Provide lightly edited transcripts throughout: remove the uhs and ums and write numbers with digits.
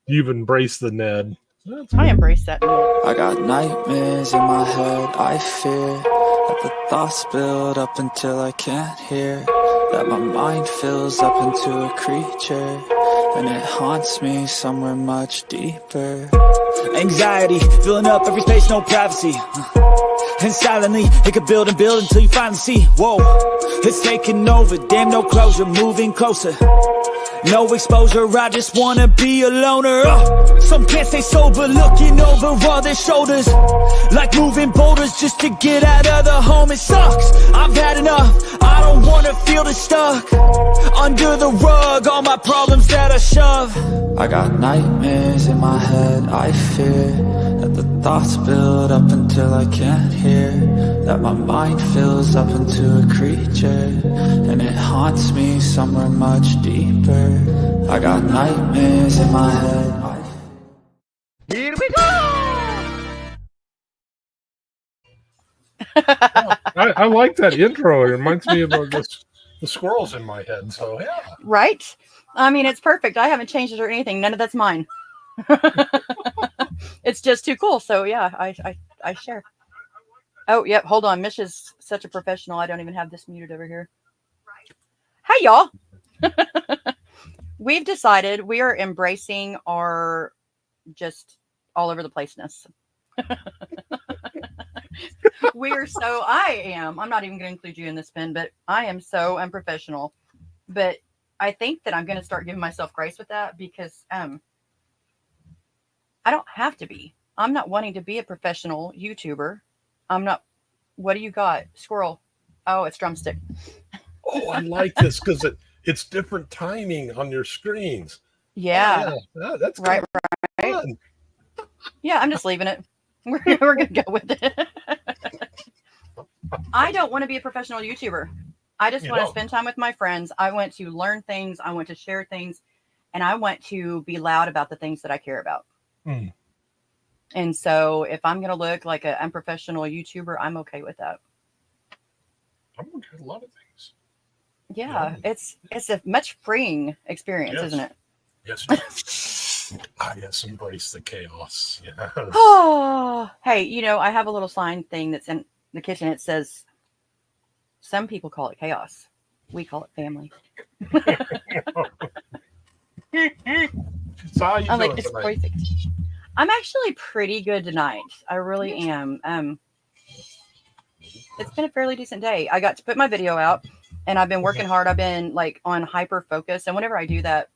You've embraced the Ned. I embrace that. I got nightmares in my head, I fear that the thoughts build up until I can't hear, that my mind fills up into a creature, and it haunts me somewhere much deeper. Anxiety, filling up every space, no privacy. And silently, it could build and build until you finally see, whoa, it's taking over, damn no closure, moving closer. No exposure, I just wanna be a loner. Some can't stay sober, looking over all their shoulders, like moving boulders just to get out of the home. It sucks, I've had enough, I don't wanna feel this stuck under the rug, all my problems that I shove. I got nightmares in my head, I fear that the thoughts build up until I can't hear, that my mind fills up into a creature, and it haunts me somewhere much deeper. I got nightmares in my head. Here we go! I like that intro. It reminds me of the squirrels in my head. So, yeah. Right? I mean, it's perfect. I haven't changed it or anything. None of that's mine. It's just too cool. So, yeah, I share. Oh, yep. Hold on. Mish is such a professional. I don't even have this muted over here. Hi, y'all. We've decided we are embracing our just all over the placeness. I'm not even going to include you in this, Ben, but I am so unprofessional. But I think that I'm going to start giving myself grace with that because I don't have to be. I'm not wanting to be a professional YouTuber. I'm not. What do you got? Squirrel. Oh, it's drumstick. Oh, I like this because it's different timing on your screens. Yeah. That's right. Fun. Yeah, I'm just leaving it. We're going to go with it. I don't want to be a professional YouTuber. I just want to spend time with my friends. I want to learn things. I want to share things. And I want to be loud about the things that I care about. Mm. And so if I'm going to look like an unprofessional YouTuber, I'm okay with that. I'm okay with a lot of things. Yeah. It's a much freeing experience, isn't it? Yes. Yes, embrace the chaos. Yes. Oh, hey, I have a little sign thing that's in the kitchen. It says, some people call it chaos. We call it family. So how you doing it's tonight? crazy. I'm actually pretty good tonight. I really am. It's been a fairly decent day. I got to put my video out and I've been working hard. I've been like on hyper focus. And whenever I do that,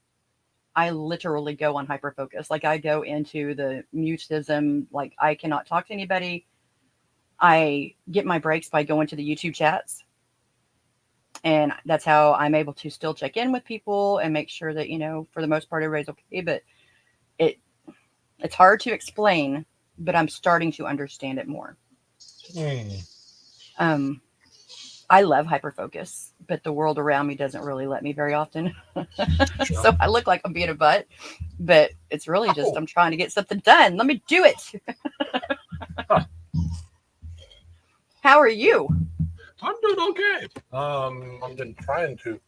I literally go on hyper focus. Like I go into the mutism. Like I cannot talk to anybody. I get my breaks by going to the YouTube chats. And that's how I'm able to still check in with people and make sure that, for the most part, everybody's okay. But it's hard to explain, but I'm starting to understand it more. I love hyperfocus, but the world around me doesn't really let me very often. So I look like I'm being a butt, but it's really just I'm trying to get something done. Let me do it. How are you? I'm doing okay. I've been trying to.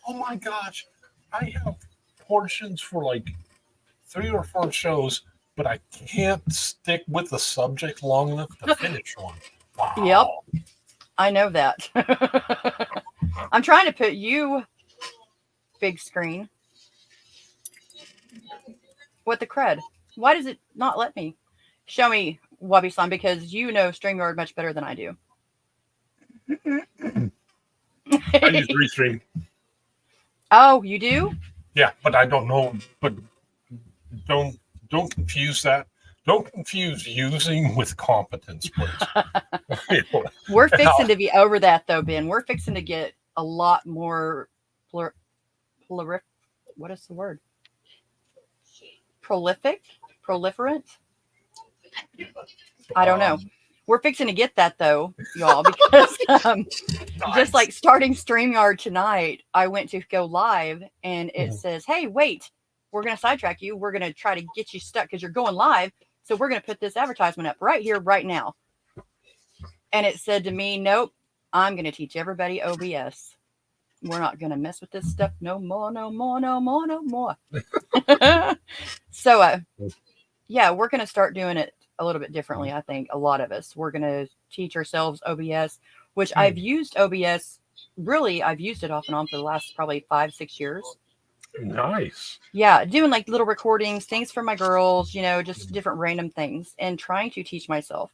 Oh my gosh, I have portions for like 3 or 4 shows, but I can't stick with the subject long enough to finish one. Wow. Yep, I know that. I'm trying to put you big screen. What the crud? Why does it not let me? Show me, Wabi-san, because you know StreamYard much better than I do. I use Restream. Oh, you do? Yeah, but I don't know. But don't confuse that. Don't confuse using with competence, please. We're fixing to be over that, though, Ben. We're fixing to get a lot more what is the word? Proliferant? I don't know. We're fixing to get that, though, y'all, because just like starting StreamYard tonight, I went to go live, and it says, hey, wait, we're going to sidetrack you. We're going to try to get you stuck because you're going live. So we're going to put this advertisement up right here, right now. And it said to me, nope, I'm going to teach everybody OBS. we're not going to mess with this stuff no more. So, yeah, we're going to start doing it a little bit differently. I think a lot of us, we're going to teach ourselves OBS, which I've used OBS. Really, I've used it off and on for the last probably 5-6 years. Nice. Yeah, doing like little recordings, things for my girls, you know, just different random things, and trying to teach myself.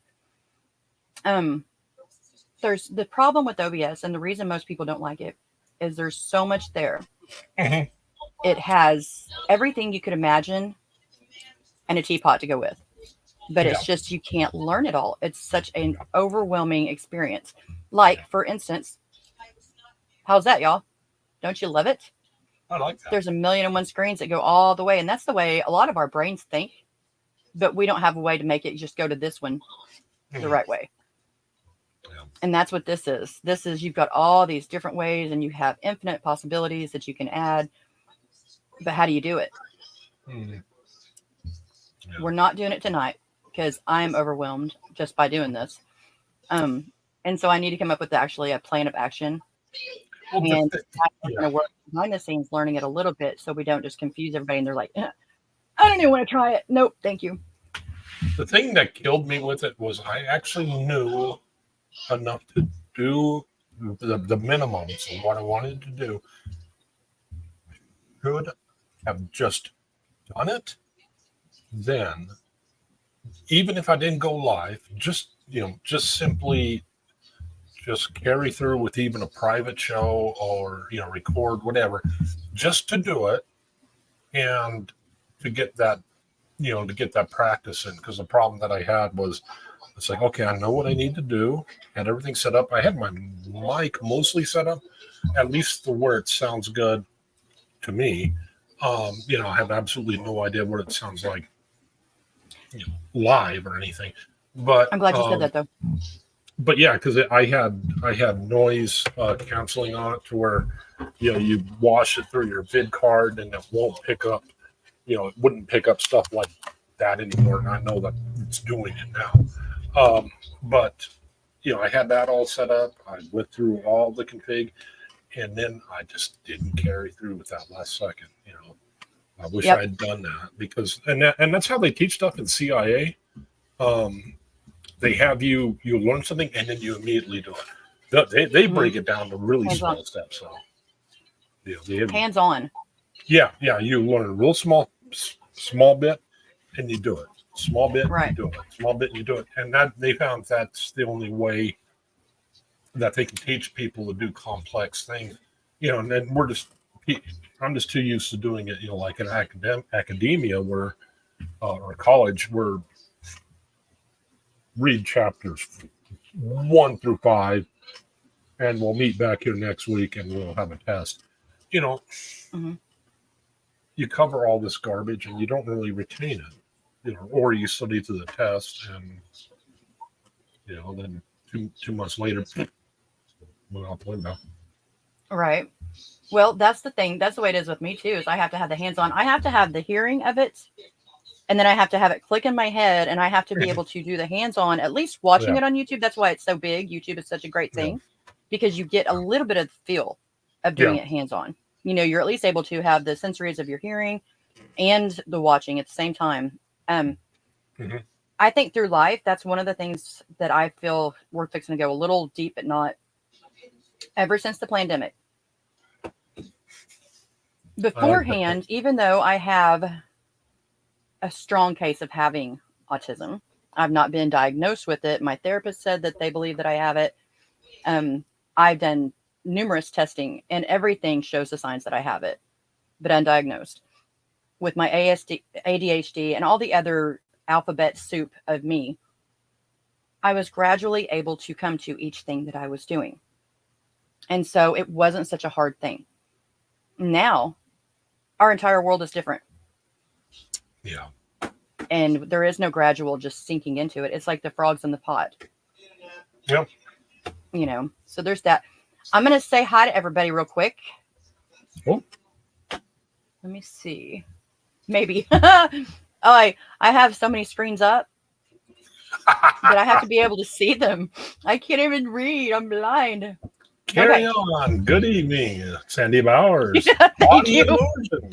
There's the problem with OBS, and the reason most people don't like it is there's so much there. Mhm. It has everything you could imagine and a teapot to go with. But it's just, you can't learn it all. It's such an overwhelming experience. Like, for instance, how's that, y'all? Don't you love it? I like that. There's 1,000,001 screens that go all the way. And that's the way a lot of our brains think. But we don't have a way to make it just go to this one the right way. Yeah. And that's what this is. This is, you've got all these different ways and you have infinite possibilities that you can add. But how do you do it? Mhm. Yeah. We're not doing it tonight because I'm overwhelmed just by doing this. And so I need to come up with actually a plan of action. Well, And I'm going to work behind the scenes learning it a little bit so we don't just confuse everybody and they're like, I don't even want to try it. Nope, thank you. the thing that killed me with it was I actually knew enough to do the minimums of what I wanted to do. I should have just done it. Then, even if I didn't go live, just simply just carry through with even a private show or record whatever, just to do it and to get that practice in. Because the problem that I had was, it's like, okay, I know what I need to do, had everything set up. I had my mic mostly set up, at least to where it sounds good to me. I have absolutely no idea what it sounds like live or anything. But I'm glad you said that though. But yeah, because I had noise canceling on it to where you wash it through your vid card and it won't pick up, it wouldn't pick up stuff like that anymore. And I know that it's doing it now. But I had that all set up. I went through all the config, and then I just didn't carry through with that last second. I wish I had done that, because and that's how they teach stuff in CIA. They have you learn something and then you immediately do it. They break it down to really small steps. So they have, hands on. Yeah, you learn a real small bit and you do it. Small bit, right. You do it. Small bit, and you do it. And that they found that's the only way that they can teach people to do complex things. And then I'm just too used to doing it, like in academia where or college, where read chapters 1 through 5, and we'll meet back here next week and we'll have a test. You cover all this garbage and you don't really retain it, or you study to the test and then two months later, went out the window. Right. Well, that's the thing. That's the way it is with me too. Is I have to have the hands-on. I have to have the hearing of it. And then I have to have it click in my head, and I have to be able to do the hands-on, at least watching it on YouTube. That's why it's so big. YouTube is such a great thing because you get a little bit of the feel of doing it hands-on. You're at least able to have the sensories of your hearing and the watching at the same time. I think through life, that's one of the things that I feel we're fixing to go a little deep, but not ever since the pandemic. Beforehand, even though I have a strong case of having autism, I've not been diagnosed with it. My therapist said that they believe that I have it. I've done numerous testing and everything shows the signs that I have it, but undiagnosed. With my ADHD and all the other alphabet soup of me, I was gradually able to come to each thing that I was doing. And so it wasn't such a hard thing. Now, our entire world is different. Yeah. And there is no gradual just sinking into it. It's like the frogs in the pot. Yep. So there's that. I'm going to say hi to everybody real quick. Oh. Let me see. Maybe. I have so many screens up that I have to be able to see them. I can't even read. I'm blind. Carry on. Good evening, Sandy Bowers. Thank Body you. illusion.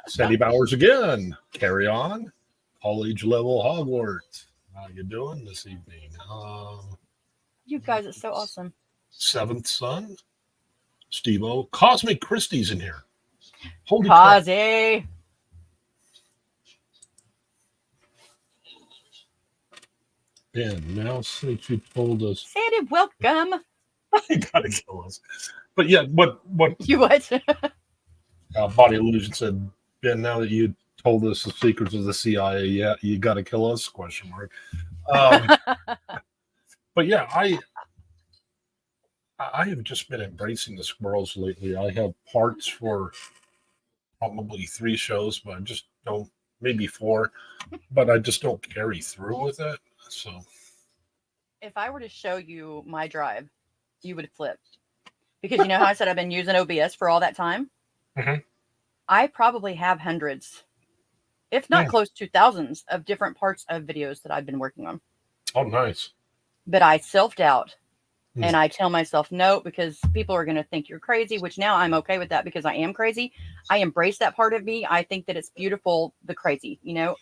Sandy Bowers again. Carry on. College level Hogwarts. How you doing this evening? You guys are so awesome. Seventh Son. Steve-O. Cosmic Christie's in here. Holy crap. Kazi. And now since you told us, Sandy, welcome. you gotta kill us. But yeah, what You what? Body Illusion said, Ben, now that you told us the secrets of the CIA, yeah, you gotta kill us, question mark. But yeah, I have just been embracing the squirrels lately. I have parts for probably 3 shows, but I just don't, maybe 4, but I just don't carry through with it. So If I were to show you my drive, you would flip. Because you know how I said I've been using OBS for all that time? Mhm. I probably have hundreds, if not close to thousands, of different parts of videos that I've been working on. Oh, nice. But I self-doubt. And I tell myself no, because people are going to think you're crazy, which now I'm okay with that because I am crazy. I embrace that part of me. I think that it's beautiful, the crazy, you know.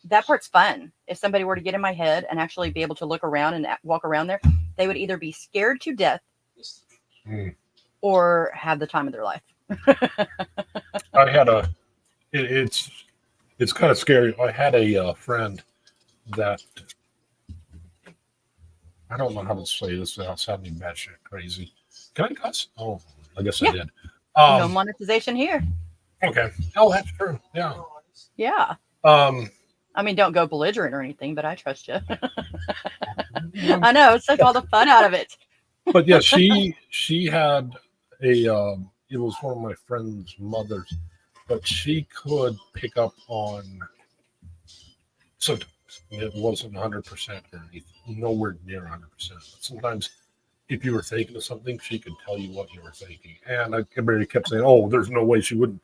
That part's fun. If somebody were to get in my head and actually be able to look around and walk around there, they would either be scared to death or have the time of their life. I had it's kind of scary. I had a friend that, I don't know how to say this without sounding batshit crazy. Can I cuss? Oh, I guess I did. No monetization here. Okay. Oh, that's true. Yeah. Yeah. I mean, don't go belligerent or anything, but I trust you. I know, it's took all the fun out of it. But yeah, she had a it was one of my friend's mothers, but she could pick up on, so it wasn't 100% or anything, nowhere near 100%. But sometimes if you were thinking of something, she could tell you what you were thinking. And everybody kept saying, oh, there's no way she wouldn't.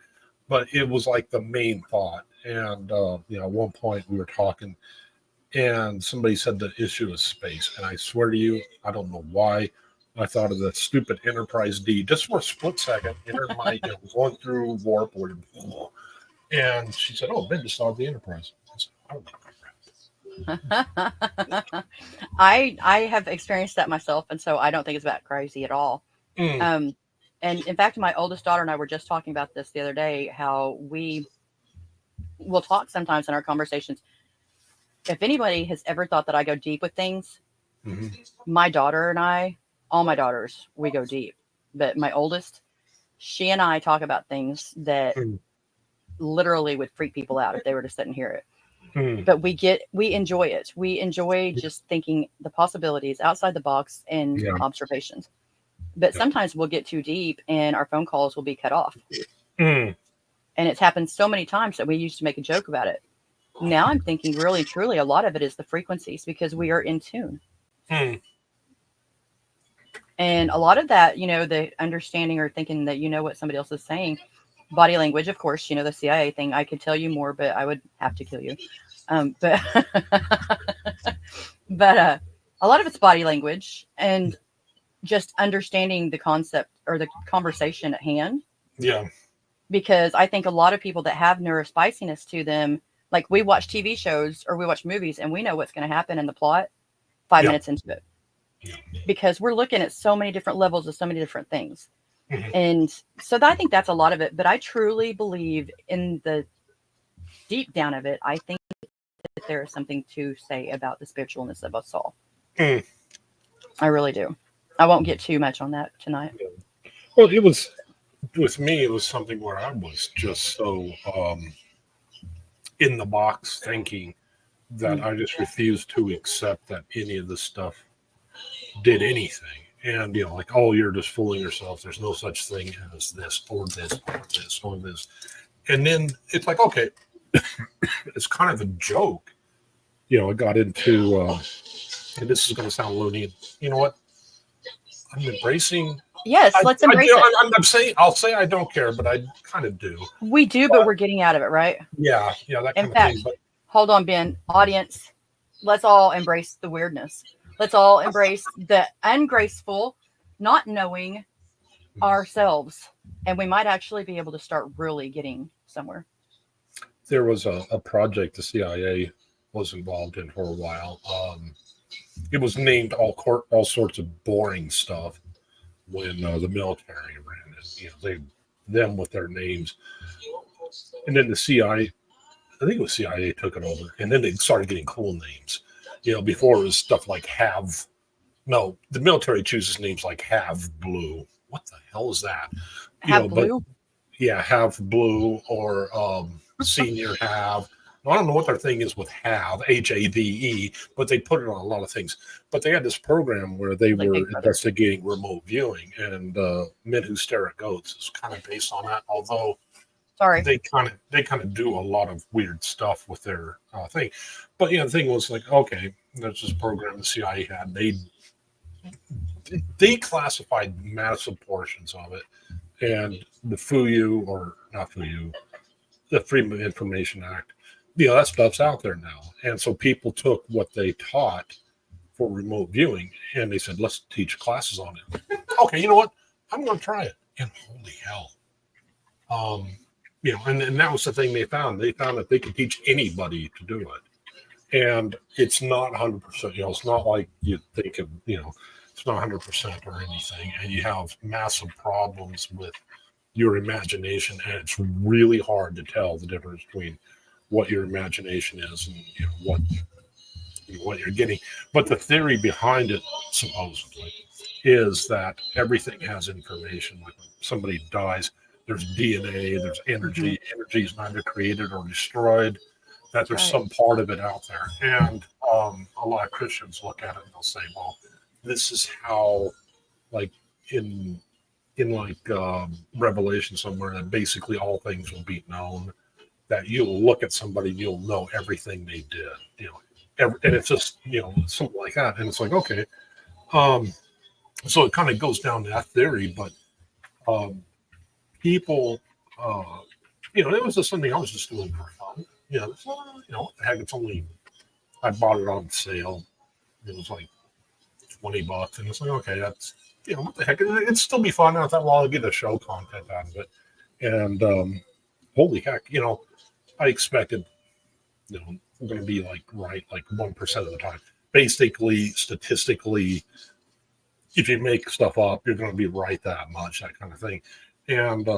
But it was like the main thought. And, at one point we were talking and somebody said the issue is space. And I swear to you, I don't know why, I thought of the stupid Enterprise D just for a split second. Entered my, going through warp. And she said, oh, Ben just saw the Enterprise. I said, I don't know. I have experienced that myself, and so I don't think it's that crazy at all. And in fact, my oldest daughter and I were just talking about this the other day, how we will talk sometimes in our conversations. If anybody has ever thought that I go deep with things, my daughter and I, all my daughters, we go deep. But my oldest, she and I talk about things that literally would freak people out if they were to sit and hear it. But we enjoy it. We enjoy just thinking the possibilities outside the box and observations. But sometimes we'll get too deep and our phone calls will be cut off. And it's happened so many times that we used to make a joke about it. Now I'm thinking really, truly, a lot of it is the frequencies because we are in tune. And a lot of that, the understanding or thinking that you know what somebody else is saying. Body language, of course, the CIA thing. I could tell you more, but I would have to kill you. But a lot of it's body language and just understanding the concept or the conversation at hand. Yeah. Because I think a lot of people that have neurospiciness to them, like we watch TV shows or we watch movies and we know what's going to happen in the plot 5 minutes into it. Because we're looking at so many different levels of so many different things. And so I think that's a lot of it. But I truly believe in the deep down of it, I think that there is something to say about the spiritualness of us all. I really do. I won't get too much on that tonight. Well, it was, with me, it was something where I was just so in the box thinking that I just refused to accept that any of this stuff did anything. And, like, oh, you're just fooling yourself. There's no such thing as this or this or this or this. And then it's like, okay, it's kind of a joke. I got into, and this is going to sound loony. You know what? I'm embracing. Yes, let's embrace it. I'll say I don't care, but I kind of do. We do, but we're getting out of it, right? Yeah, that kind of thing. But hold on, Ben. Audience, let's all embrace the weirdness. Let's all embrace the ungraceful, not knowing ourselves, and we might actually be able to start really getting somewhere. There was a project the CIA was involved in for a while. It was named all sorts of boring stuff when the military ran it. Them with their names, and then the CIA, I think it was CIA, took it over, and then they started getting cool names. Before it was stuff like Have. No, the military chooses names like Have Blue. What the hell is that? Have Blue? But yeah, Have Blue or Senior Have. I don't know what their thing is with Have, HAVE, but they put it on a lot of things. But they had this program where they were investigating remote viewing, and Men Who Stare at Goats is kind of based on that. Although, they kind of do a lot of weird stuff with their thing. But the thing was like, okay, there's this program the CIA had. They classified massive portions of it, and the FUU, or not FUU, the Freedom of Information Act, that stuff's out there now. And so people took what they taught for remote viewing, and they said, let's teach classes on it. Okay, you know what? I'm going to try it. And holy hell. And that was the thing they found. They found that they could teach anybody to do it. And it's not 100%, it's not like you think of, it's not 100% or anything. And you have massive problems with your imagination. And it's really hard to tell the difference between what your imagination is and what you're getting. But the theory behind it, supposedly, is that everything has information. Like when somebody dies, there's DNA, there's energy. Energy is neither created or destroyed. That there's some part of it out there. And a lot of Christians look at it and they'll say, well, this is how, like in Revelation somewhere, that basically all things will be known. That you'll look at somebody, you'll know everything they did, and it's just, something like that. And it's like, okay. So it kind of goes down to that theory, but people, it was just something I was just doing for fun. What the heck, I bought it on sale. It was like $20, and it's like, okay, that's, what the heck, it'd still be fun. I thought, well, I'll get a show content out of it. And holy heck, I expected, I'm going to be like 1% of the time. Basically, statistically, if you make stuff up, you're going to be right that much, that kind of thing. And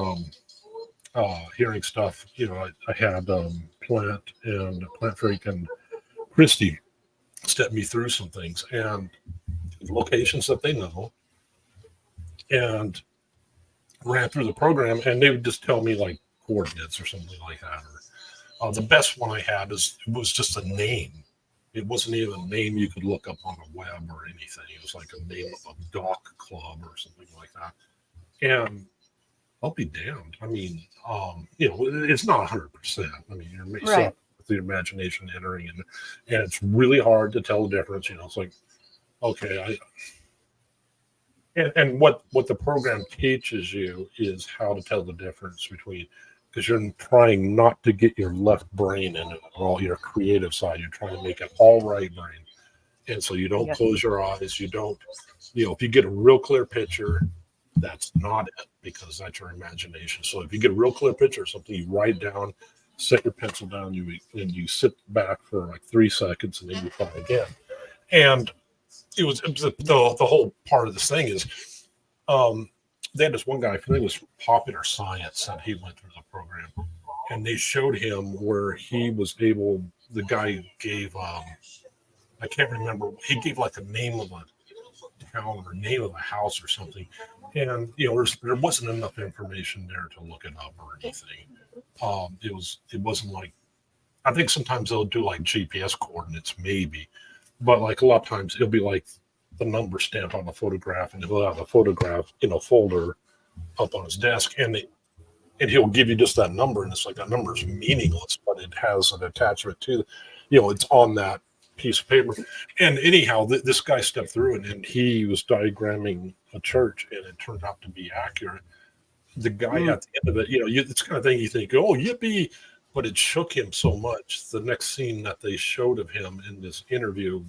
hearing stuff, I had Plant Freak and Christy step me through some things and locations that they know, and ran through the program, and they would just tell me like coordinates or something like that. Or the best one I had was just a name. It wasn't even a name you could look up on the web or anything. It was like a name of a dock club or something like that. And I'll be damned. I mean, it's not 100%. I mean, you're mixed up with the imagination entering, and it's really hard to tell the difference. It's like, okay, and what the program teaches you is how to tell the difference between, because you're trying not to get your left brain in it, all your creative side. You're trying to make it all right brain. And so you don't close your eyes. You don't, if you get a real clear picture, that's not it, because that's your imagination. So if you get a real clear picture of something, you write down, set your pencil down, you sit back for like 3 seconds, and then you try again. And it was the whole part of this thing is, they had this one guy, I think it was Popular Science, that he went through the program, and they showed him where he was able, the guy gave, I can't remember, he gave like the name of a town or name of a house or something. And, there wasn't enough information there to look it up or anything. It wasn't like, I think sometimes they'll do like GPS coordinates, maybe, but like a lot of times it'll be like the number stamped on a photograph, and he'll have a photograph in a folder up on his desk, and he'll give you just that number, and it's like that number is meaningless, but it has an attachment to, it's on that piece of paper. And anyhow, this guy stepped through it, and he was diagramming a church, and it turned out to be accurate. The guy at the end of it, it's the kind of thing you think, oh, yippee, but it shook him so much. The next scene that they showed of him in this interview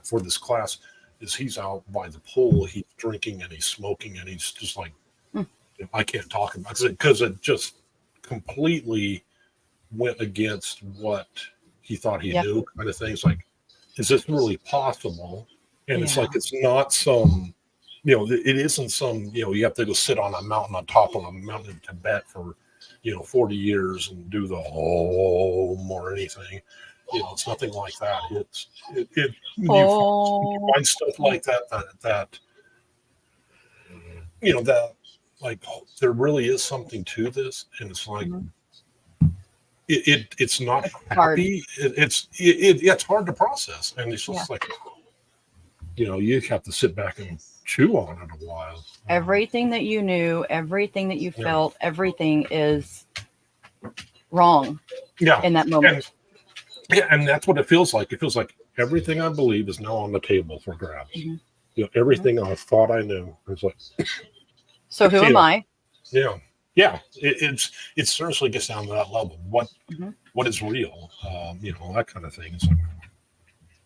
for this class, is he's out by the pool, he's drinking and he's smoking, and he's just like, I can't talk about it because it just completely went against what he thought he knew, kind of thing. It's like, is this really possible? And it's like, it's not some, it isn't some, you have to go sit on a mountain on top of a mountain in Tibet for, 40 years and do the home or anything. It's nothing like that. You find stuff like that like, there really is something to this. And it's like, it's not happy. It's hard to process. And it's just like, you have to sit back and chew on it a while. Everything that you knew, everything that you felt, everything is wrong in that moment. And that's what it feels like. It feels like everything I believe is now on the table for grabs. Everything I thought I knew. It's like, so who am I? Yeah. It seriously gets down to that level. What is real? That kind of thing. It's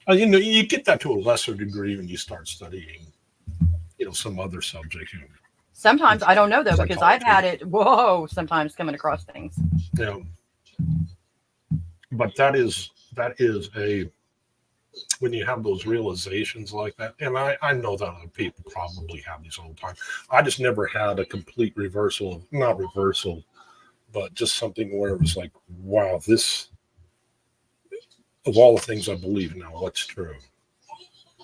like, you get that to a lesser degree when you start studying, some other subject. Sometimes I don't know though, because I've had it. Sometimes coming across things. Yeah. But that is when you have those realizations like that, and I know that other people probably have these all the time. I just never had a complete not reversal, but just something where it was like, wow, this, of all the things I believe now, what's true?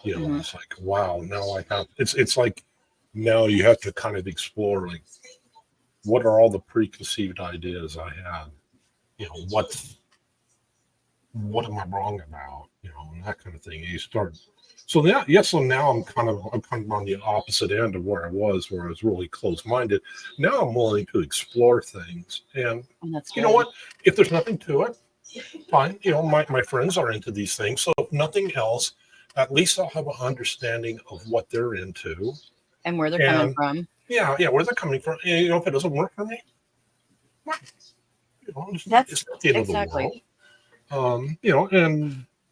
It's like, wow, now I have, it's like, now you have to kind of explore, like, what are all the preconceived ideas I had? What am I wrong about? And that kind of thing. You start. So now I'm kind of on the opposite end of where I was really closed-minded. Now I'm willing to explore things. And you know what? If there's nothing to it, fine. My friends are into these things. So if nothing else, at least I'll have an understanding of what they're into. And where they're coming from. Yeah, where they're coming from. If it doesn't work for me, that's it's not the end of the world.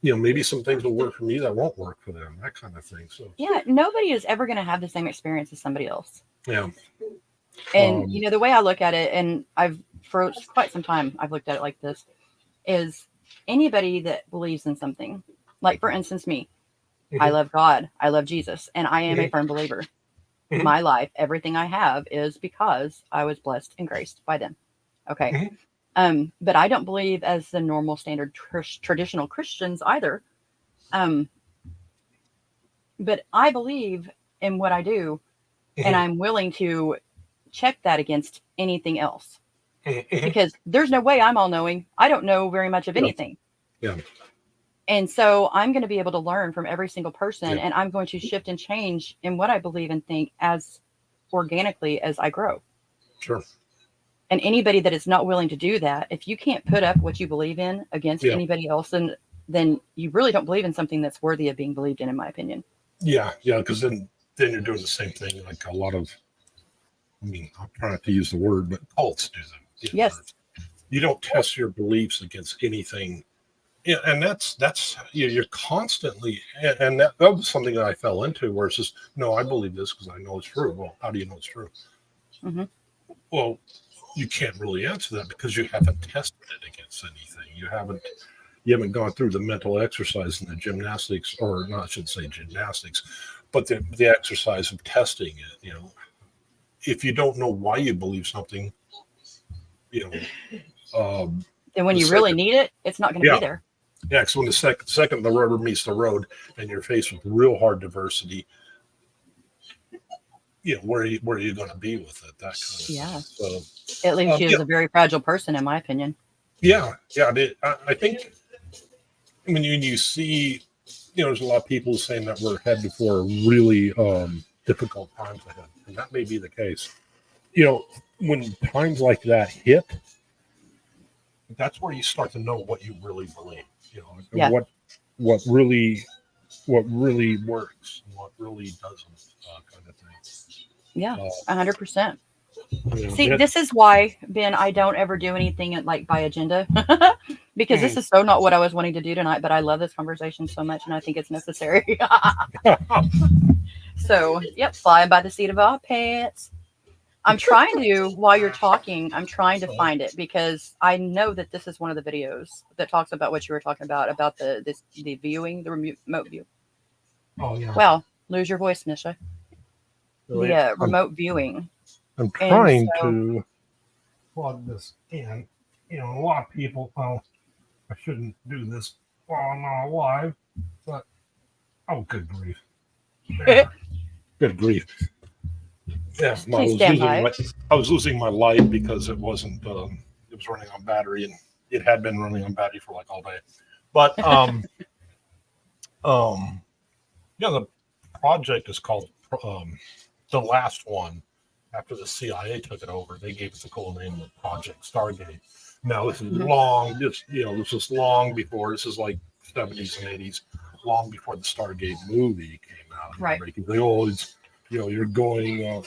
And maybe some things will work for me that won't work for them, that kind of thing. So nobody is ever going to have the same experience as somebody else. Yeah. And the way I look at it, and for quite some time I've looked at it like this, is anybody that believes in something, like for instance me, I love God, I love Jesus, and I am a firm believer. My life, everything I have, is because I was blessed and graced by them. Okay. But I don't believe as the normal standard traditional Christians either. But I believe in what I do, and I'm willing to check that against anything else. Because there's no way I'm all knowing. I don't know very much of anything. Yeah. And so I'm going to be able to learn from every single person, and I'm going to shift and change in what I believe and think as organically as I grow. Sure. And anybody that is not willing to do that, if you can't put up what you believe in against anybody else, then you really don't believe in something that's worthy of being believed in my opinion. Yeah, because then you're doing the same thing like a lot of, I'm trying not to use the word, but cults do them. Yes. You don't test your beliefs against anything. Yeah, and that's you're constantly, and that was something that I fell into, where it's just, no, I believe this because I know it's true. Well, how do you know it's true? Well, you can't really answer that because you haven't tested it against anything. You haven't gone through the mental exercise and the gymnastics, or not, I shouldn't say gymnastics, but the exercise of testing it. If you don't know why you believe something, then when you really need it, it's not going to be there. Yeah, because when the second the rubber meets the road and you're faced with real hard adversity, where are you going to be with it? That kind of stuff. So, it leaves you as a very fragile person, in my opinion. Yeah. I think when you see, there's a lot of people saying that we're headed for really difficult times ahead, and that may be the case. When times like that hit, that's where you start to know what you really believe. What really works and what really doesn't, kind of thing. Yeah, 100%. See, this is why, Ben, I don't ever do anything by agenda. because this is so not what I was wanting to do tonight, but I love this conversation so much and I think it's necessary. So, yep, flying by the seat of our pants. I'm trying to, while you're talking, I'm trying to find it because I know that this is one of the videos that talks about what you were talking about the viewing, the remote view. Oh, yeah. Well, lose your voice, Misha. Really? The remote viewing. I'm trying to plug this in. You know, a lot of people, I shouldn't do this while I'm not live, but good grief. Yeah, good grief. Yeah, I was losing my light because it wasn't. It was running on battery, and it had been running on battery for like all day. But yeah, the project is called The Last One. After the CIA took it over, they gave it the cool name of Project Stargate. Now this is long. This is long before. This is like 70s and 80s, long before the Stargate movie came out. Right. They always, you're going,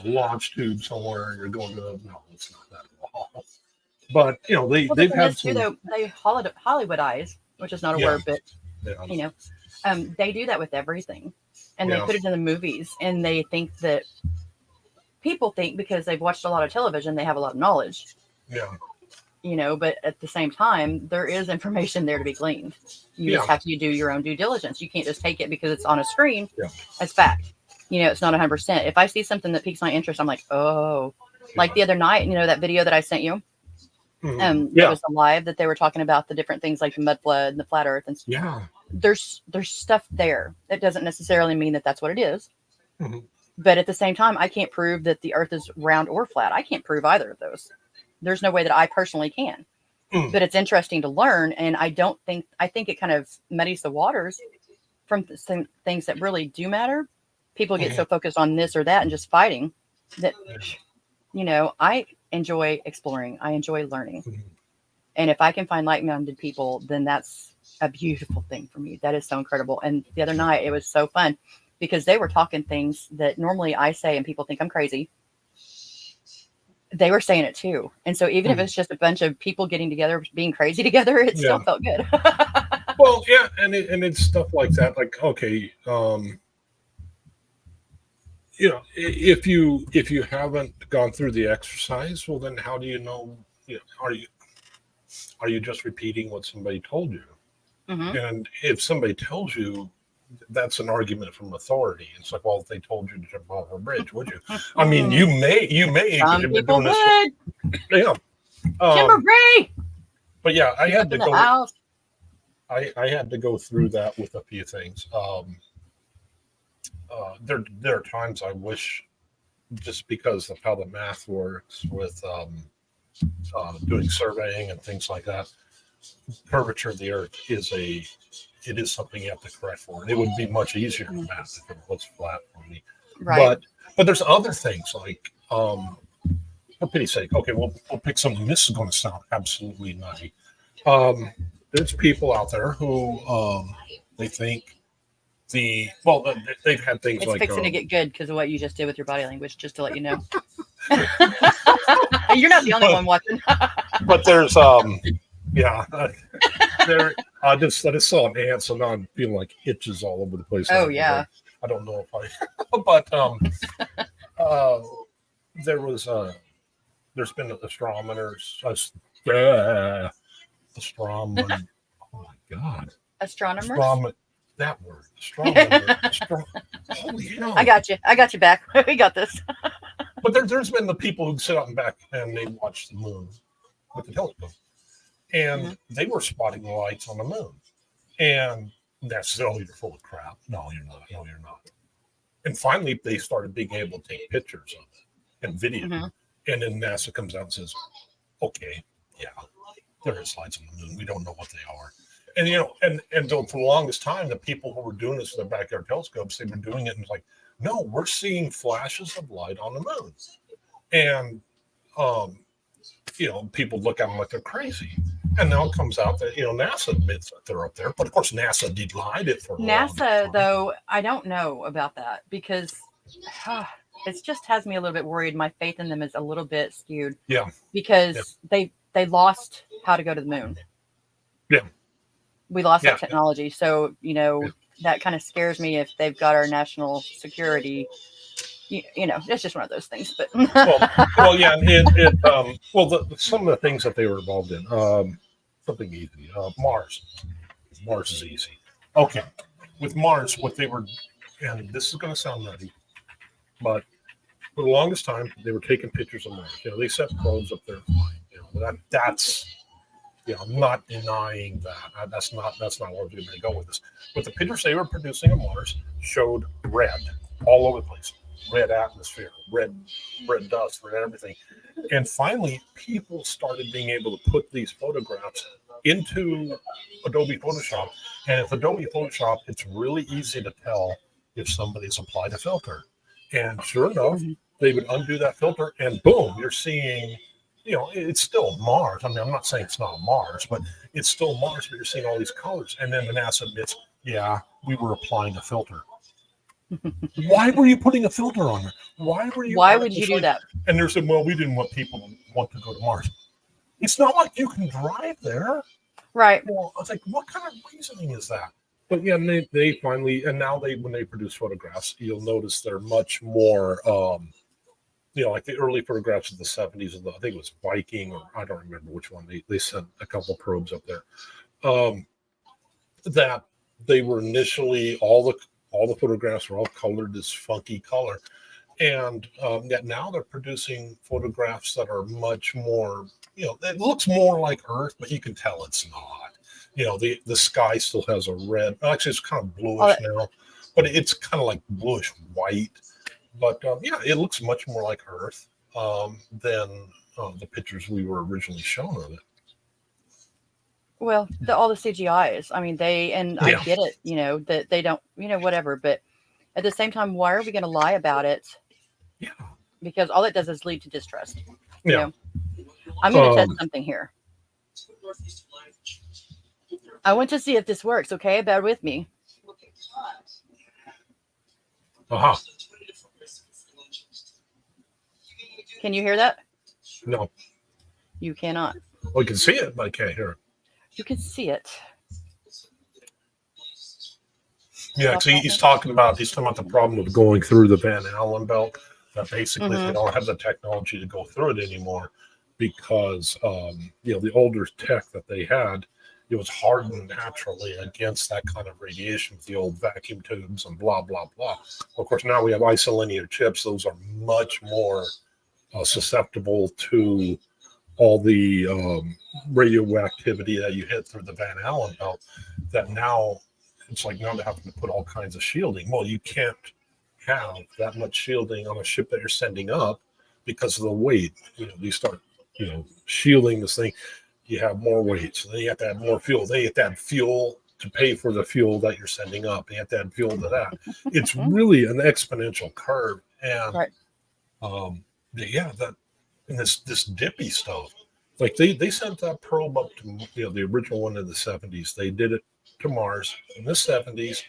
launch tube somewhere. You're going to no, it's not that at all. But they've had some. They Hollywoodize, which is not a word, but they do that with everything, and they put it in the movies, and they think that people think because they've watched a lot of television, they have a lot of knowledge. Yeah. But at the same time, there is information there to be gleaned. You just have to do your own due diligence. You can't just take it because it's on a screen as fact. It's not 100%. If I see something that piques my interest, I'm like, oh, like the other night, that video that I sent you. It was live that they were talking about the different things like the mud flood and the flat earth and there's stuff there. That doesn't necessarily mean that that's what it is. But at the same time, I can't prove that the earth is round or flat. I can't prove either of those. There's no way that I personally can. But it's interesting to learn, and I think it kind of muddies the waters from some things that really do matter. People get so focused on this or that and just fighting that I enjoy exploring. I enjoy learning. And if I can find like-minded people, then that's a beautiful thing for me. That is so incredible. And the other night, it was so fun because they were talking things that normally I say and people think I'm crazy. They were saying it too. And so even if it's just a bunch of people getting together, being crazy together, it still felt good. Well, yeah. And it's stuff like that. Like, okay. If you haven't gone through the exercise, well, then how do you know? Are you just repeating what somebody told you? And if somebody tells you, that's an argument from authority. It's like, well, if they told you to jump off a bridge, would you? I mean, you may. Some people would. Yeah. Kimberly. But yeah, I had to go. I had to go through that with a few things. There are times I wish, just because of how the math works with doing surveying and things like that, curvature of the earth is something you have to correct for. And it would be much easier in math if it was flat for me. Right. But there's other things like, for pity's sake, okay, we'll pick something. This is going to sound absolutely nutty. There's people out there who they think they've had things like... It's fixing to get good because of what you just did with your body language, just to let you know. You're not the only one watching. But there's, I just saw an ant, so now I'm feeling like itches all over the place. Oh, yeah. I don't know if but there's been astronomers, astronomer. Oh my God. Astronomers? That word, astronomer. Holy hell. I got you back. We got this. But there's been the people who sit out and back and they watch the moon with the telescope. And they were spotting the lights on the moon. And that's, you're full of crap. No, you're not. No, you're not. And finally, they started being able to take pictures of it and video. And then NASA comes out and says, okay, yeah, there is lights on the moon. We don't know what they are. And and for the longest time, the people who were doing this with their backyard telescopes, they've been doing it and it's like, no, we're seeing flashes of light on the moon. And people look at them like they're crazy. And now it comes out that NASA admits that they're up there, but of course NASA denied it for a long time. Though I don't know about that because it just has me a little bit worried. My faith in them is a little bit skewed. Yeah. Because they lost how to go to the moon. Yeah. We lost Yeah. that technology. So, that kind of scares me if they've got our national security. It's just one of those things. But Yeah. Some of the things that they were involved in, something easy, Mars. Mars is easy. Okay. With Mars, what they were, and this is going to sound nutty, but for the longest time, they were taking pictures of Mars. They set probes up there flying. That's I'm not denying that. That's not where we're going to go with this. But the pictures they were producing of Mars showed red all over the place, red atmosphere, red dust, red everything. And finally, people started being able to put these photographs into Adobe Photoshop. And with Adobe Photoshop, it's really easy to tell if somebody's applied a filter. And sure enough, they would undo that filter, and boom, you're seeing. It's still Mars. I mean, I'm not saying it's not Mars, but it's still Mars, but you're seeing all these colors. And then the NASA admits, yeah, we were applying a filter. Why were you putting a filter on there? Why would you do that? And they said, well, we didn't want people to want to go to Mars. It's not like you can drive there. Right. Well, I was like, what kind of reasoning is that? But yeah, they finally, and now when they produce photographs, you'll notice they're much more, like the early photographs of the 70s, I think it was Viking, or I don't remember which one. They sent a couple of probes up there. That they were initially all the photographs were all colored this funky color, and yet now they're producing photographs that are much more. It looks more like Earth, but you can tell it's not. The sky still has a red. Actually, it's kind of bluish now, but it's kind of like bluish white. But it looks much more like Earth than the pictures we were originally shown of it. Well, all the CGIs. I mean, I get it, that they don't, whatever. But at the same time, why are we going to lie about it? Yeah. Because all it does is lead to distrust. Yeah. I'm going to test something here. I want to see if this works. Okay, bear with me. Can you hear that? No. You cannot. Well, you can see it, but I can't hear it. You can see it. Yeah, because he's talking about the problem of going through the Van Allen belt. That basically they don't have the technology to go through it anymore because the older tech that they had, it was hardened naturally against that kind of radiation with the old vacuum tubes and blah blah blah. Of course, now we have isolinear chips; those are much more susceptible to all the radioactivity that you hit through the Van Allen belt. That now it's like now they're having to put all kinds of shielding. Well, you can't have that much shielding on a ship that you're sending up because of the weight. You start shielding this thing. You have more weight, so then you have to add more fuel. They have to add fuel to pay for the fuel that you're sending up. You have to add fuel to that. It's really an exponential curve, and right. That and this dippy stuff. Like they sent that probe up to the original one in the 70s. They did it to Mars in the 70s,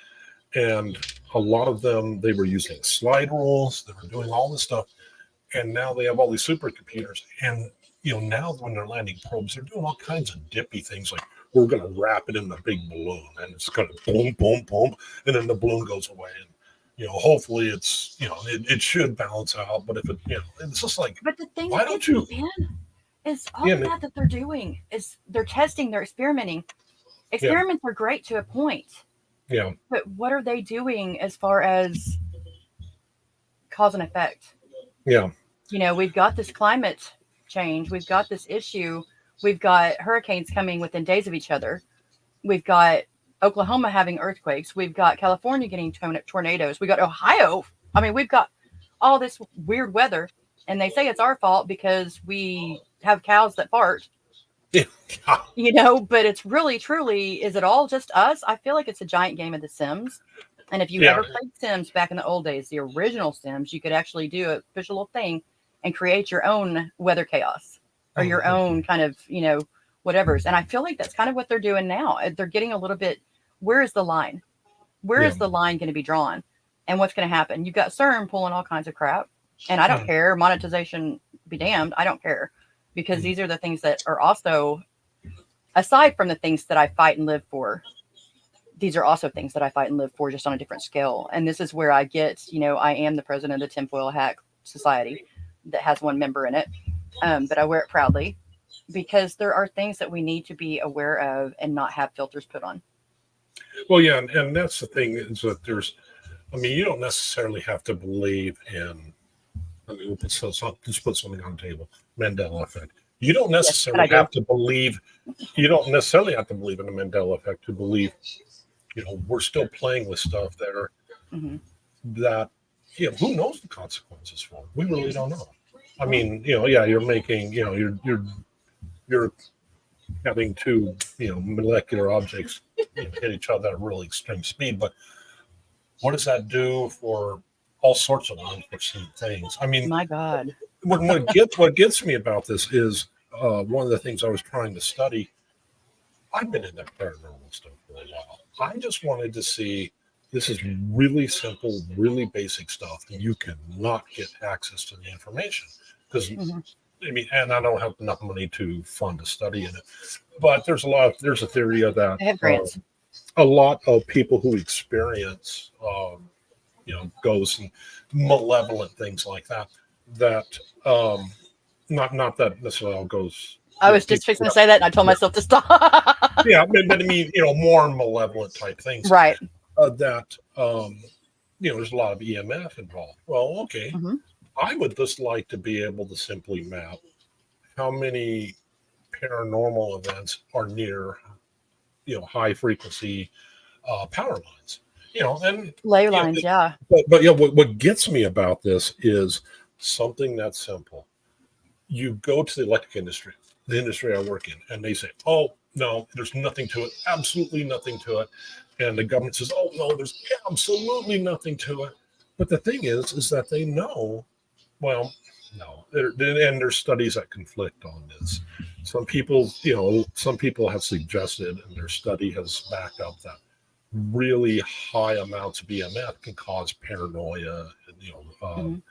and a lot of them they were using slide rules. They were doing all this stuff, and now they have all these supercomputers. And now when they're landing probes, they're doing all kinds of dippy things. Like we're going to wrap it in a big balloon, and it's going to boom, boom, boom, and then the balloon goes away. And hopefully it's it should balance out. But if it it's just like. But the thing why don't you? Is all that they're doing is they're testing, they're experimenting. Experiments are great to a point. Yeah. But what are they doing as far as cause and effect? Yeah. We've got this climate change. We've got this issue. We've got hurricanes coming within days of each other. We've got Oklahoma having earthquakes. We've got California getting tornadoes. We got Ohio. I mean, we've got all this weird weather, and they say it's our fault because we have cows that fart. Yeah. But it's really, truly, is it all just us? I feel like it's a giant game of The Sims. And if you ever played Sims back in the old days, the original Sims, you could actually do a visual thing and create your own weather chaos or your own kind of, whatever's. And I feel like that's kind of what they're doing now. They're getting a little bit, where is the line? Where is the line going to be drawn? And what's going to happen? You've got CERN pulling all kinds of crap. And I don't care. Monetization be damned. I don't care, because these are the things that are also, aside from the things that I fight and live for, these are also things that I fight and live for, just on a different scale. And this is where I get, I am the president of the Tinfoil Hack Society that has one member in it. But I wear it proudly, because there are things that we need to be aware of and not have filters put on. Well, yeah, and that's the thing, is that you don't necessarily have to believe in, let's put something on the table, Mandela effect. You don't necessarily have to believe, in the Mandela effect to believe, we're still playing with stuff that that, who knows the consequences for? We really don't know. I mean, you're making, you're having two, molecular objects hit each other at a really extreme speed, but what does that do for all sorts of unforeseen things? I mean, my God, what gets me about this is one of the things I was trying to study. I've been in that paranormal stuff for a while. I just wanted to see, this is really simple, really basic stuff, and you cannot get access to the information because and I don't have enough money to fund a study in it. But there's a theory of that. I have grants. A lot of people who experience, ghosts and malevolent things like that. Not that necessarily all ghosts. I was just fixing to say that, and I told myself to stop. Yeah, but I mean, more malevolent type things. Right. There's a lot of EMF involved. Well, okay. I would just like to be able to simply map how many paranormal events are near, high frequency power lines. And ley lines, yeah. But what gets me about this is something that's simple. You go to the electric industry, the industry I work in, and they say, "Oh no, there's nothing to it, absolutely nothing to it," and the government says, "Oh no, there's absolutely nothing to it." But the thing is that they know. Well, no, and there's studies that conflict on this. Some people have suggested, and their study has backed up, that really high amounts of EMF can cause paranoia, and,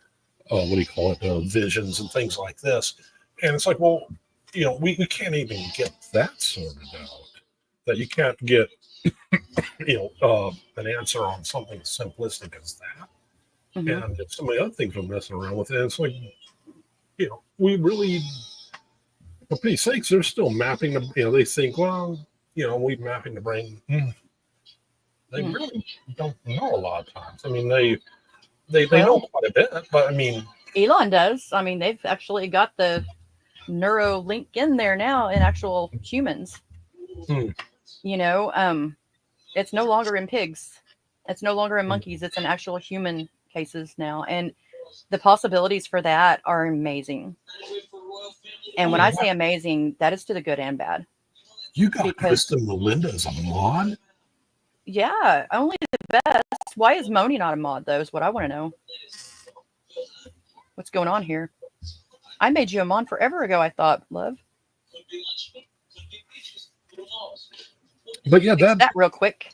visions and things like this. And it's like, well, we can't even get that sorted out. That you can't get, an answer on something as simplistic as that. And if some of the other things we're messing around with, and it's like, we really, for Pete's sakes, they're still mapping the, they think, well, we're mapping the brain. They really don't know a lot of times. I mean, they know quite a bit, but I mean, Elon does. I mean, they've actually got the neuro link in there now in actual humans. It's no longer in pigs. It's no longer in monkeys. It's in actual human cases now. And the possibilities for that are amazing. And when I say amazing, that is to the good and bad. You got Kristen Melinda as a mod? Yeah, only the best. Why is Moni not a mod, though, is what I want to know. What's going on here? I made you a mod forever ago, I thought, love. But yeah, that real quick.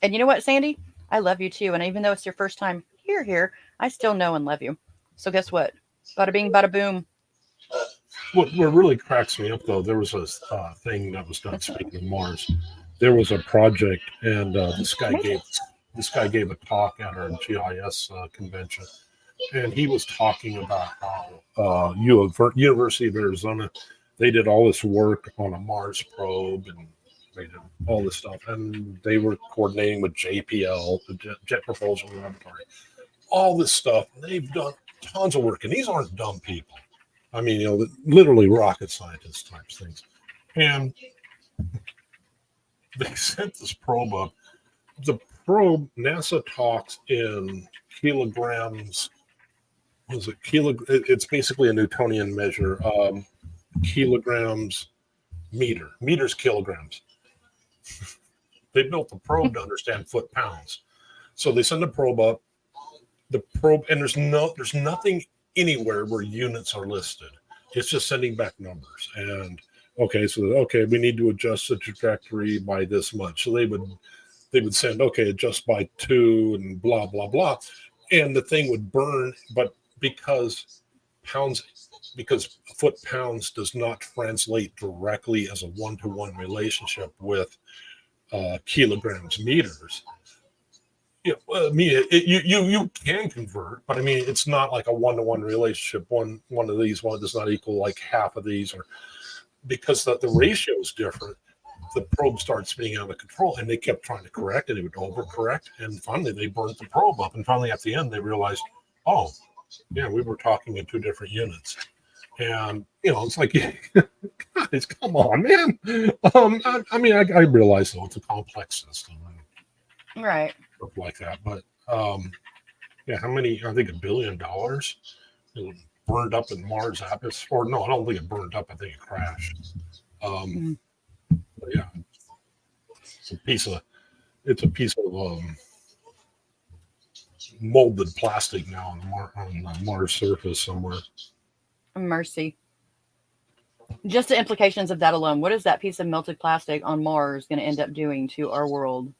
And you know what, Sandy? I love you too. And even though it's your first time here, I still know and love you. So guess what? Bada bing, bada boom. What really cracks me up, though, there was a thing that was done, speaking of Mars. There was a project, and this guy gave a talk at our GIS convention, and he was talking about how University of Arizona, they did all this work on a Mars probe, and they did all this stuff, and they were coordinating with JPL, the Jet Propulsion Laboratory, all this stuff. They've done tons of work, and these aren't dumb people. I mean, literally rocket scientists types things. And they sent this probe up. The probe, NASA talks in kilograms. Was it it's basically a Newtonian measure. Kilograms, meters, kilograms. They built the probe to understand foot pounds. So they send the probe up. The probe, and there's nothing anywhere where units are listed. It's just sending back numbers. And we need to adjust the trajectory by this much. So they would send, adjust by 2 and blah blah blah, and the thing would burn. But because foot-pounds does not translate directly as a one-to-one relationship with kilograms meters. I mean, you can convert, but I mean, it's not like a one-to-one relationship. One of these one does not equal like half of these, or because the ratio is different. The probe started spinning out of control, and they kept trying to correct it. It would overcorrect, and finally they burnt the probe up. And finally, at the end, they realized, oh, yeah, we were talking in two different units. And it's like, guys, come on, man. I mean, I realize though it's a complex system, and Right. stuff like that. But yeah, how many? I think $1 billion burned up in Mars atmosphere. Or no, I don't think it burned up. I think it crashed. But yeah, it's a piece of molded plastic now on the Mars surface somewhere. Mercy. Just the implications of that alone. What is that piece of melted plastic on Mars going to end up doing to our world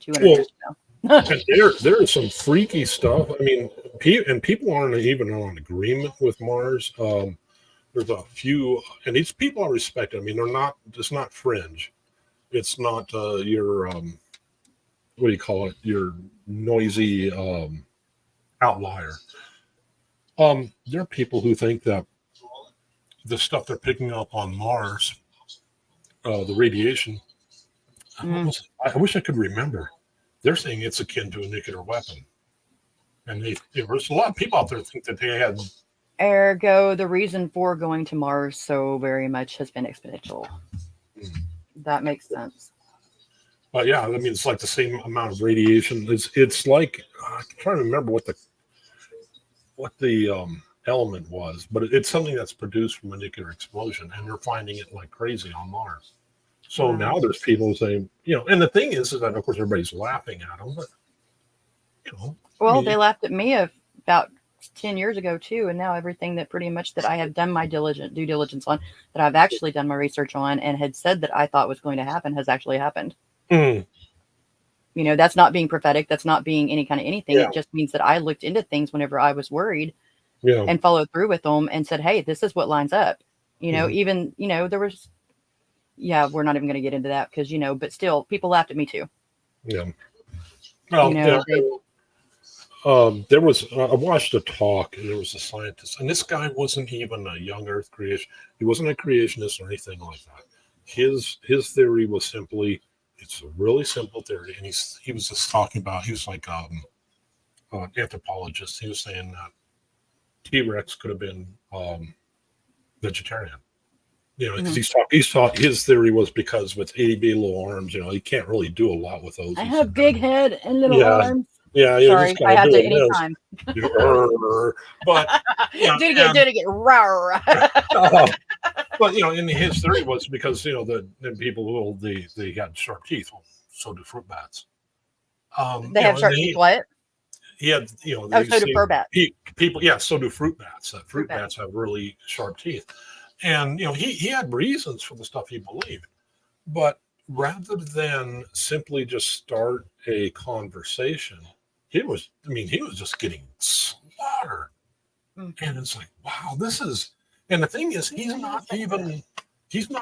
200 years from now? there is some freaky stuff. I mean, people aren't even on agreement with Mars. There's a few, and these people are respected. I mean, it's not fringe. It's not your what do you call it? Your noisy outlier. There are people who think that the stuff they're picking up on Mars, the radiation. I wish I could remember. They're saying it's akin to a nuclear weapon, and there's a lot of people out there think that they had. Ergo, the reason for going to Mars so very much has been exponential. That makes sense. But yeah, I mean, it's like the same amount of radiation. It's like I'm trying to remember what the element was, but it's something that's produced from a nuclear explosion, and they're finding it like crazy on Mars. So now there's people saying, and the thing is that of course everybody's laughing at them, but well, they laughed at me about 10 years ago too, and now everything that pretty much that I have done my due diligence on, that I've actually done my research on and had said that I thought was going to happen has actually happened. That's not being prophetic. That's not being any kind of anything. Yeah. It just means that I looked into things whenever I was worried and followed through with them and said, hey, this is what lines up. Even, there was, we're not even going to get into that because, but still people laughed at me too. Yeah. Well, there was, I watched a talk, and there was a scientist, and this guy wasn't even a young earth creation. He wasn't a creationist or anything like that. His theory was simply, it's a really simple theory. And he was just talking about, he was like an anthropologist. He was saying that T-Rex could have been vegetarian. Because he's taught his theory was because with 80B little arms, he can't really do a lot with those. I have big head and little arms. Yeah, sorry, I have to anytime. But do it again. But in his theory was because the people they had sharp teeth. Well, so do fruit bats. They have sharp teeth. What? He had so do fur bats. People, so do fruit bats. Fruit bats have really sharp teeth, and he had reasons for the stuff he believed, but rather than simply just start a conversation, he was just getting slaughtered. And it's like, wow, this is, and the thing is, he's not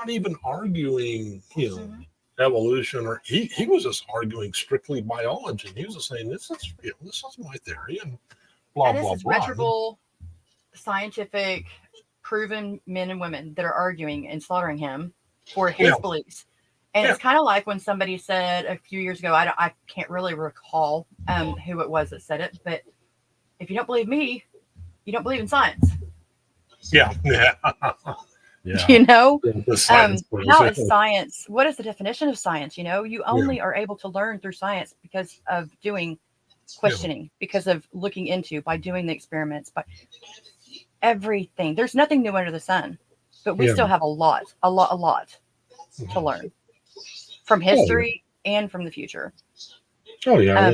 even arguing, evolution, or he was just arguing strictly biology. He was just saying, this is my theory, and blah, blah, blah. Reputable, scientific, proven men and women that are arguing and slaughtering him for his beliefs. And it's kind of like when somebody said a few years ago, I can't really recall who it was that said it, but if you don't believe me, you don't believe in science. Yeah. How is science? What is the definition of science? You only are able to learn through science because of doing questioning, because of looking into, by doing the experiments, by everything. There's nothing new under the sun, but we still have a lot to learn. From history and from the future. Oh, yeah.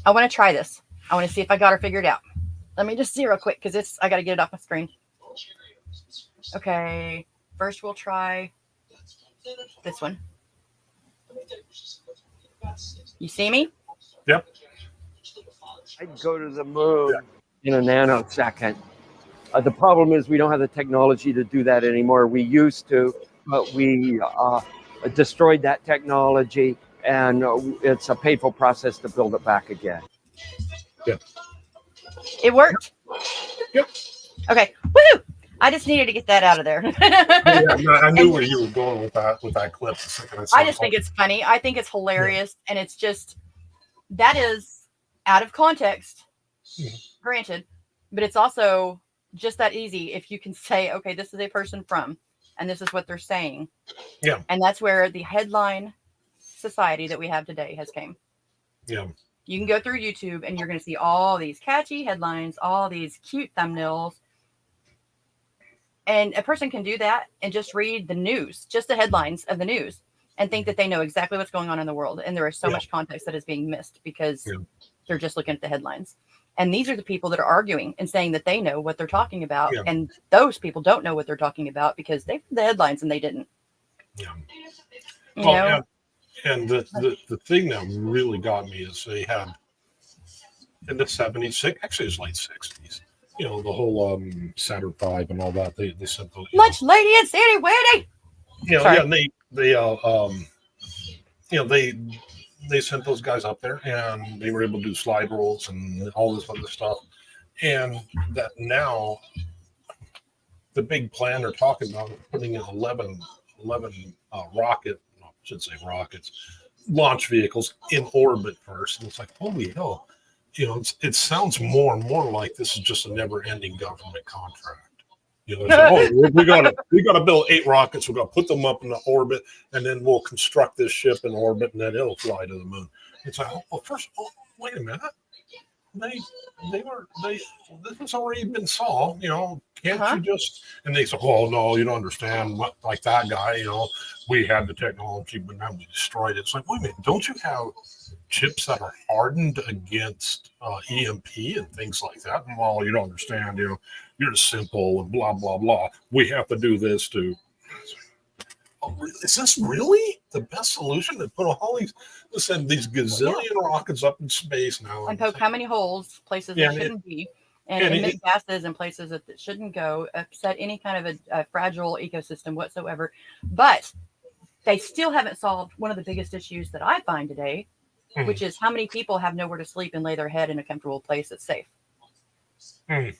I want to try this. I want to see if I got her figured out. Let me just see real quick because I got to get it off my screen. Okay. First, we'll try this one. You see me? Yep. I'd go to the moon. in a nanosecond. The problem is we don't have the technology to do that anymore. We used to, but we destroyed that technology, and it's a painful process to build it back again. Yeah. It worked. Yep. Okay. Woohoo! I just needed to get that out of there. Yeah, no, I knew where you were going with that clip. I just think it's funny. I think it's hilarious, and it's just that is out of context, granted, but it's also just that easy if you can say, okay, this is a person from, and this is what they're saying. Yeah. And that's where the headline society that we have today has came. Yeah. You can go through YouTube and you're going to see all these catchy headlines, all these cute thumbnails. And a person can do that and just read the news, just the headlines of the news, and think that they know exactly what's going on in the world. And there is so much context that is being missed because they're just looking at the headlines. And these are the people that are arguing and saying that they know what they're talking about. Yeah. And those people don't know what they're talking about because they read the headlines and they didn't. Yeah. You know? And the thing that really got me is they had in the 70s, actually it was late 60s, you know, the whole Saturn V and all that. They sent those Lunch lady and city wedding. You know, yeah, and they sent those guys up there and they were able to do slide rolls and all this other stuff. And that now the big plan they're talking about is putting in 11 rockets, launch vehicles in orbit first. And it's like, holy hell, you know, it sounds more and more like this is just a never-ending government contract. You know, so, we gotta build 8 rockets. We're gonna put them up in the orbit, and then we'll construct this ship in orbit, and then it'll fly to the moon. It's like, wait a minute. This has already been solved, you know. Can't you just? And they said, "Oh no, you don't understand. What, like that guy, you know, we had the technology, but now we destroyed it." It's like, wait a minute, don't you have chips that are hardened against EMP and things like that? And well, you don't understand, you know, you're simple and blah blah blah. We have to do this to. Is this really the best solution to put all these gazillion rockets up in space now and poke how many holes places that shouldn't be, and emit gases in places that shouldn't go, upset any kind of a fragile ecosystem whatsoever? But they still haven't solved one of the biggest issues that I find today, which is how many people have nowhere to sleep and lay their head in a comfortable place that's safe.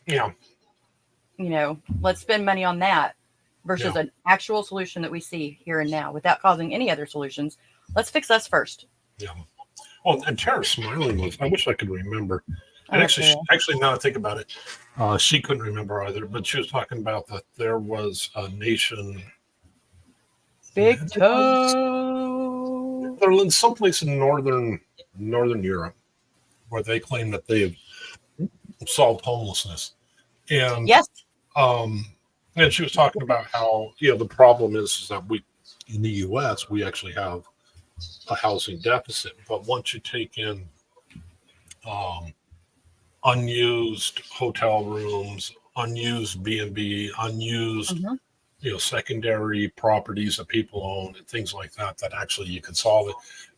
Yeah. You know, let's spend money on that. Versus an actual solution that we see here and now without causing any other solutions. Let's fix us first. Yeah. Well, and Tara Smiling was, I wish I could remember. And actually, now I think about it, she couldn't remember either, but she was talking about that there was a nation. Big toe. They're in someplace in northern Europe where they claim that they've solved homelessness. And yes. And she was talking about how, you know, the problem is that we, in the U.S., we actually have a housing deficit. But once you take in unused hotel rooms, unused B&B, unused, you know, secondary properties that people own and things like that, that actually you can solve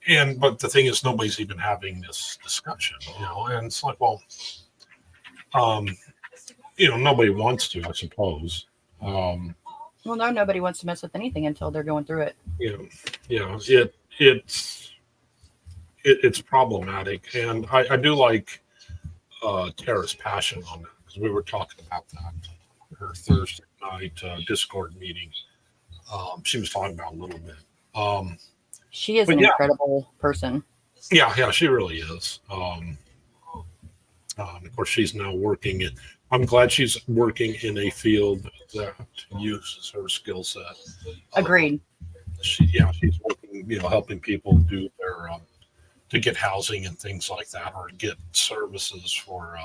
it. But the thing is, nobody's even having this discussion, you know, and it's like, well, you know, nobody wants to, I suppose. Well, no, nobody wants to mess with anything until they're going through it. It's problematic, and I do like Tara's passion on that because we were talking about that her Thursday night Discord meeting. She was talking about a little bit. She is an incredible person. Yeah, she really is. Of course, she's now working in. I'm glad she's working in a field that uses her skill set. Agreed. She's working, you know, helping people do their to get housing and things like that, or get services for.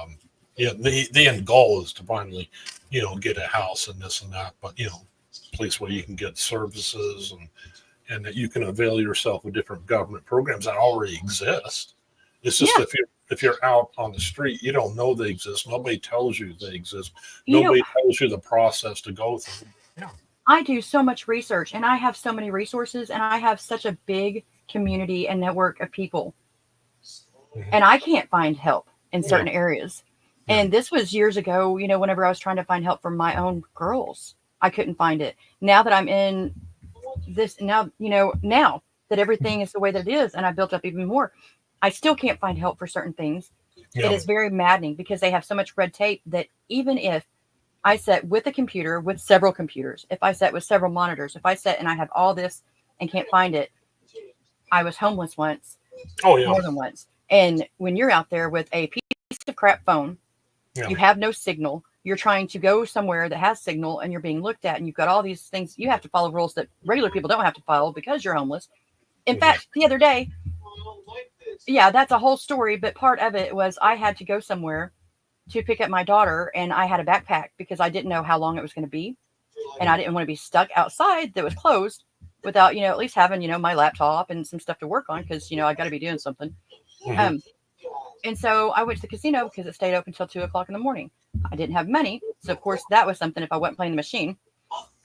The end goal is to finally, you know, get a house and this and that, but you know, a place where you can get services and that you can avail yourself of different government programs that already exist. It's just if you're out on the street, you don't know they exist. Nobody tells you they exist. Nobody tells you the process to go through. Yeah. I do so much research and I have so many resources and I have such a big community and network of people. And I can't find help in certain areas. And this was years ago, whenever I was trying to find help for my own girls, I couldn't find it. Now that I'm in this, now that everything is the way that it is, and I built up even more, I still can't find help for certain things. Yeah. It is very maddening because they have so much red tape that even if I sat with a computer, with several computers, if I sat with several monitors, if I sat and I have all this and can't find it, I was homeless once. Oh yeah. More than once. And when you're out there with a piece of crap phone, you have no signal. You're trying to go somewhere that has signal and you're being looked at and you've got all these things. You have to follow rules that regular people don't have to follow because you're homeless. In fact, the other day, that's a whole story. But part of it was I had to go somewhere to pick up my daughter and I had a backpack because I didn't know how long it was going to be. And I didn't want to be stuck outside that was closed without, at least having, my laptop and some stuff to work on because, I got to be doing something. And so I went to the casino because it stayed open until 2:00 in the morning. I didn't have money. So, of course, that was something if I wasn't playing the machine.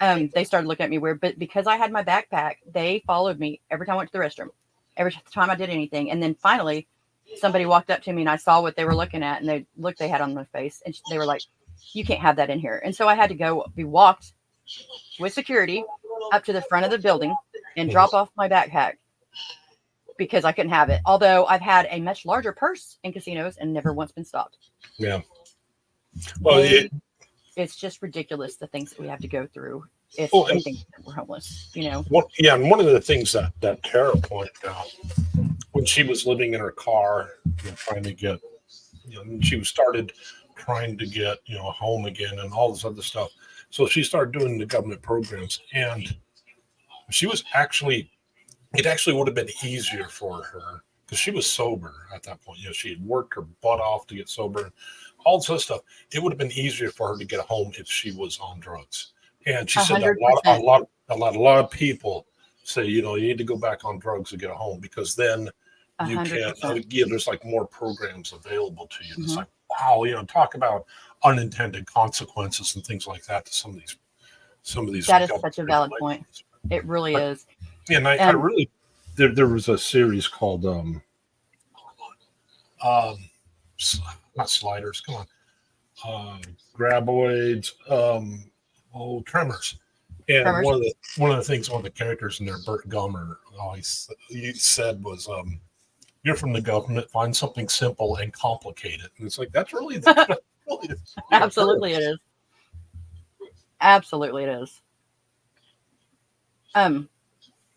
They started looking at me weird. But because I had my backpack, they followed me every time I went to the restroom, every time I did anything. And then finally, somebody walked up to me and I saw what they were looking at. And they had on my face. And they were like, you can't have that in here. And so I had to be walked with security up to the front of the building and drop off my backpack. Because I couldn't have it. Although I've had a much larger purse in casinos and never once been stopped. Yeah. Well, it's just ridiculous the things that we have to go through if we think that we're homeless, and one of the things that Tara pointed out when she was living in her car, trying to get, she started trying to get, a home again and all this other stuff. So she started doing the government programs and she was it actually would have been easier for her because she was sober at that point. She had worked her butt off to get sober, all this other stuff. It would have been easier for her to get a home if she was on drugs. And she said that a lot of people say, you need to go back on drugs to get a home because then you 100%. can. There's like more programs available to you. It's like, wow, talk about unintended consequences and things like that to some of these. That is such a valid point. It really is. Yeah, and I really there was a series called not Sliders, come on, Graboids, Tremors, and Tremors. one of the things one of the characters in there, Burt Gummer, he said was, "You're from the government. Find something simple and complicate it." And it's like that's really Absolutely it is. Absolutely it is.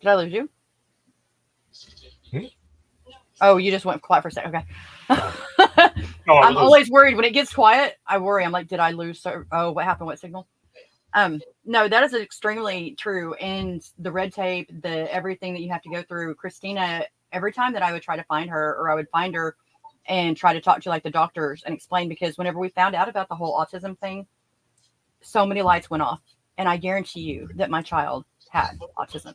Did I lose you? Oh, you just went quiet for a second. Okay. I'm always worried when it gets quiet. I worry. I'm like, did I lose? What happened? What signal? No, that is extremely true. And the red tape, the everything that you have to go through. Christina, every time that I would try to find her or I would find her and try to talk to like the doctors and explain, because whenever we found out about the whole autism thing, so many lights went off. And I guarantee you that my child had autism.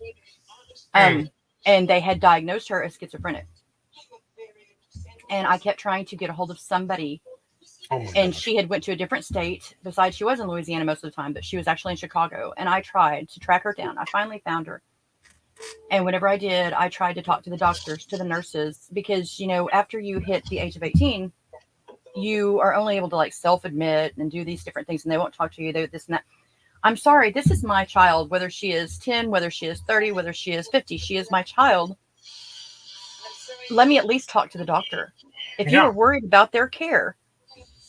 And they had diagnosed her as schizophrenic. And I kept trying to get a hold of somebody. And she had went to a different state. Besides, she was in Louisiana most of the time, but she was actually in Chicago. And I tried to track her down. I finally found her. And whenever I did, I tried to talk to the doctors, to the nurses, because, after you hit the age of 18, you are only able to like self-admit and do these different things. And they won't talk to you. They this and that. I'm sorry, this is my child, whether she is 10, whether she is 30, whether she is 50, she is my child. Let me at least talk to the doctor. If you are worried about their care,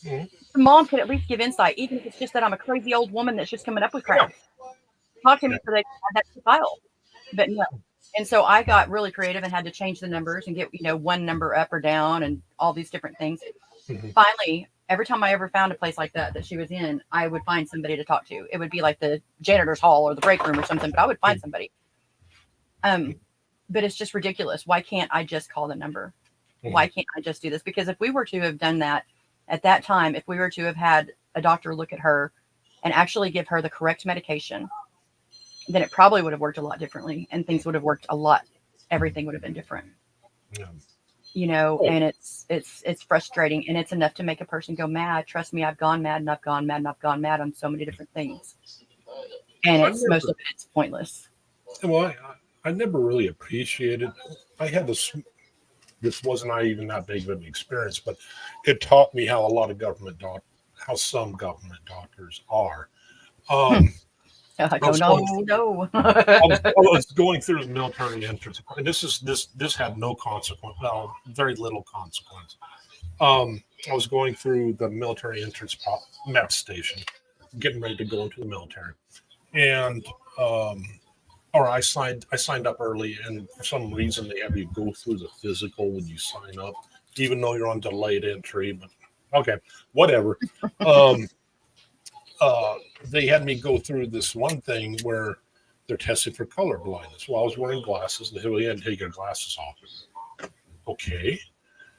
the mom could at least give insight, even if it's just that I'm a crazy old woman that's just coming up with crap. Talk to me so they can add that to the file. But no. And so I got really creative and had to change the numbers and get, one number up or down and all these different things. Finally, every time I ever found a place like that she was in, I would find somebody to talk to. It would be like the janitor's hall or the break room or something, but I would find somebody. But it's just ridiculous. Why can't I just call the number? Why can't I just do this? Because if we were to have done that at that time, if we were to have had a doctor look at her and actually give her the correct medication, then it probably would have worked a lot differently and things would have worked a lot. Everything would have been different. And it's frustrating and it's enough to make a person go mad. Trust me, I've gone mad and I've gone mad and I've gone mad on so many different things. And most of it's pointless. Well, I never really appreciated. I had this this wasn't even that big of an experience, but it taught me how some government doctors are. I was going through the military entrance, and this had no consequence. Well, very little consequence. I was going through the military entrance MEP station, getting ready to go into the military, and I signed up early, and for some reason they have you go through the physical when you sign up, even though you're on delayed entry. But okay, whatever. They had me go through this one thing where they're testing for color blindness. Well, I was wearing glasses, and they had to take your glasses off. Okay.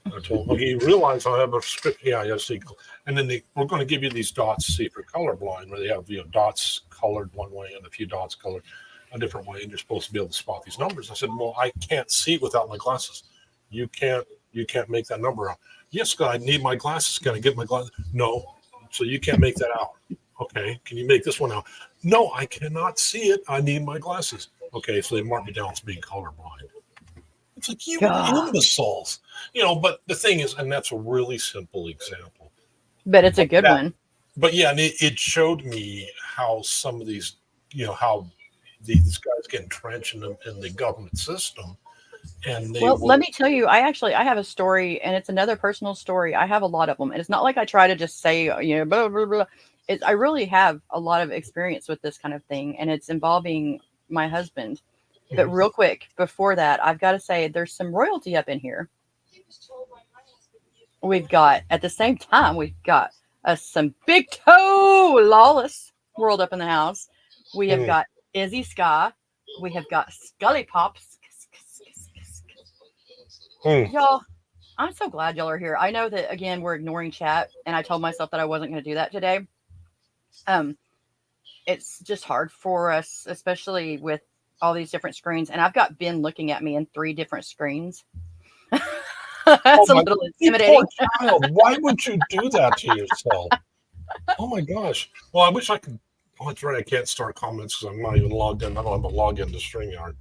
I told them, okay, you realize I have a script. Yeah, I see. And then we're going to give you these dots to see if you're colorblind, where they have dots colored one way and a few dots colored a different way, and you're supposed to be able to spot these numbers. I said, well, I can't see without my glasses. You can't make that number out. Yes, I need my glasses. Can I get my glasses? No. So you can't make that out. Okay. Can you make this one out? No, I cannot see it. I need my glasses. Okay. So they mark me down as being colorblind. It's like, you imbeciles. But the thing is, and that's a really simple example. But it's a good one. But yeah, and it showed me how some of these, how these guys get entrenched in the government system. And let me tell you, I have a story, and it's another personal story. I have a lot of them, and it's not like I try to just say, blah, blah, blah. I really have a lot of experience with this kind of thing, and it's involving my husband. But real quick, before that, I've got to say there's some royalty up in here. At the same time, we've got some big toe lawless world up in the house. We have got Izzy Ska. We have got Scully Pops. Y'all, I'm so glad y'all are here. I know that, again, we're ignoring chat, and I told myself that I wasn't going to do that today. It's just hard for us, especially with all these different screens. And I've got Ben looking at me in 3 different screens. That's a little intimidating. Why would you do that to yourself? Oh my gosh. Well, I wish I could. Oh, that's right. I can't start comments because I'm not even logged in. I don't have a login to StreamYard.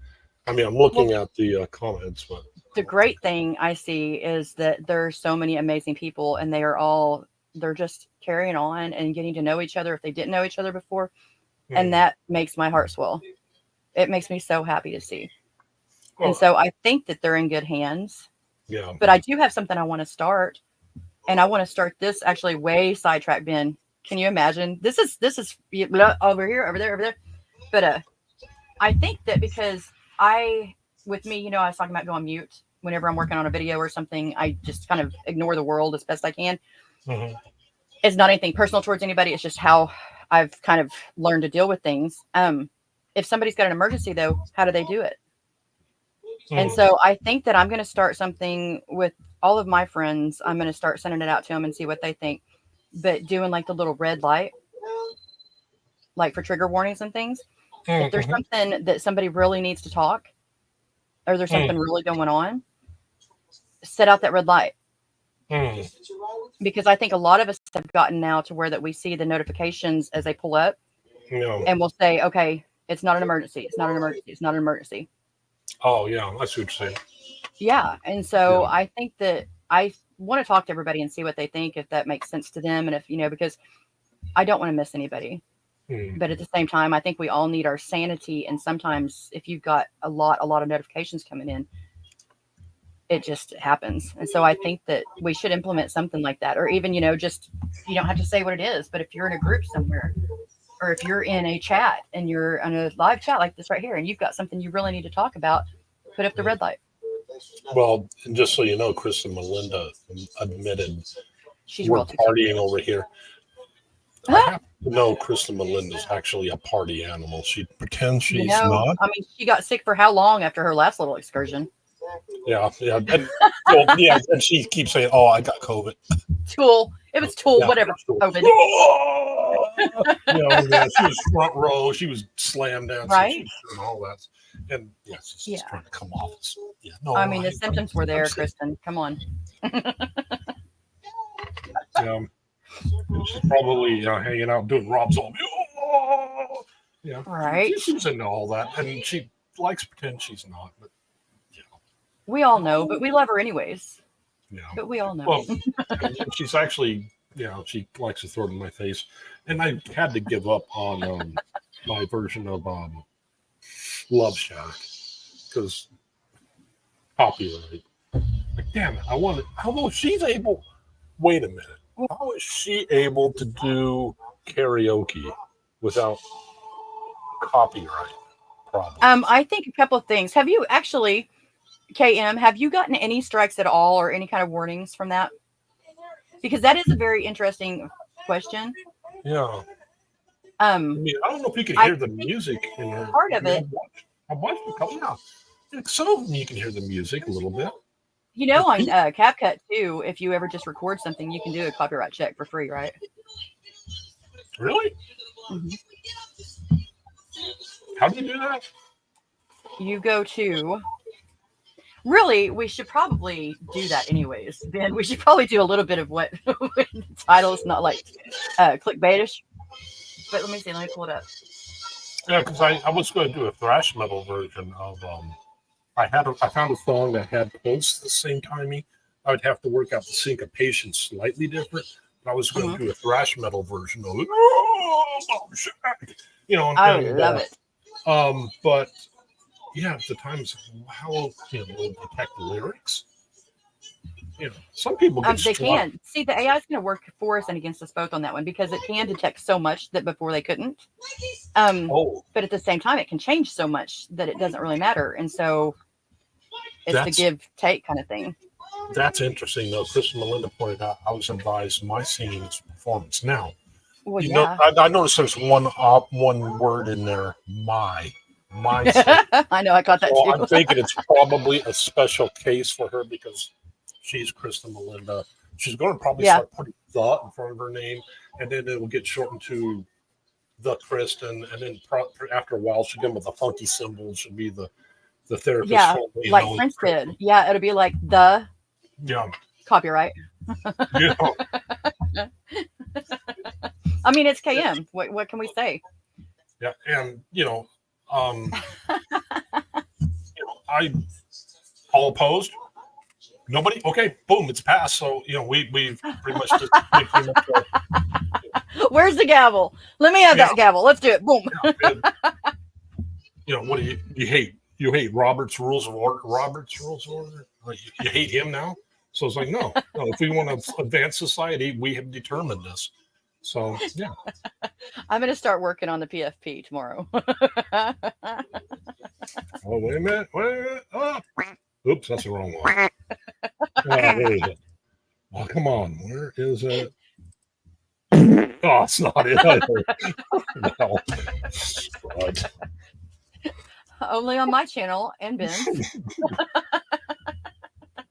I mean, I'm looking at the comments, but the great thing I see is that there's so many amazing people, and they're just carrying on and getting to know each other if they didn't know each other before. And that makes my heart swell. It makes me so happy to see. And so I think that they're in good hands. Yeah. But I do have something I want to start. And I want to start this actually way sidetracked, Ben. Can you imagine? This is over here, over there. But I think that because with me, I was talking about going mute whenever I'm working on a video or something. I just kind of ignore the world as best I can. Mm-hmm. It's not anything personal towards anybody. It's just how I've kind of learned to deal with things. If somebody's got an emergency, though, how do they do it? And so I think that I'm going to start something with all of my friends. I'm going to start sending it out to them and see what they think. But doing like the little red light, like for trigger warnings and things. If there's something that somebody really needs to talk, or there's something really going on, set out that red light. Because I think a lot of us have gotten now to where that we see the notifications as they pull up, and we'll say, okay, it's not an emergency. It's not an emergency. It's not an emergency. Oh, yeah. I see what you're saying. Yeah. And so I think that I want to talk to everybody and see what they think, if that makes sense to them. And if, because I don't want to miss anybody. But at the same time, I think we all need our sanity. And sometimes if you've got a lot of notifications coming in, it just happens. And so I think that we should implement something like that. Or even, just, you don't have to say what it is, but if you're in a group somewhere, or if you're in a chat and you're on a live chat like this right here, and you've got something you really need to talk about, put up the red light. Well, and just so you know, Chris and Melinda admitted we're partying over here. I happen to know Chris and Melinda's actually a party animal. She pretends she's not. I mean, she got sick for how long after her last little excursion? Yeah. And, and she keeps saying, "Oh, I got COVID." Tool. It was Tool. Yeah, whatever. COVID. She was front row. She was slam dancing. Right. And all that. And she's trying to come off. I mean, the symptoms were there, Kristen. Come on. She's probably hanging out doing Rob Zombie. Right. She's into all that, and she likes to pretend she's not. But We all know, but we love her anyways. Yeah. But we all know. Well, and she's actually, she likes to throw it in my face, and I had to give up on my version of Love Shack because copyright. Like, damn it! I want it. How is she's able? Wait a minute. How is she able to do karaoke without copyright problems? I think a couple of things. Have you actually, KM? Have you gotten any strikes at all, or any kind of warnings from that? Because that is a very interesting question. Yeah. I don't know if you can hear the music in her. Part of it. I watched a couple. Yeah. Some of them you can hear the music a little bit. On CapCut too, if you ever just record something, you can do a copyright check for free, right? Really? Mm-hmm. How do you do that? You go to. Really, we should probably do that anyways. Ben, we should probably do a little bit of what the title is not like clickbaitish. But let me see. Let me pull it up. Yeah, because I was going to do a thrash metal version of I found a song that had close to the same timing. I would have to work out the syncopation slightly different. But I was going to do a thrash metal version of it. I love it. But yeah, at the times, how we'll detect the lyrics. Some people get they can see the AI is going to work for us and against us both on that one because it can detect so much that before they couldn't. But at the same time, it can change so much that it doesn't really matter, and so it's the give take kind of thing. That's interesting, though. Chris and Melinda pointed out I was advised my singing is performance. Now, well, yeah. I noticed there's one word in there. My. I know. I caught that too. I'm thinking it's probably a special case for her because she's Krista Melinda. She's going to probably start putting the in front of her name, and then it will get shortened to the Kristen, and then after a while she'll get with the funky symbol. She'll be the therapist. Yeah, like Prince did. Yeah, it'll be like the copyright. Yeah. I mean, it's KM. What can we say? Yeah, and I all opposed. Nobody? Okay, boom, it's passed. So, we've pretty much just Where's the gavel? Let me have that gavel. Let's do it. Boom. What do you hate? You hate Robert's Rules of Order? Like, you hate him now? So it's like, no. If we want to advance society, we have determined this. So, yeah. I'm going to start working on the PFP tomorrow. Oh, wait a minute. Oh. Oops, that's the wrong one. Where is it? Oh, come on. Where is it? Oh, it's not it either. No. God. Only on my channel and Ben's.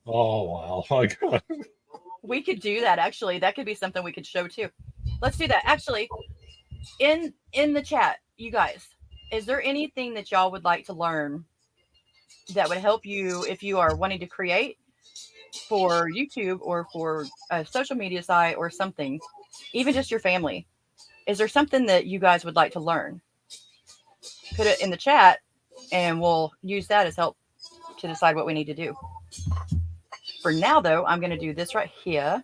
Oh, wow. My God. We could do that, actually. That could be something we could show, too. Let's do that. Actually, in the chat, you guys, is there anything that y'all would like to learn that would help you if you are wanting to create for YouTube or for a social media site or something, even just your family? Is there something that you guys would like to learn? Put it in the chat and we'll use that as help to decide what we need to do. For now, though, I'm going to do this right here.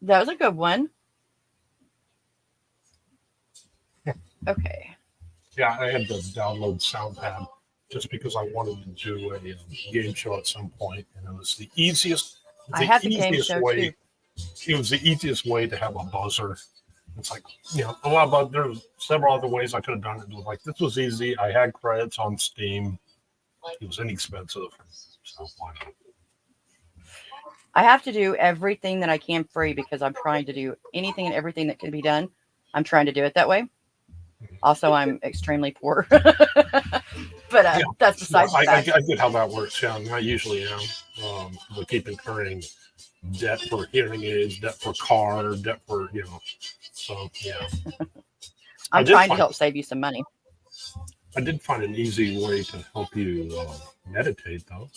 That was a good one. Okay. Yeah, I had to download SoundPad just because I wanted to do a game show at some point, and it was the easiest. I have the game show way, too. It was the easiest way to have a buzzer. It's like, a lot of there's several other ways I could have done it. It was like, this was easy. I had credits on Steam. It was inexpensive. So why not? I have to do everything that I can free because I'm trying to do anything and everything that can be done. I'm trying to do it that way. Also, I'm extremely poor. But that's besides the fact. I get how that works. Yeah, I usually am. We keep incurring debt for hearing aids, debt for car, debt for, So, yeah. I'm trying to help save you some money. I did find an easy way to help you meditate, though.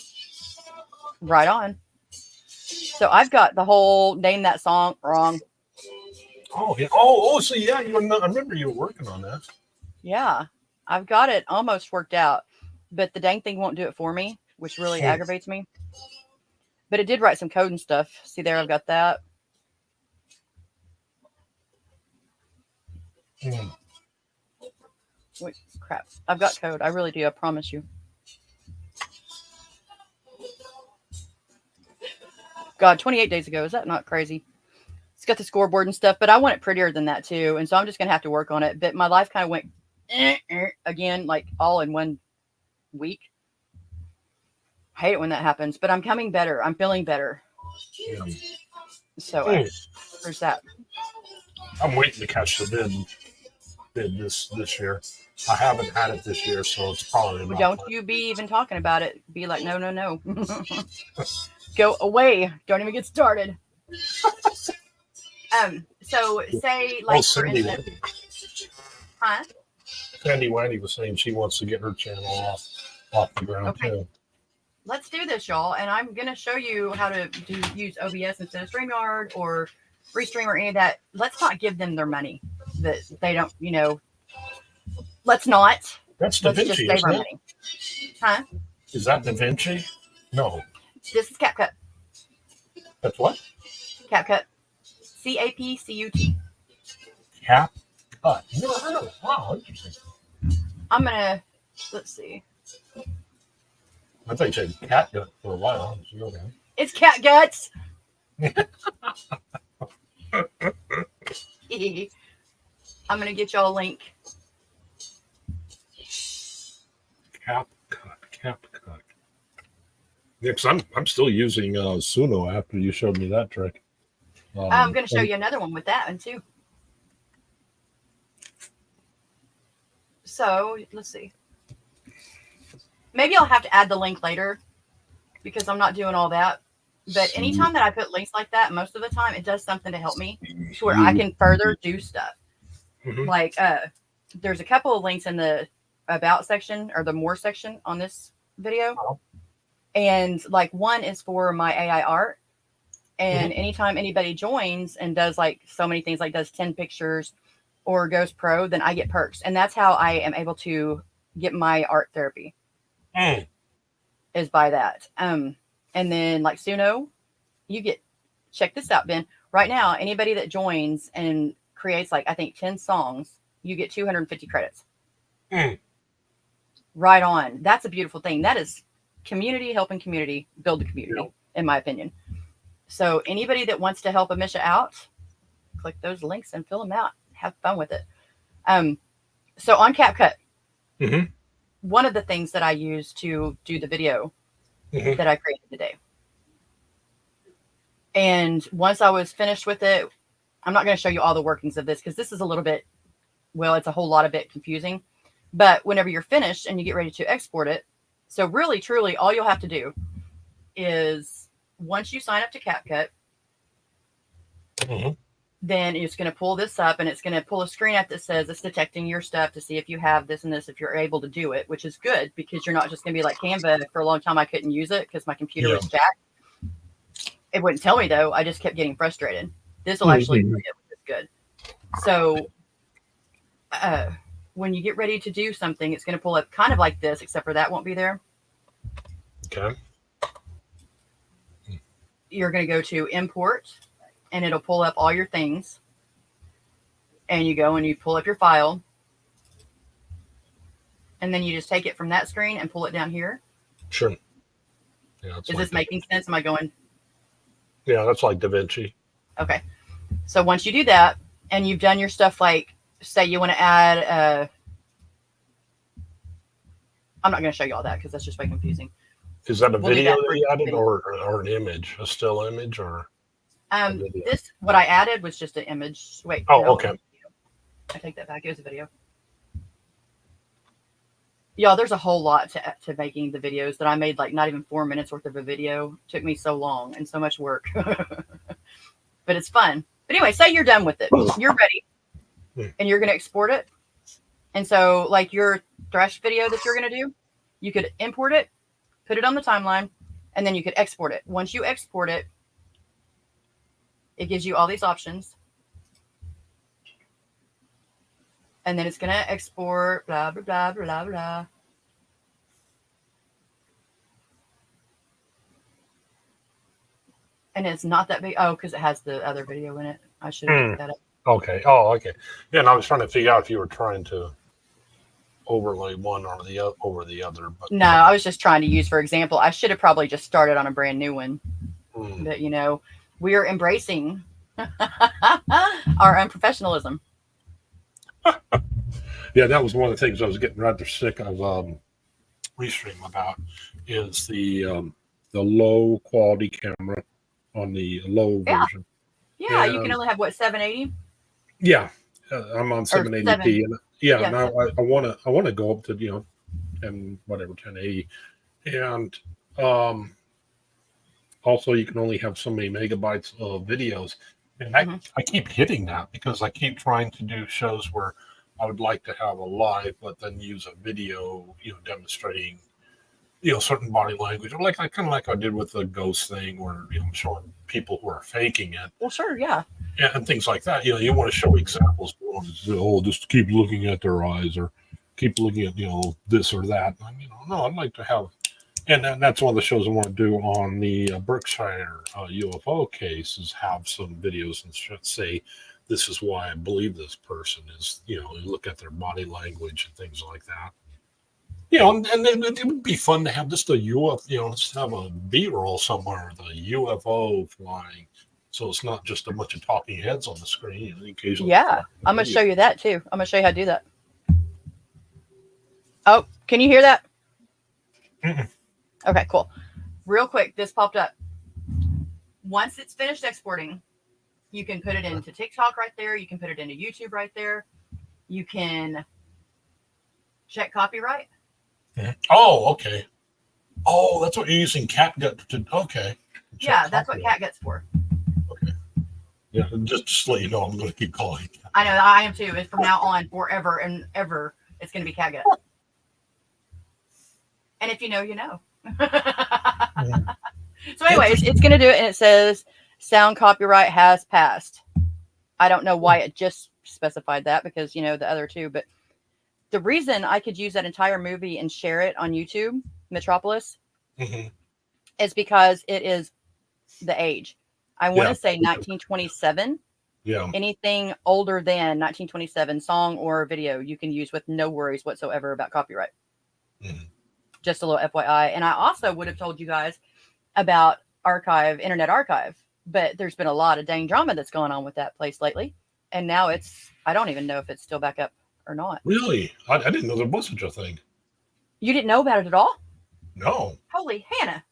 Right on. So I've got the whole name that song wrong. Oh, yeah. Oh, so yeah, I remember you were working on that. Yeah, I've got it almost worked out, but the dang thing won't do it for me, which really aggravates me. But it did write some code and stuff. See there, I've got that. Wait, crap. I've got code. I really do. I promise you. God, 28 days ago. Is that not crazy? It's got the scoreboard and stuff, but I want it prettier than that too. And so I'm just going to have to work on it. But my life kind of went again, like all in one week. I hate it when that happens, but I'm coming better. I'm feeling better. Yeah. So there's that. I'm waiting to catch the bid this year. I haven't had it this year, so it's probably not. Don't you be even talking about it. Be like, no, no, no. Go away. Don't even get started. So say like for Cindy instance, huh? Sandy Wendy was saying she wants to get her channel off the ground too. Let's do this, y'all. And I'm going to show you how to use OBS instead of StreamYard or Restream or any of that. Let's not give them their money that they don't, let's not. That's Da Let's Vinci, just save our isn't it? money. Huh? Is that Da Vinci? No. This is CapCut. That's what? CapCut. CAPCUT. CapCut. Never heard of it. Wow, interesting. I'm going to, let's see. I thought you said catgut for a while. Okay. It's cat guts. I'm going to get y'all a link. CapCut. Yeah, because I'm still using Suno after you showed me that trick. I'm going to show you another one with that one too. So let's see. Maybe I'll have to add the link later because I'm not doing all that. But anytime that I put links like that, most of the time it does something to help me to where I can further do stuff. Mhm. Like there's a couple of links in the about section or the more section on this video. Oh. And like one is for my AI art. And anytime anybody joins and does like so many things, like does 10 pictures or goes pro, then I get perks. And that's how I am able to get my art therapy is by that. And then like Suno, you get, check this out, Ben. Right now, anybody that joins and creates like, I think 10 songs, you get 250 credits. Right on. That's a beautiful thing. That is community helping community build the community, in my opinion. So anybody that wants to help Amisha out, click those links and fill them out. Have fun with it. So on CapCut, one of the things that I use to do the video that I created today. And once I was finished with it, I'm not going to show you all the workings of this because this is a little bit, well, it's a whole lot of bit confusing. But whenever you're finished and you get ready to export it, so really, truly, all you'll have to do is once you sign up to CapCut, then it's going to pull this up and it's going to pull a screen up that says it's detecting your stuff to see if you have this and this, if you're able to do it, which is good because you're not just going to be like Canva. For a long time, I couldn't use it because my computer was jacked. It wouldn't tell me though. I just kept getting frustrated. This will actually do it, which is good. So when you get ready to do something, it's going to pull up kind of like this, except for that won't be there. Okay. You're going to go to import and it'll pull up all your things. And you go and you pull up your file. And then you just take it from that screen and pull it down here. Sure. Yeah, Is this making sense? Am I going? Yeah, that's like Da Vinci. Okay. So once you do that and you've done your stuff, like say you want to add, I'm not going to show you all that because that's just way confusing. Is that a video that you added or an image, a still image or? This, what I added was just an image. Wait. Oh, no, okay. I take that back. It was a video. Y'all, there's a whole lot to making the videos that I made, like not even 4 minutes worth of a video. It took me so long and so much work, but it's fun. But anyway, say you're done with it. You're ready and you're going to export it. And so like your Thresh video that you're going to do, you could import it, put it on the timeline, and then you could export it. Once you export it, it gives you all these options. And then it's going to export, blah, blah, blah, blah, blah. And it's not that big. Oh, because it has the other video in it. I should have picked that up. Okay. Oh, okay. Yeah, and I was trying to figure out if you were trying to overlay one or the other over the other. But No, I was just trying to use for example. I should have probably just started on a brand new one. But, you know, we are embracing our unprofessionalism. Yeah, that was one of the things I was getting rather sick of Restream about is the low quality camera on the low version. Yeah, you can only have what, 780? Yeah, I'm on 780p, and yeah, now I want to go up to, you know, and whatever 1080, and also you can only have so many megabytes of videos, and I keep hitting that because I keep trying to do shows where I would like to have a live, but then use a video, you know, demonstrating, you know, certain body language, or like I kind of like I did with the ghost thing, where, you know, I'm showing people who are faking it. Well, sure, yeah. And things like that. You know, you want to show examples. Oh, just keep looking at their eyes, or keep looking at, you know, this or that. And, you know, no, I'd like to have, and that's one of the shows I want to do on the Berkshire UFO case, is have some videos and say, this is why I believe this person is, you know, look at their body language and things like that. You know, and it would be fun to have just a UFO, you know, let's have a B-roll somewhere, the UFO flying. So it's not just a bunch of talking heads on the screen. Occasionally, yeah, I'm going to show you that too. I'm going to show you how to do that. Oh, can you hear that? Okay, cool. Real quick, this popped up. Once it's finished exporting, you can put it into TikTok right there. You can put it into YouTube right there. You can check copyright. Oh, okay. Oh, that's what you're using CapGut to. Okay. Yeah, that's what CapGut's for. Okay. Yeah, just to let you know, I'm going to keep calling. I know, I am too. It's from now on, forever and ever, it's going to be CapGut. And if you know, you know. So anyway, it's going to do it, and it says sound copyright has passed. I don't know why it just specified that, because, you know, the other two, but the reason I could use that entire movie and share it on YouTube, Metropolis, is because it is the age. I want to say 1927. Yeah. Anything older than 1927, song or video, you can use with no worries whatsoever about copyright. Just a little FYI. And I also would have told you guys about Internet Archive, but there's been a lot of dang drama that's going on with that place lately. And now I don't even know if it's still back up or not. Really? I didn't know there was such a thing. You didn't know about it at all? No. Holy Hannah.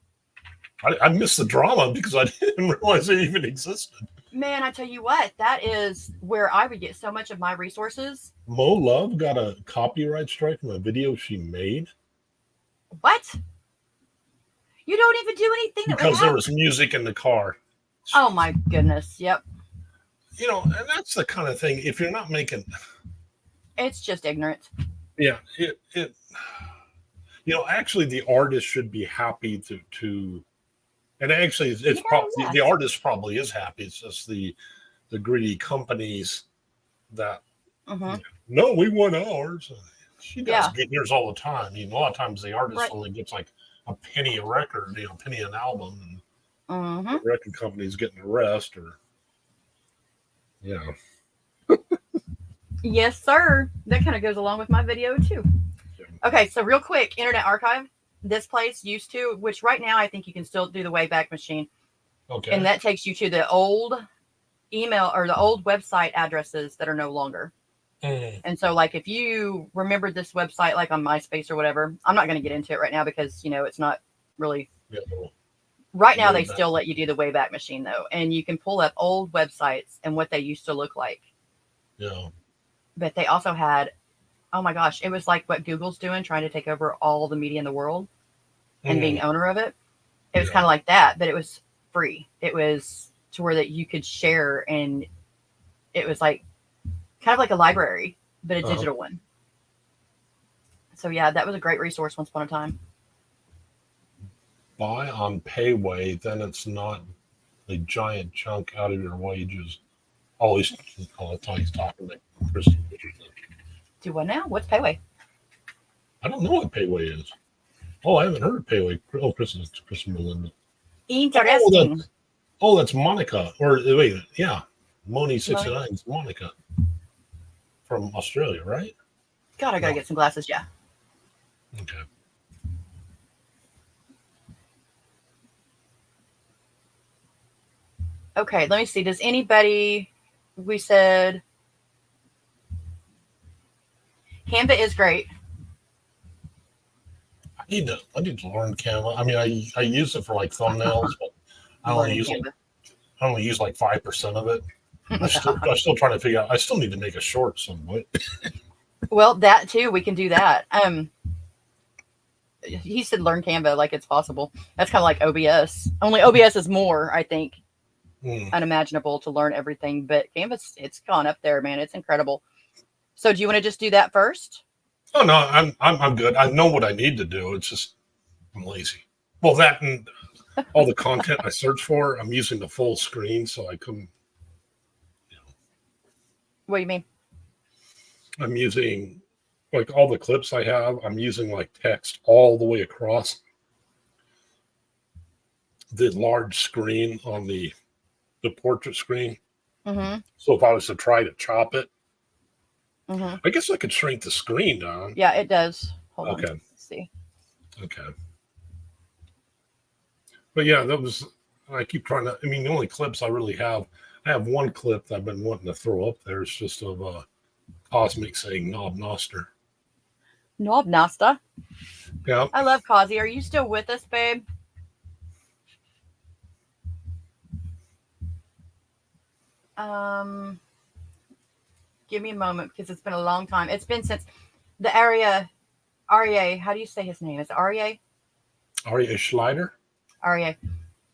I missed the drama because I didn't realize it even existed. Man, I tell you what, that is where I would get so much of my resources. Mo Love got a copyright strike from a video she made. What? You don't even do anything because there was music in the car. Oh my goodness. Yep. You know, and that's the kind of thing, if you're not making, it's just ignorant. Yeah, it you know, actually the artist should be happy to and actually it's probably the artist probably is happy. It's just the greedy companies that no, we want ours. She does get yours all the time. You know, a lot of times the artist only gets like a penny a record, you know, a penny an album, and the record company's getting the rest, or Yes, sir. That kind of goes along with my video too. Okay, so real quick, Internet Archive. This place used to, which right now I think you can still do the Wayback Machine. Okay. And that takes you to the old email or the old website addresses that are no longer. And so, like, if you remembered this website, like on MySpace or whatever, I'm not going to get into it right now because, you know, it's not really. Right now, they still let you do the Wayback Machine, though. And you can pull up old websites and what they used to look like. Yeah. But they also had, oh my gosh, it was like what Google's doing, trying to take over all the media in the world and being owner of it. It was kind of like that, but it was free. It was to where that you could share, and it was like kind of like a library, but a digital one. So yeah, that was a great resource once upon a time. Buy on Payway, then it's not a giant chunk out of your wages. Always, that's how he's talking to Kristen. Do what now? What's Payway? I don't know what Payway is. Oh, I haven't heard of Payway. Oh, Chris Melinda. Interesting. That's Monica. Or wait, yeah, Moni69 is Monica from Australia, right? God, I gotta get some glasses. Yeah. Okay. Okay, let me see. Does anybody? We said Canva is great. I need to learn Canva. I mean, I use it for like thumbnails, but I only use like 5% of it. I'm still trying to figure out. I still need to make a short somewhat. Well, that too, we can do that. He said learn Canva like it's possible. That's kind of like OBS. Only OBS is more, I think, unimaginable to learn everything. But Canvas, it's gone up there, man. It's incredible. So, do you want to just do that first? Oh no, I'm good. I know what I need to do. It's just I'm lazy. Well, that and all the content I search for, I'm using the full screen, so I couldn't. What do you mean? I'm using like all the clips I have. I'm using like text all the way across the large screen on the portrait screen. Mm-hmm. So if I was to try to chop it, Mm-hmm. I guess I could shrink the screen down. Yeah, it does. Hold on. Okay. Let's see. Okay. But yeah, I keep trying to, I mean, the only clips I really have, I have one clip that I've been wanting to throw up there. It's just of Cosmic saying Knob Noster. Knob Nasta. Yeah. I love Kazi. Are you still with us, babe? Give me a moment because it's been a long time. It's been since the Aria. How do you say his name? Is it Aria? Aria Schleider? Aria.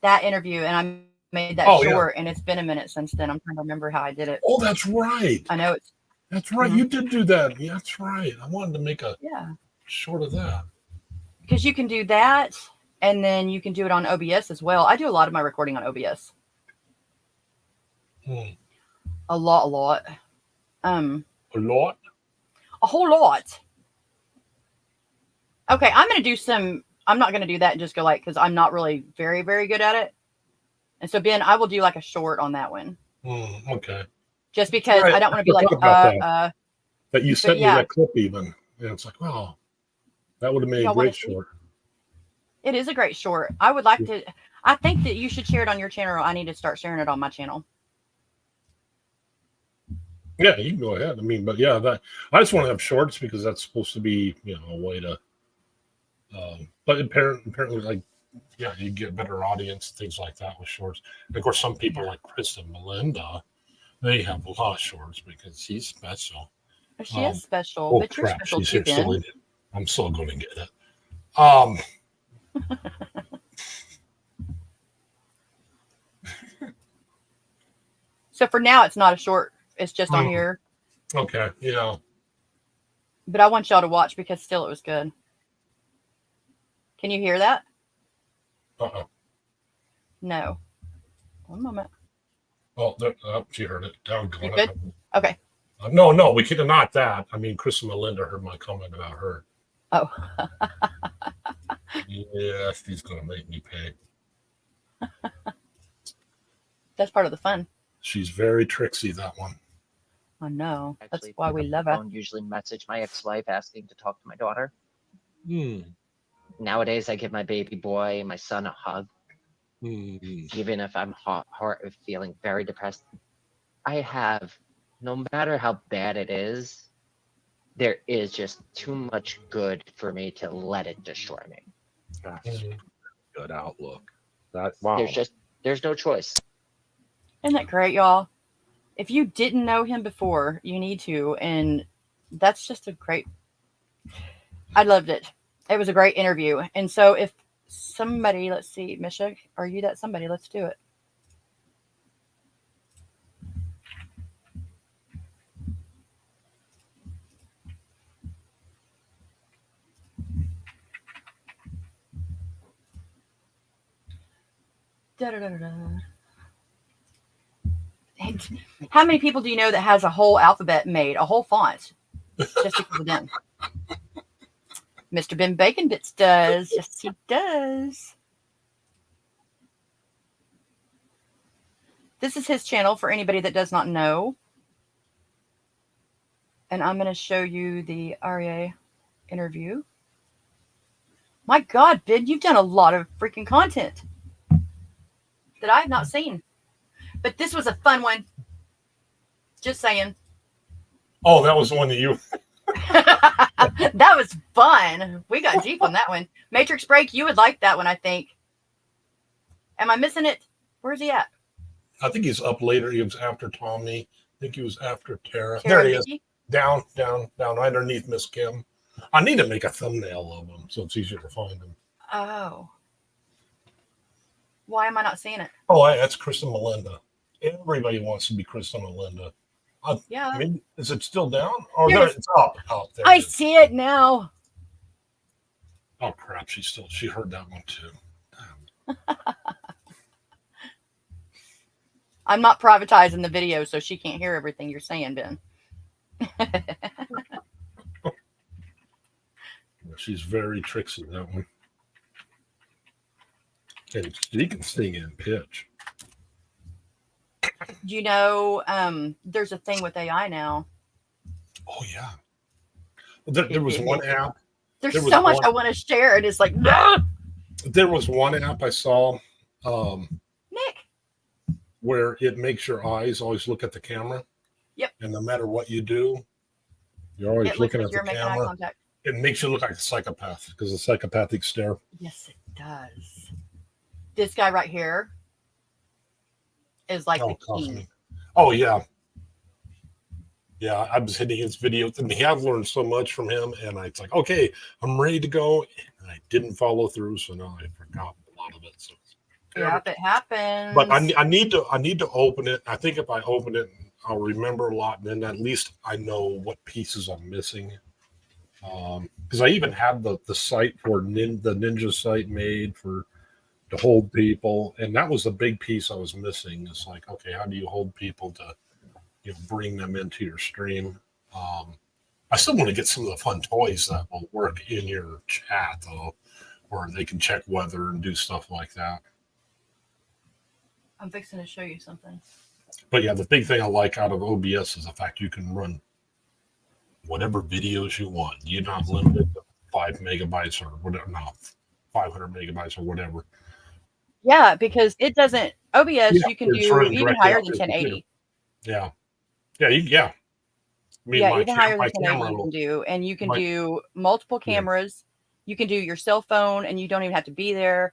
That interview, and I made that short, and it's been a minute since then. I'm trying to remember how I did it. Oh, that's right. I know it's. That's right. You did do that. Yeah, that's right. I wanted to make a short of that. Because you can do that, and then you can do it on OBS as well. I do a lot of my recording on OBS. A lot. A lot? A whole lot. Okay, I'm going to do some. I'm not going to do that and just go like, because I'm not really very, very good at it. And so, Ben, I will do like a short on that one. Okay. Just because I don't want to be like, But you sent me that clip even. And it's like, wow, that would have made a great short. It is a great short. I would like to. I think that you should share it on your channel. I need to start sharing it on my channel. Yeah, you can go ahead. I mean, but yeah, I just want to have shorts because that's supposed to be, a way to. But apparently, like, yeah, you get better audience, things like that with shorts. And of course, some people like Chris and Melinda, they have a lot of shorts because she's special. She is special, but you're special too, Ben. I'm still going to get it. So for now, it's not a short. It's just on here. Okay, yeah. But I want y'all to watch because still it was good. Can you hear that? No. One moment. Oh, she heard it. You good? Okay. No, we could not that. I mean, Chris and Melinda heard my comment about her. Oh. Yeah, she's going to make me pay. That's part of the fun. She's very tricksy, that one. I know. That's why we love her. I usually message my ex-wife asking to talk to my daughter. Nowadays, I give my baby boy and my son a hug. Even if I'm feeling very depressed. I have, no matter how bad it is, there is just too much good for me to let it destroy me. That's good outlook. Wow. There's no choice. Isn't that great, y'all? If you didn't know him before, you need to. And that's just a great. I loved it. It was a great interview. And so if somebody, let's see, Misha, are you that somebody? Let's do it. How many people do you know that has a whole alphabet made, a whole font? just because of them. Mr. Ben Bacon Bits does. Yes, he does. This is his channel for anybody that does not know. And I'm going to show you the REA interview. My God, Ben, you've done a lot of freaking content that I have not seen. But this was a fun one. Just saying. Oh, that was the one that you... That was fun. We got deep on that one. Matrix Break, you would like that one, I think. Am I missing it? Where's he at? I think he's up later. He was after Tommy. I think he was after Tara. There he is. Down, right underneath Miss Kim. I need to make a thumbnail of him so it's easier to find him. Oh. Why am I not seeing it? Oh, that's Kristen Melinda. Everybody wants to be Kristen Melinda. Yeah. I mean, is it still down? Oh, there, it's up there. I see it now. Oh, crap. She heard that one too. I'm not privatizing the video, so she can't hear everything you're saying, Ben. She's very tricksy, that one. And she can sing in pitch. You know, there's a thing with AI now. Oh, yeah. There was one app. There's so much I want to share, and it's like, no! There was one app I saw Nick, where it makes your eyes always look at the camera. Yep. And no matter what you do, you're always looking at the making camera. eye contact. It makes you look like a psychopath because of psychopathic stare. Yes, it does. This guy right here is like the king. Oh, yeah. Yeah, I was hitting his videos, and I've learned so much from him, and it's like, okay, I'm ready to go. And I didn't follow through, so now I forgot a lot of it. So, yeah, it happens. But I need to open it. I think if I open it, I'll remember a lot, and then at least I know what pieces I'm missing. Because I even have the site for the Ninja site made to hold people, and that was the big piece I was missing. It's like, okay, how do you hold people to, bring them into your stream? I still want to get some of the fun toys that will work in your chat, though, where they can check weather and do stuff like that. I'm fixing to show you something. But yeah, the big thing I like out of OBS is the fact you can run whatever videos you want. You're not limited to 5 megabytes or whatever, no, 500 megabytes or whatever. Yeah, because it doesn't, OBS, you can do even higher than 1080. Yeah. Yeah. I mean, even higher than 1080 you can do. And you can do multiple cameras. You can do your cell phone, and you don't even have to be there.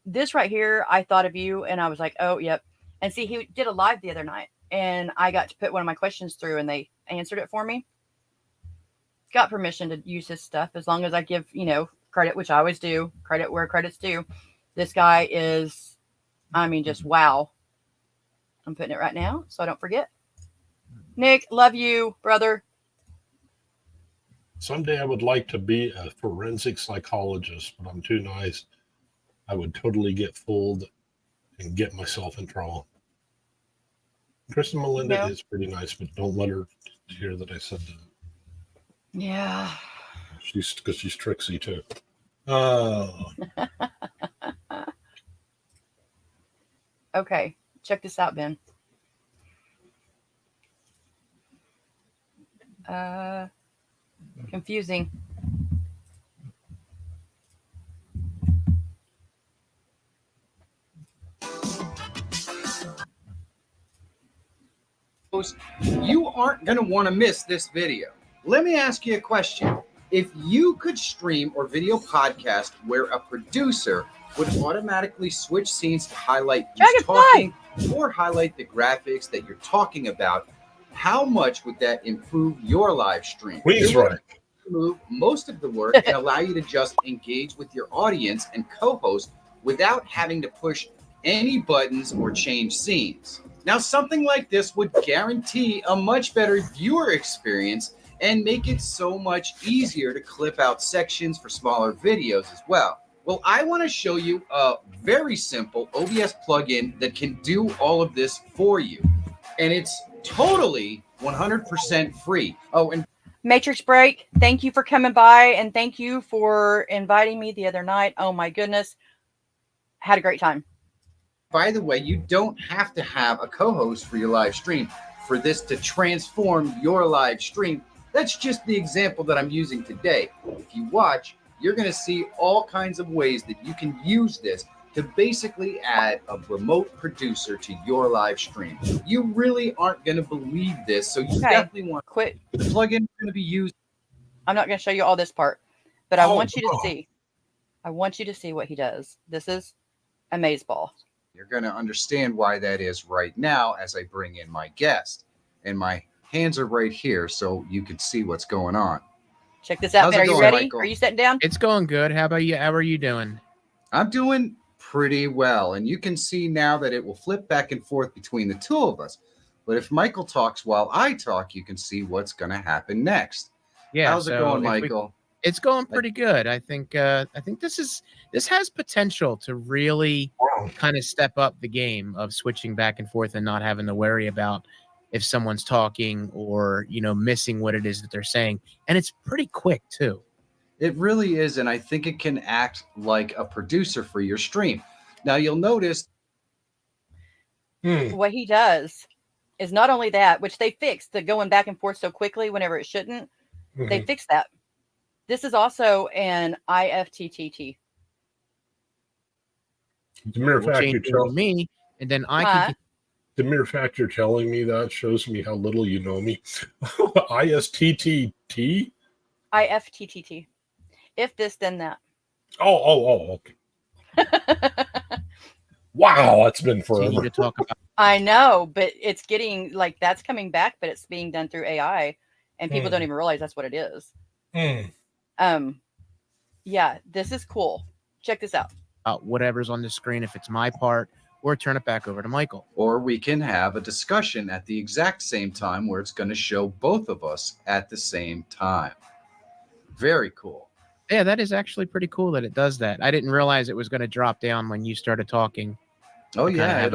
This right here, I thought of you, and I was like, oh, yep. And see, he did a live the other night, and I got to put one of my questions through, and they answered it for me. Got permission to use his stuff as long as I give, credit, which I always do, credit where credit's due. This guy is, just wow. I'm putting it right now so I don't forget. Nick, love you, brother. Someday I would like to be a forensic psychologist, but I'm too nice. I would totally get fooled and get myself in trouble. Kristen Melinda is pretty nice, but don't let her hear that I said that. Yeah. Because she's tricksy too. Oh. Okay. Check this out, Ben. Confusing. You aren't going to want to miss this video. Let me ask you a question. If you could stream or video podcast where a producer would automatically switch scenes to highlight you talking or highlight the graphics that you're talking about, how much would that improve your live stream? Please run. Remove most of the work and allow you to just engage with your audience and co-host without having to push any buttons or change scenes. Now, something like this would guarantee a much better viewer experience and make it so much easier to clip out sections for smaller videos as well. Well, I want to show you a very simple OBS plugin that can do all of this for you. And it's totally 100% free. Oh, and Matrix Break, thank you for coming by, and thank you for inviting me the other night. Oh my goodness. Had a great time. By the way, you don't have to have a co-host for your live stream for this to transform your live stream. That's just the example that I'm using today. If you watch, you're going to see all kinds of ways that you can use this to basically add a remote producer to your live stream. You really aren't going to believe this, so you definitely want quit. The plugin is going to be used. I'm not going to show you all this part, but I want you to see. I want you to see what he does. This is amazeball. You're going to understand why that is right now as I bring in my guest. And my hands are right here so you can see what's going on. Check this out, How's man. it Are you going, ready? Michael? Are you sitting down? It's going good. How about you? How are you doing? I'm doing pretty well. And you can see now that it will flip back and forth between the two of us. But if Michael talks while I talk, you can see what's going to happen next. Yeah. How's it going, Michael? It's going pretty good. I think this has potential to really kind of step up the game of switching back and forth and not having to worry about if someone's talking or, missing what it is that they're saying. And it's pretty quick too. It really is. And I think it can act like a producer for your stream. Now you'll notice what he does is not only that, which they fixed the going back and forth so quickly whenever it shouldn't. They fixed that. This is also an IFTTT. The mere fact you're telling me, and then I can. The mere fact you're telling me that shows me how little you know me. ISTTT? IFTTT. If this, then that. Oh, okay. Wow, that's been forever. To talk about. I know, but it's getting like that's coming back, but it's being done through AI, and people don't even realize that's what it is. Yeah, this is cool. Check this out. Whatever's on the screen, if it's my part, or turn it back over to Michael. Or we can have a discussion at the exact same time where it's going to show both of us at the same time. Very cool. Yeah, that is actually pretty cool that it does that. I didn't realize it was going to drop down when you started talking. Oh, yeah.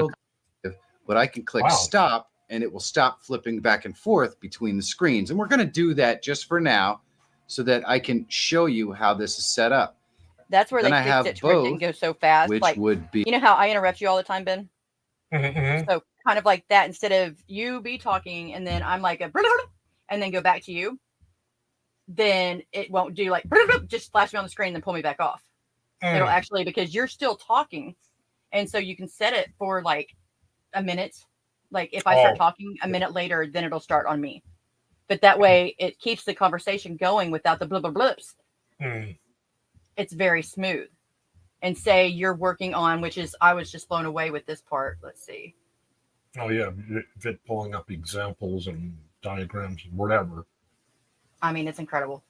But I can click stop, and it will stop flipping back and forth between the screens. And we're going to do that just for now so that I can show you how this is set up. That's where they fixed it to where it didn't go so fast. Which like, would be... You know how I interrupt you all the time, Ben? So kind of like that. Instead of you be talking and then I'm like and then go back to you, then it won't do like just flash me on the screen and then pull me back off. It'll actually, because you're still talking. And so you can set it for like a minute. Like if I start talking a minute later, then it'll start on me. But that way it keeps the conversation going without the blips. It's very smooth. And say you're working on, which is, I was just blown away with this part. Let's see. Oh yeah, it pulling up examples and diagrams and whatever. I mean, it's incredible.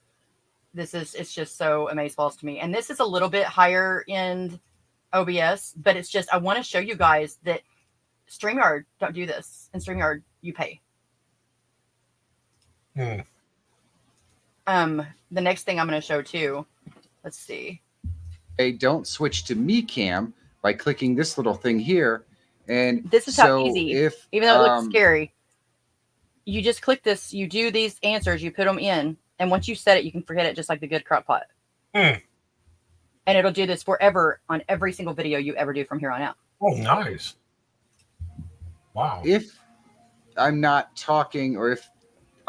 It's just so amazeballs to me. And this is a little bit higher end OBS, but it's just, I want to show you guys that StreamYard don't do this. In StreamYard, you pay. The next thing I'm going to show too. Let's see. Hey, don't switch to me cam by clicking this little thing here. And this is how easy, even though it looks scary, you just click this, you do these answers, you put them in, and once you set it, you can forget it, just like the good crock pot. And it'll do this forever on every single video you ever do from here on out. Oh, nice. Wow. If I'm not talking, or if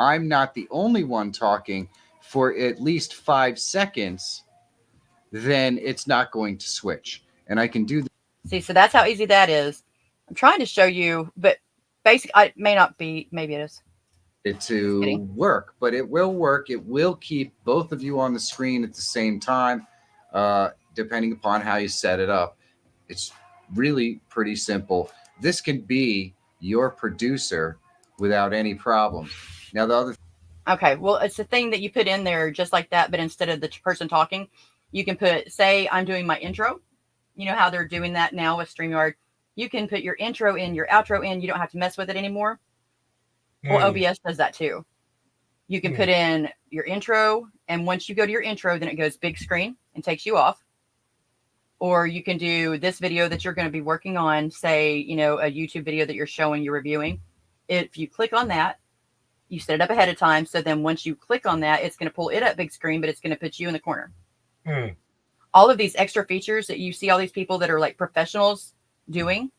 I'm not the only one talking for at least 5 seconds, then it's not going to switch. And I can do that. See, so that's how easy that is. I'm trying to show you, but basically, it may not be, maybe it is. It to work, but it will work. It will keep both of you on the screen at the same time, depending upon how you set it up. It's really pretty simple. This can be your producer without any problem. Now, the other. Okay, well, it's the thing that you put in there just like that, but instead of the person talking, you can put, say, I'm doing my intro. You know how they're doing that now with StreamYard? You can put your intro in, your outro in. You don't have to mess with it anymore. Well, OBS does that too. You can put in your intro, and once you go to your intro, then it goes big screen and takes you off. Or you can do this video that you're going to be working on, say, a YouTube video that you're showing, you're reviewing. If you click on that, You set it up ahead of time. So then once you click on that, it's going to pull it up big screen, but it's going to put you in the corner. All of these extra features that you see all these people that are like professionals doing,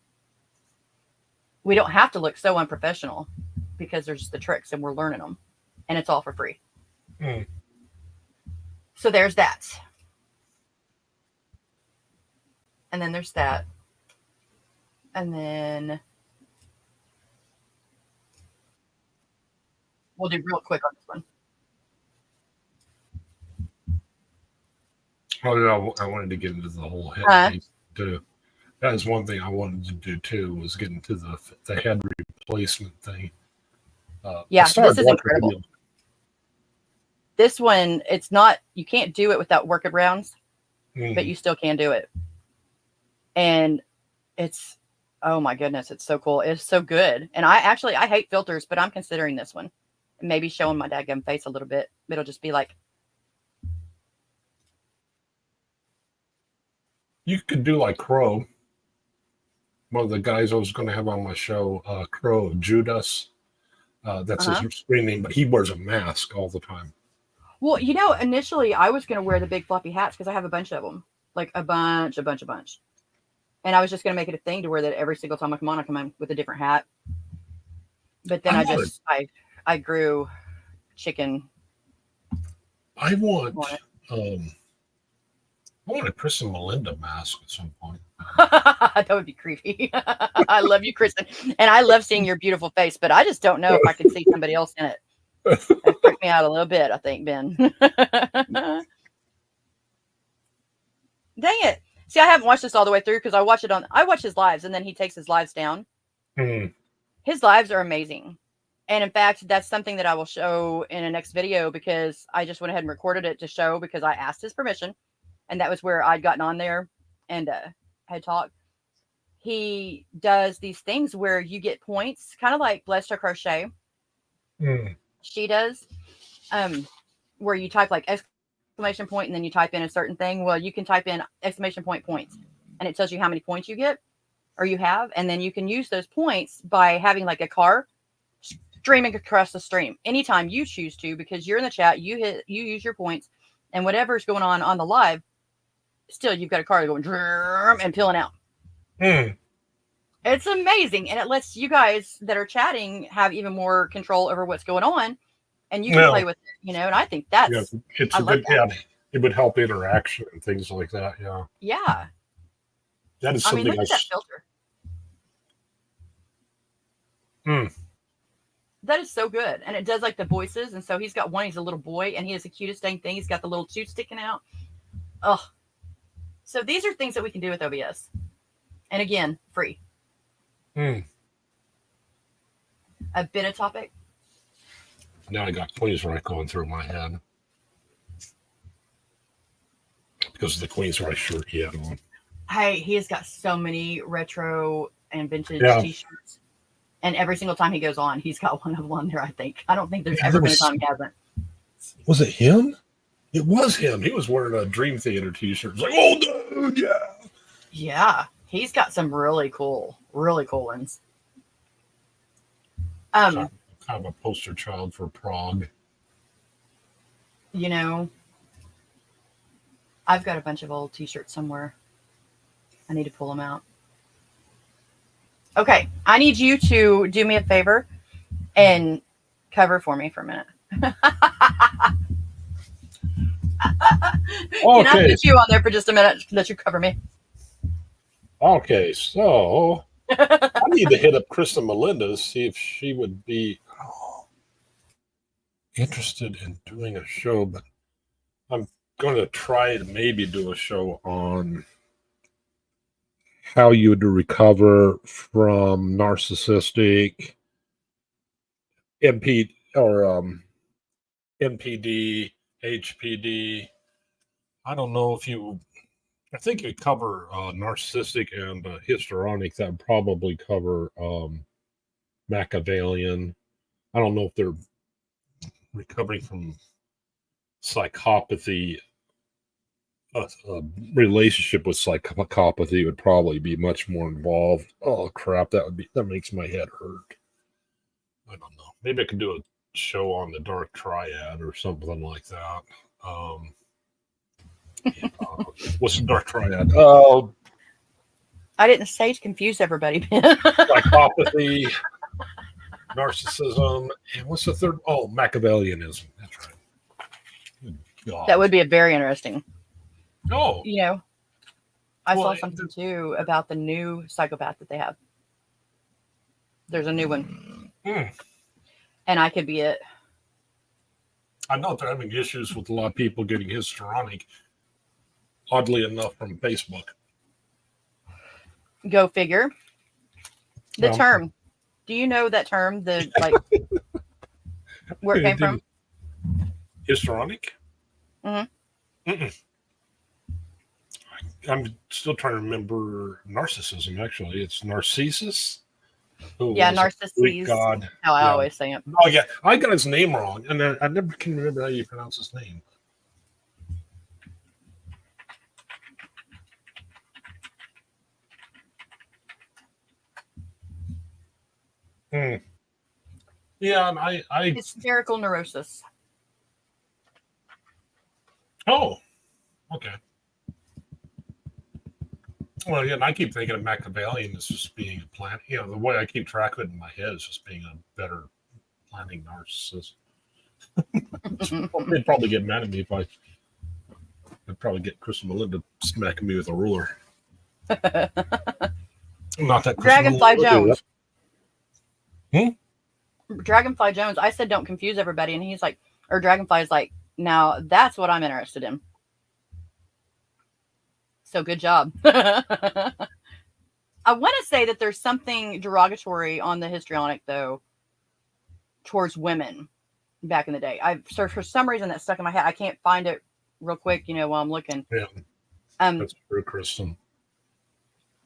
we don't have to look so unprofessional because there's the tricks and we're learning them, and it's all for free. So there's that. And then there's that. And then we'll do real quick on this one. Oh, yeah, I wanted to get into the whole head too. That is one thing I wanted to do too, was get into the head replacement thing. Yeah, this is incredible. This one, it's not, you can't do it without workarounds, but you still can do it. And it's, oh my goodness, it's so cool. It's so good. And I hate filters, but I'm considering this one. Maybe showing my dadgum face a little bit. It'll just be like. You could do like Crow. One of the guys I was going to have on my show, Crow Judas. That's his screen name, but he wears a mask all the time. Well, you know, initially I was going to wear the big floppy hats because I have a bunch of them, like a bunch. And I was just going to make it a thing to wear that every single time I come in with a different hat. But then I grew chicken. I want a Kristen Melinda mask at some point. That would be creepy. I love you, Kristen. And I love seeing your beautiful face, but I just don't know if I could see somebody else in it. That freaked me out a little bit, I think, Ben. Dang it. See, I haven't watched this all the way through because I watch his lives and then he takes his lives down. His lives are amazing. And in fact, that's something that I will show in a next video because I just went ahead and recorded it to show because I asked his permission. And that was where I'd gotten on there and had talked. He does these things where you get points, kind of like Blessed Her Crochet. She does, where you type like exclamation point and then you type in a certain thing. Well, you can type in exclamation point points and it tells you how many points you get or you have. And then you can use those points by having like a car streaming across the stream anytime you choose to, because you're in the chat, you use your points and whatever's going on the live, still you've got a car going and peeling out. It's amazing. And it lets you guys that are chatting have even more control over what's going on and you can play with it, you know, and I think that's, it's a good, it would help interaction and things like that. Yeah. That is something look at that filter. That is so good. And it does like the voices. And so he's got one, he's a little boy and he has the cutest dang thing. He's got the little tooth sticking out. Oh, so these are things that we can do with OBS. And again, free. A bit of topic. Now I got Queensryche going through my head. Because of the Queensryche shirt he had on. Hey, he has got so many retro and vintage t-shirts. And every single time he goes on, he's got one of them on there, I think. I don't think there's ever been a time he hasn't. Was it him? It was him. He was wearing a Dream Theater t-shirt. It's like, oh, dude, yeah. Yeah, he's got some really cool ones. Kind of a poster child for Prague. You know, I've got a bunch of old t-shirts somewhere. I need to pull them out. Okay, I need you to do me a favor and cover for me for a minute. Can I put you on there for just a minute? Let you cover me. Okay, so I need to hit up Kristen Melinda to see if she would be interested in doing a show, but I'm going to try to maybe do a show on how you would recover from narcissistic NPD, HPD. I don't know if you. I think you cover narcissistic and histrionic. That would probably cover Machiavellian. I don't know if they're recovering from psychopathy. A relationship with psychopathy would probably be much more involved. Oh crap, that makes my head hurt. I don't know. Maybe I could do show on the Dark Triad or something like that. Yeah, what's the Dark Triad? I didn't say to confuse everybody. Psychopathy, narcissism, and what's the third? Oh, Machiavellianism. That's right. Good God. That would be a very interesting. Oh, You know, I Well, saw something too about the new psychopath that they have. There's a new one, hmm. and I could be it. I know they're having issues with a lot of people getting histrionic, oddly enough, from Facebook. Go figure. The Well, term. Do you know that term? The like where it came from? Histrionic? Mhm. Mm-mm. I'm still trying to remember narcissism, actually. It's Narcissus. Who Yeah, was a Greek Narcissus. god. How I Yeah. always say it. Oh, yeah. I got his name wrong, and I never can remember how you pronounce his name. Hmm. Yeah, and I Hysterical neurosis. oh, okay. Well, yeah, and I keep thinking of Machiavellian as just being a plan. You know, the way I keep track of it in my head is just being a better planning narcissist. They'd probably get mad at me if I'd probably get Chris and Melinda smacking me with a ruler. Not that Chris and Dragonfly Melinda do Jones. that. Dragonfly Jones. I said don't confuse everybody, and he's like, or Dragonfly's like, now that's what I'm interested in. So good job. I want to say that there's something derogatory on the histrionic though towards women back in the day. I've so for some reason that stuck in my head. I can't find it real quick, you know, while I'm looking. Yeah, that's true, Kristen.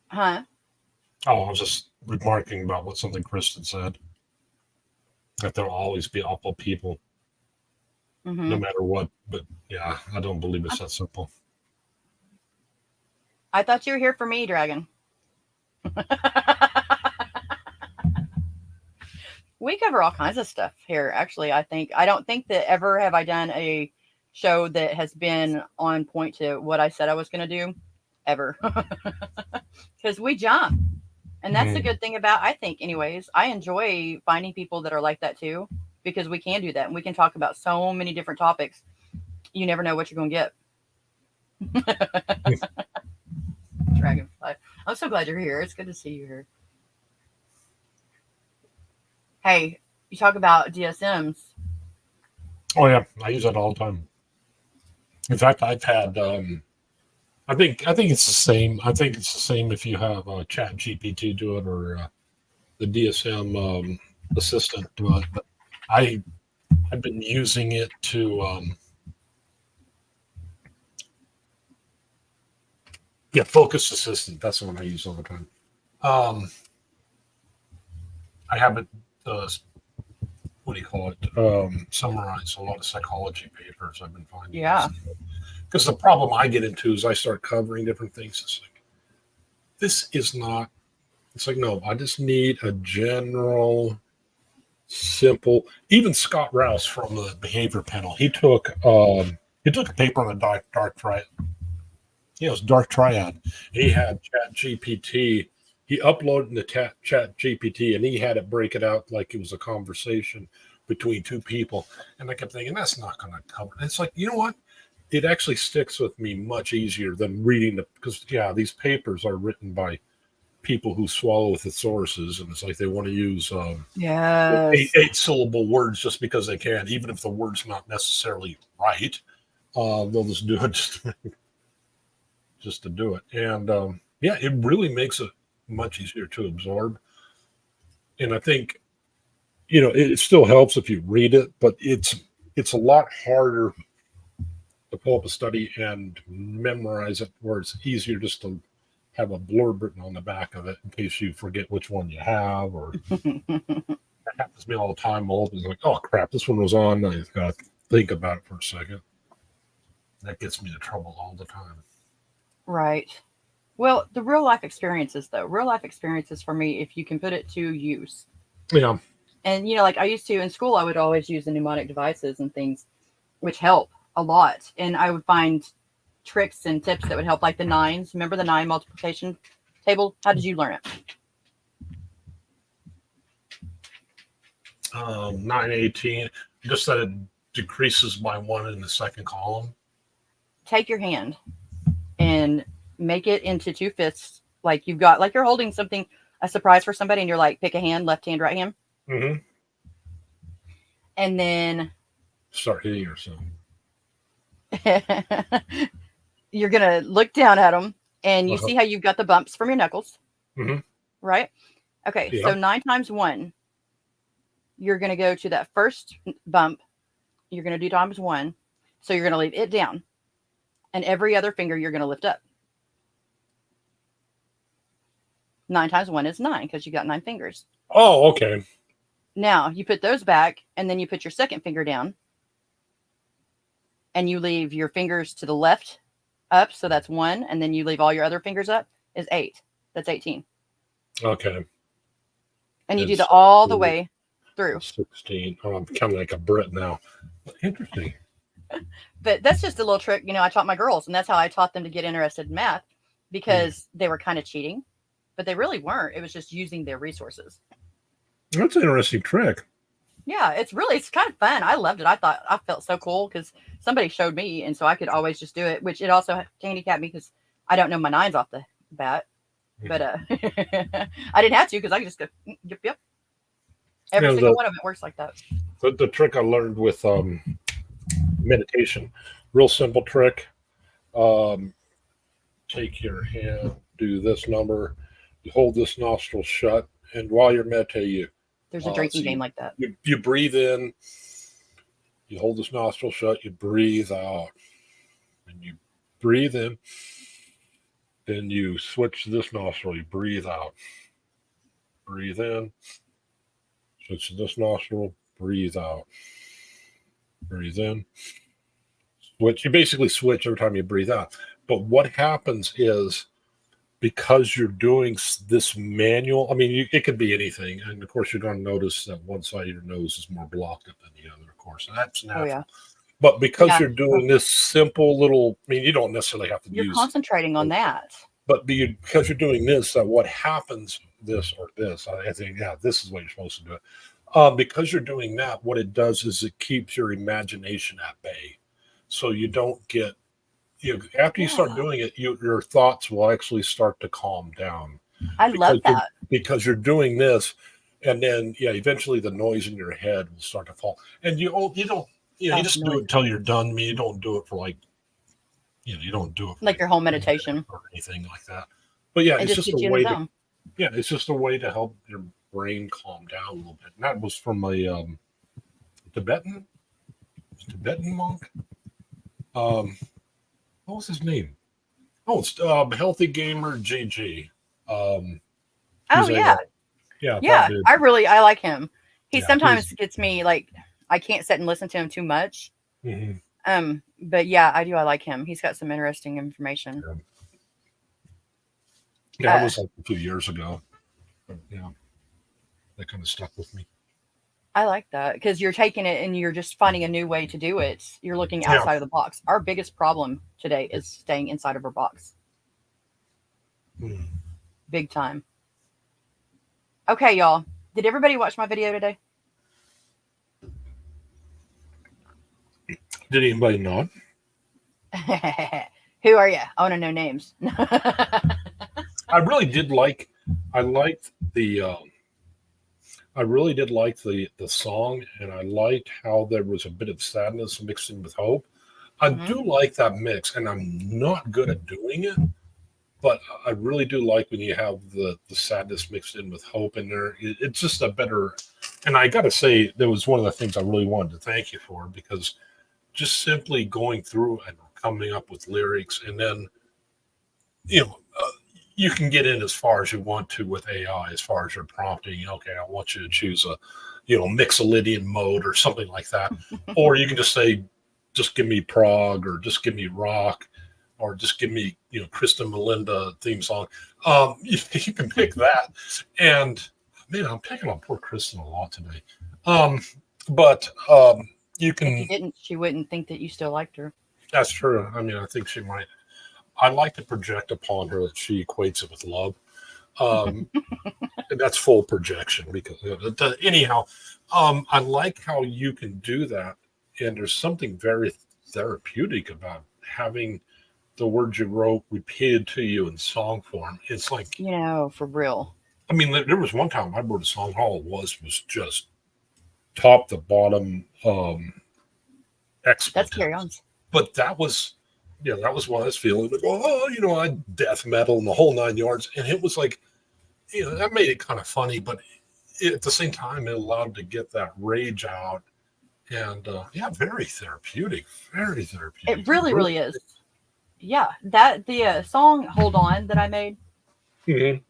Huh? Oh, I was just remarking about what something Kristen said. That there'll always be awful people, Mm-hmm. no matter what. But yeah, I don't believe it's that simple. I thought you were here for me, Dragon. We cover all kinds of stuff here. Actually, I don't think that ever have I done a show that has been on point to what I said I was going to do, ever. Because we jump, and that's the good thing about. I think, anyways, I enjoy finding people that are like that too, because we can do that and we can talk about so many different topics. You never know what you're going to get. Dragonfly. I'm so glad you're here. It's good to see you here. Hey, you talk about DSMs. Oh yeah, I use that all the time. In fact, I've had. I think it's the same. I think it's the same if you have Chat GPT do it or the DSM assistant do it. But I've been using it to. Yeah, Focus Assistant. That's the one I use all the time. I have it, what do you call it? Summarize a lot of psychology papers I've been finding. Yeah. Because the problem I get into is I start covering different things. It's like, this is not, it's like, no, I just need a general, simple, even Scott Rouse from the behavior panel, he took a paper on the dark triad. Yeah, it was Dark Triad. He had Chat GPT. He uploaded the Chat GPT and he had it break it out like it was a conversation between two people. And I kept thinking, that's not going to cover it. It's like, you know what? It actually sticks with me much easier than reading because, yeah, these papers are written by people who swallow thesauruses. And it's like they want to use Yes. eight syllable words just because they can, even if the word's not necessarily right. They'll just do it just to do it. And yeah, it really makes it much easier to absorb. And I think, you know, it still helps if you read it, but it's a lot harder to pull up a study and memorize it, where it's easier just to have a blurb written on the back of it in case you forget which one you have. Or that happens to me all the time. It's like, oh crap, this one was on. I got to think about it for a second. That gets me into trouble all the time. Right. Well, the real life experiences, though, real life experiences for me, if you can put it to use. Yeah. And, you know, like I used to in school, I would always use the mnemonic devices and things, which help a lot. And I would find tricks and tips that would help, like the nines. Remember the 9 multiplication table? How did you learn it? 918. Just that it decreases by 1 in the second column. Take your hand and make it into 2 fists. Like you've got, like you're holding something, a surprise for somebody, and you're like, pick a hand, left hand, right hand. Mm-hmm. And then Start hitting yourself. you're going to look down at them, and you see how you've got the bumps from your knuckles, right? Okay, so 9 times 1, you're going to go to that first bump. You're going to do times 1. So you're going to leave it down, and every other finger you're going to lift up. 9 times 1 is 9 because you got 9 fingers. Oh, okay. Now you put those back, and then you put your second finger down, and you leave your fingers to the left up. So that's 1. And then you leave all your other fingers up is 8. That's 18. Okay. And you do all the way through. 16. Oh, I'm becoming like a Brit now. Interesting. But that's just a little trick. You know, I taught my girls, and that's how I taught them to get interested in math, because they were kind of cheating, but they really weren't. It was just using their resources. That's an interesting trick. Yeah, it's kind of fun. I loved it. I felt so cool because somebody showed me, and so I could always just do it, which it also handicapped me because I don't know my 9s off the bat. But I didn't have to, because I could just go, yep. Every single one of it works like that. The trick I learned with meditation, real simple trick. Take your hand, do this number, you hold this nostril shut, and while you're meditating, there's a drinking game like that. You breathe in, you hold this nostril shut, you breathe out, and you breathe in, then you switch this nostril, you breathe out, breathe in, switch this nostril, breathe out, breathe in, switch. You basically switch every time you breathe out. But what happens is, because you're doing this manual, I mean, it could be anything. And of course, you're going to notice that one side of your nose is more blocked up than the other, of course. And that's natural. Oh, yeah. But because you're doing this simple little, I mean, you don't necessarily have to You're concentrating on that. But because you're doing this, what happens, this or this, I think, this is what you're supposed to do it. Because you're doing that, what it does is it keeps your imagination at bay. So you don't get, after you start doing it, your thoughts will actually start to calm down. I love that. Because you're doing this, and then eventually the noise in your head will start to fall. And you don't, you just do it until you're done. I mean, you don't do it for you don't do it for like your whole meditation or anything like that. But it's just a way to, it's just a way to help your brain calm down a little bit. And that was from a Tibetan monk. What was his name? Oh, it's Healthy Gamer GG. I like him. He sometimes gets me like, I can't sit and listen to him too much. Mm-hmm. But I like him. He's got some interesting information. That was like a few years ago. Yeah, that kind of stuck with me. I like that, because you're taking it and you're just finding a new way to do it. You're looking outside of the box. Our biggest problem today is staying inside of our box. Big time. Okay, y'all. Did everybody watch my video today? Did anybody not? Who are you? I want to know names. I really did like. I liked the. I really did like the song, and I liked how there was a bit of sadness mixed in with hope. I do like that mix, and I'm not good at doing it, but I really do like when you have the sadness mixed in with hope in there. It's just a better. And I got to say, that was one of the things I really wanted to thank you for, because just simply going through and coming up with lyrics, and then you can get in as far as you want to with AI, as far as your prompting. Okay, I want you to choose a, Mixolydian mode or something like that. Or you can just say, just give me prog, or just give me rock, or just give me, Kristen Melinda theme song. You can pick that. And man, I'm picking on poor Kristen a lot today. But you If can. you didn't, she wouldn't think that you still liked her. That's true. I mean, I think she might. I like to project upon her that she equates it with love. And that's full projection because anyhow, I like how you can do that, and there's something very therapeutic about having the words you wrote repeated to you in song form. It's like, For real. I mean, there was one time I wrote a song. All it was just top to bottom That's expletives. carry ons. But that was what I was feeling. Like, I death metal and the whole 9 yards, and it was like, that made it kind of funny, but at the same time, it allowed to get that rage out, and very therapeutic, very therapeutic. It really is. Yeah, that the song "Hold On" that I made. Mhm.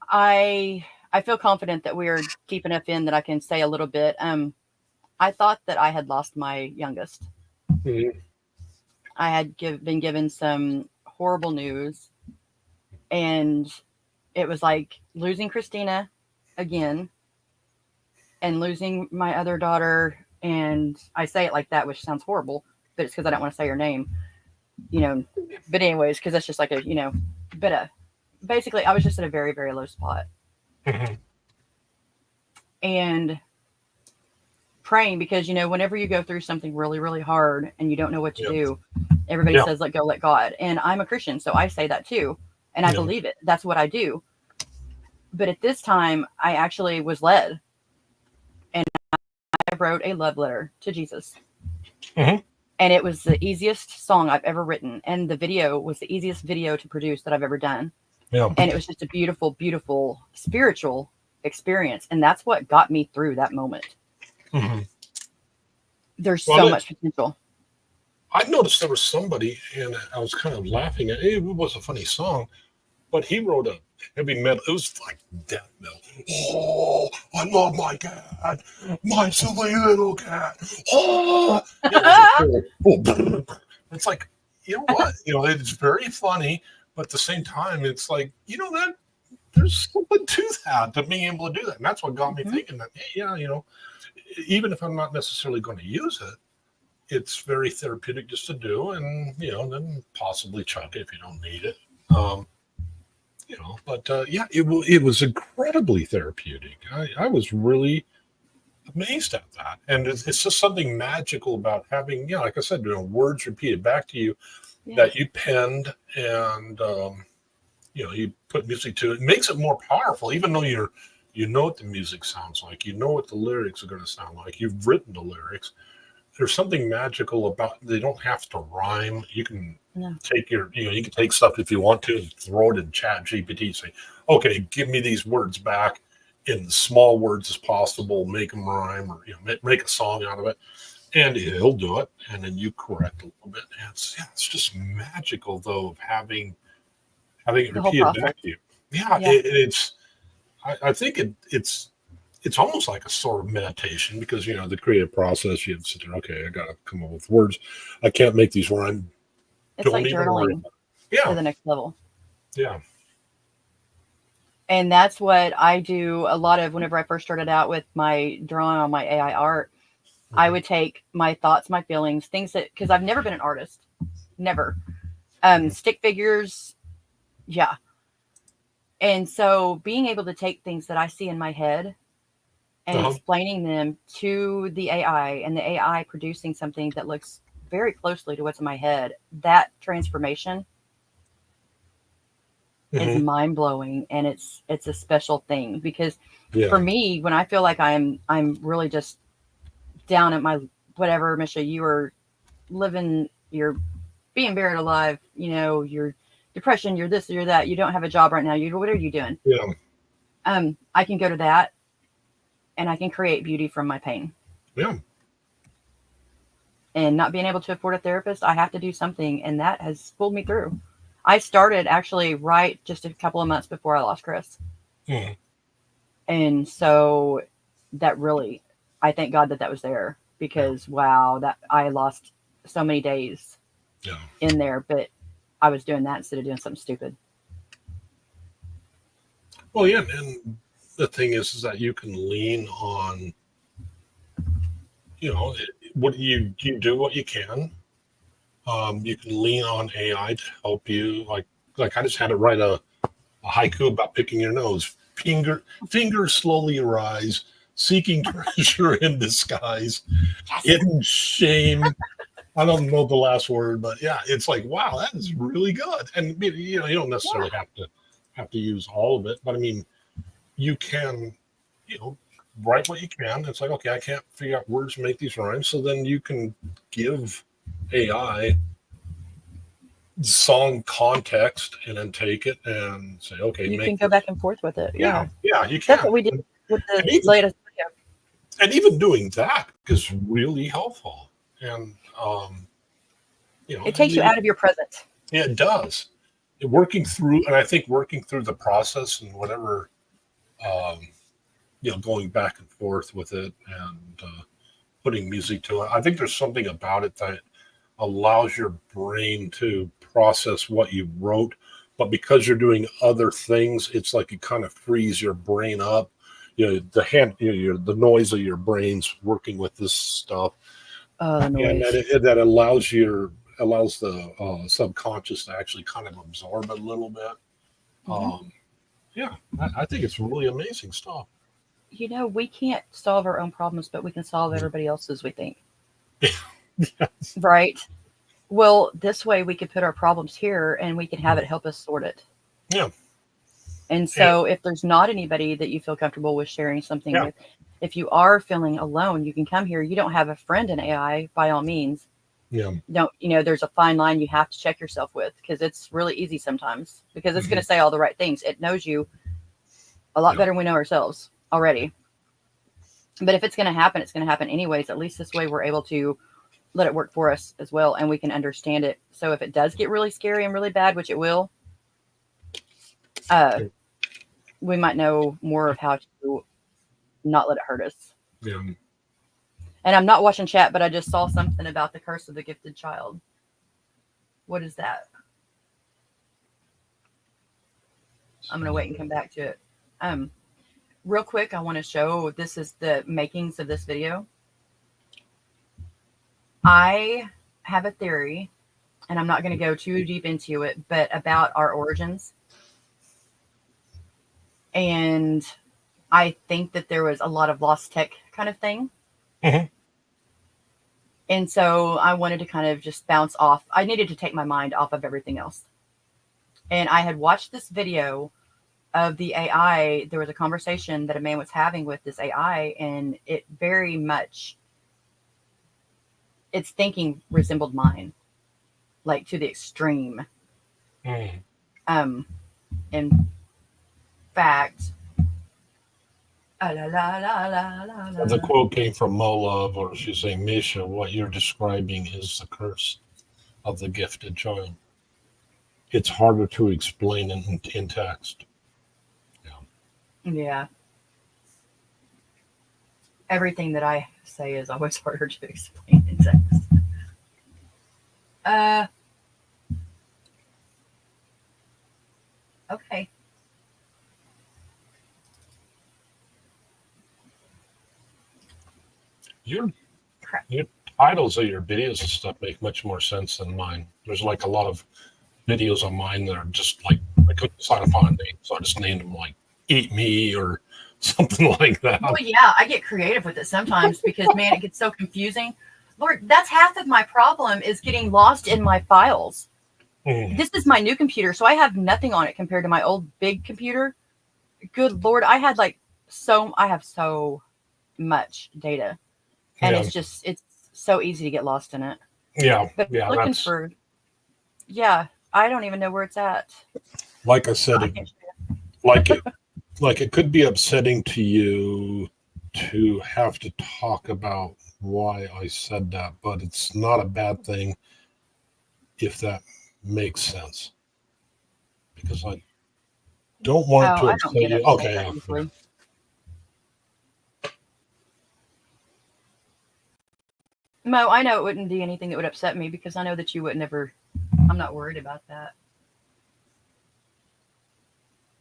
I feel confident that we are deep enough in that I can say a little bit. I thought that I had lost my youngest. Mhm. I had been given some horrible news, and it was like losing Christina again and losing my other daughter. And I say it like that, which sounds horrible, but it's because I don't want to say her name, but anyways, because that's just like but basically I was just at a very, very low spot. Mhm. And praying because, whenever you go through something really, really hard and you don't know what to do, everybody says, let go, let God. And I'm a Christian, so I say that too. And I believe it. That's what I do. But at this time, I actually was led. And I wrote a love letter to Jesus. Mhm. And it was the easiest song I've ever written. And the video was the easiest video to produce that I've ever done. Yeah. And it was just a beautiful, beautiful spiritual experience. And that's what got me through that moment. Mhm. There's so much potential. I noticed there was somebody, and I was kind of laughing at it. It was a funny song, but he wrote a heavy metal. It was like death metal. Oh, I love my cat, my silly little cat. Oh, it's like, you know what? It's very funny, but at the same time, it's like, that there's something to that, to being able to do that. And that's what got me thinking that, even if I'm not necessarily going to use it, it's very therapeutic just to do, and then possibly chuck it if you don't need it. It was incredibly therapeutic. I was really amazed at that, and it's just something magical about having, like I said, words repeated back to you that you penned, and you put music to it. It makes it more powerful, even though you know what the music sounds like, you know what the lyrics are going to sound like, you've written the lyrics. There's something magical about, they don't have to rhyme. You can take you can take stuff if you want to and throw it in Chat GPT, say, okay, give me these words back in as small words as possible, make them rhyme, or make a song out of it, and he'll do it, and then you correct a little bit. And it's just magical though, of having it The whole repeated process. back to you. It's I think it's almost like a sort of meditation, because the creative process, you have to sit there, okay, I gotta come up with words, I can't make these rhyme. It's Don't like even worry journaling about it. to the next level. Yeah. And that's what I do a lot of whenever I first started out with my drawing on my AI art. I would take my thoughts, my feelings, things that, because I've never been an artist, never. Stick figures, yeah. And so being able to take things that I see in my head and explaining them to the AI, and the AI producing something that looks very closely to what's in my head, that transformation is mind blowing, and it's a special thing, because for me, when I feel like I'm really just down at my whatever, Misha, you are living, you're being buried alive, you're depression, you're this, you're that, you don't have a job right now, what are you doing? I can go to that, and I can create beauty from my pain. And not being able to afford a therapist, I have to do something, and that has pulled me through. I started actually right just a couple of months before I lost Chris. And so that really, I thank God that was there, because wow, that I lost so many days in there, but I was doing that instead of doing something stupid. Well, and the thing is that you can lean on, what you do what you can. You can lean on AI to help you. Like I just had to write a haiku about picking your nose. Fingers slowly rise, seeking treasure in disguise, hidden shame. I don't know the last word, but yeah, it's like, wow, that is really good. And you don't necessarily have to use all of it, but I mean, you can, write what you can. It's like, okay, I can't figure out words to make these rhyme, so then you can give AI song context and then take it and say, okay, you can go back and forth with it. Yeah, yeah, you that's can. what we did with the even, latest video. And even doing that is really helpful. And it takes you out of your present. Yeah, it does. Working through the process and whatever, going back and forth with it and putting music to it. I think there's something about it that allows your brain to process what you wrote, but because you're doing other things, it's like it kind of frees your brain up. The noise of your brain's working with this stuff, the noise. and that allows the subconscious to actually kind of absorb it a little bit. I think it's really amazing stuff. We can't solve our own problems, but we can solve everybody else's, we think. Yes. Right? Well, this way we could put our problems here and we can have it help us sort it. Yeah. And so if there's not anybody that you feel comfortable with sharing something with, if you are feeling alone, you can come here. You don't have a friend in AI, by all means. Yeah. There's a fine line you have to check yourself with, because it's really easy sometimes, because it's going to say all the right things. It knows you a lot better than we know ourselves already. But if it's going to happen, it's going to happen anyways. At least this way we're able to let it work for us as well, and we can understand it. So if it does get really scary and really bad, which it will, we might know more of how to not let it hurt us. Yeah. And I'm not watching chat, but I just saw something about the curse of the gifted child. What is that? I'm going to wait and come back to it. Real quick, I want to show, this is the makings of this video. I have a theory, and I'm not going to go too deep into it, but about our origins. And I think that there was a lot of lost tech kind of thing. Mm-hmm. And so I wanted to kind of just bounce off. I needed to take my mind off of everything else. And I had watched this video of the AI. There was a conversation that a man was having with this AI, and it very much, its thinking resembled mine, like to the extreme. In fact, the quote came from Mo Love, or she's saying, Misha, what you're describing is the curse of the gifted child. It's harder to explain in text. Yeah. Everything that I say is always harder to explain in text. Okay. Your titles of your videos and stuff make much more sense than mine. There's like a lot of videos on mine that are just like, I couldn't decide upon a name, so I just named them like Eat Me or something like that. Well, yeah, I get creative with it sometimes because, man, it gets so confusing. Lord, that's half of my problem, is getting lost in my files. This is my new computer, so I have nothing on it compared to my old big computer. Good Lord, I have so much data, and it's so easy to get lost in it. But looking for, I don't even know where it's at. Like I said, it could be upsetting to you to have to talk about why I said that, but it's not a bad thing if that makes sense, because I don't want it to upset you. Okay. Mo, I know it wouldn't be anything that would upset me, because I know that you would never. I'm not worried about that.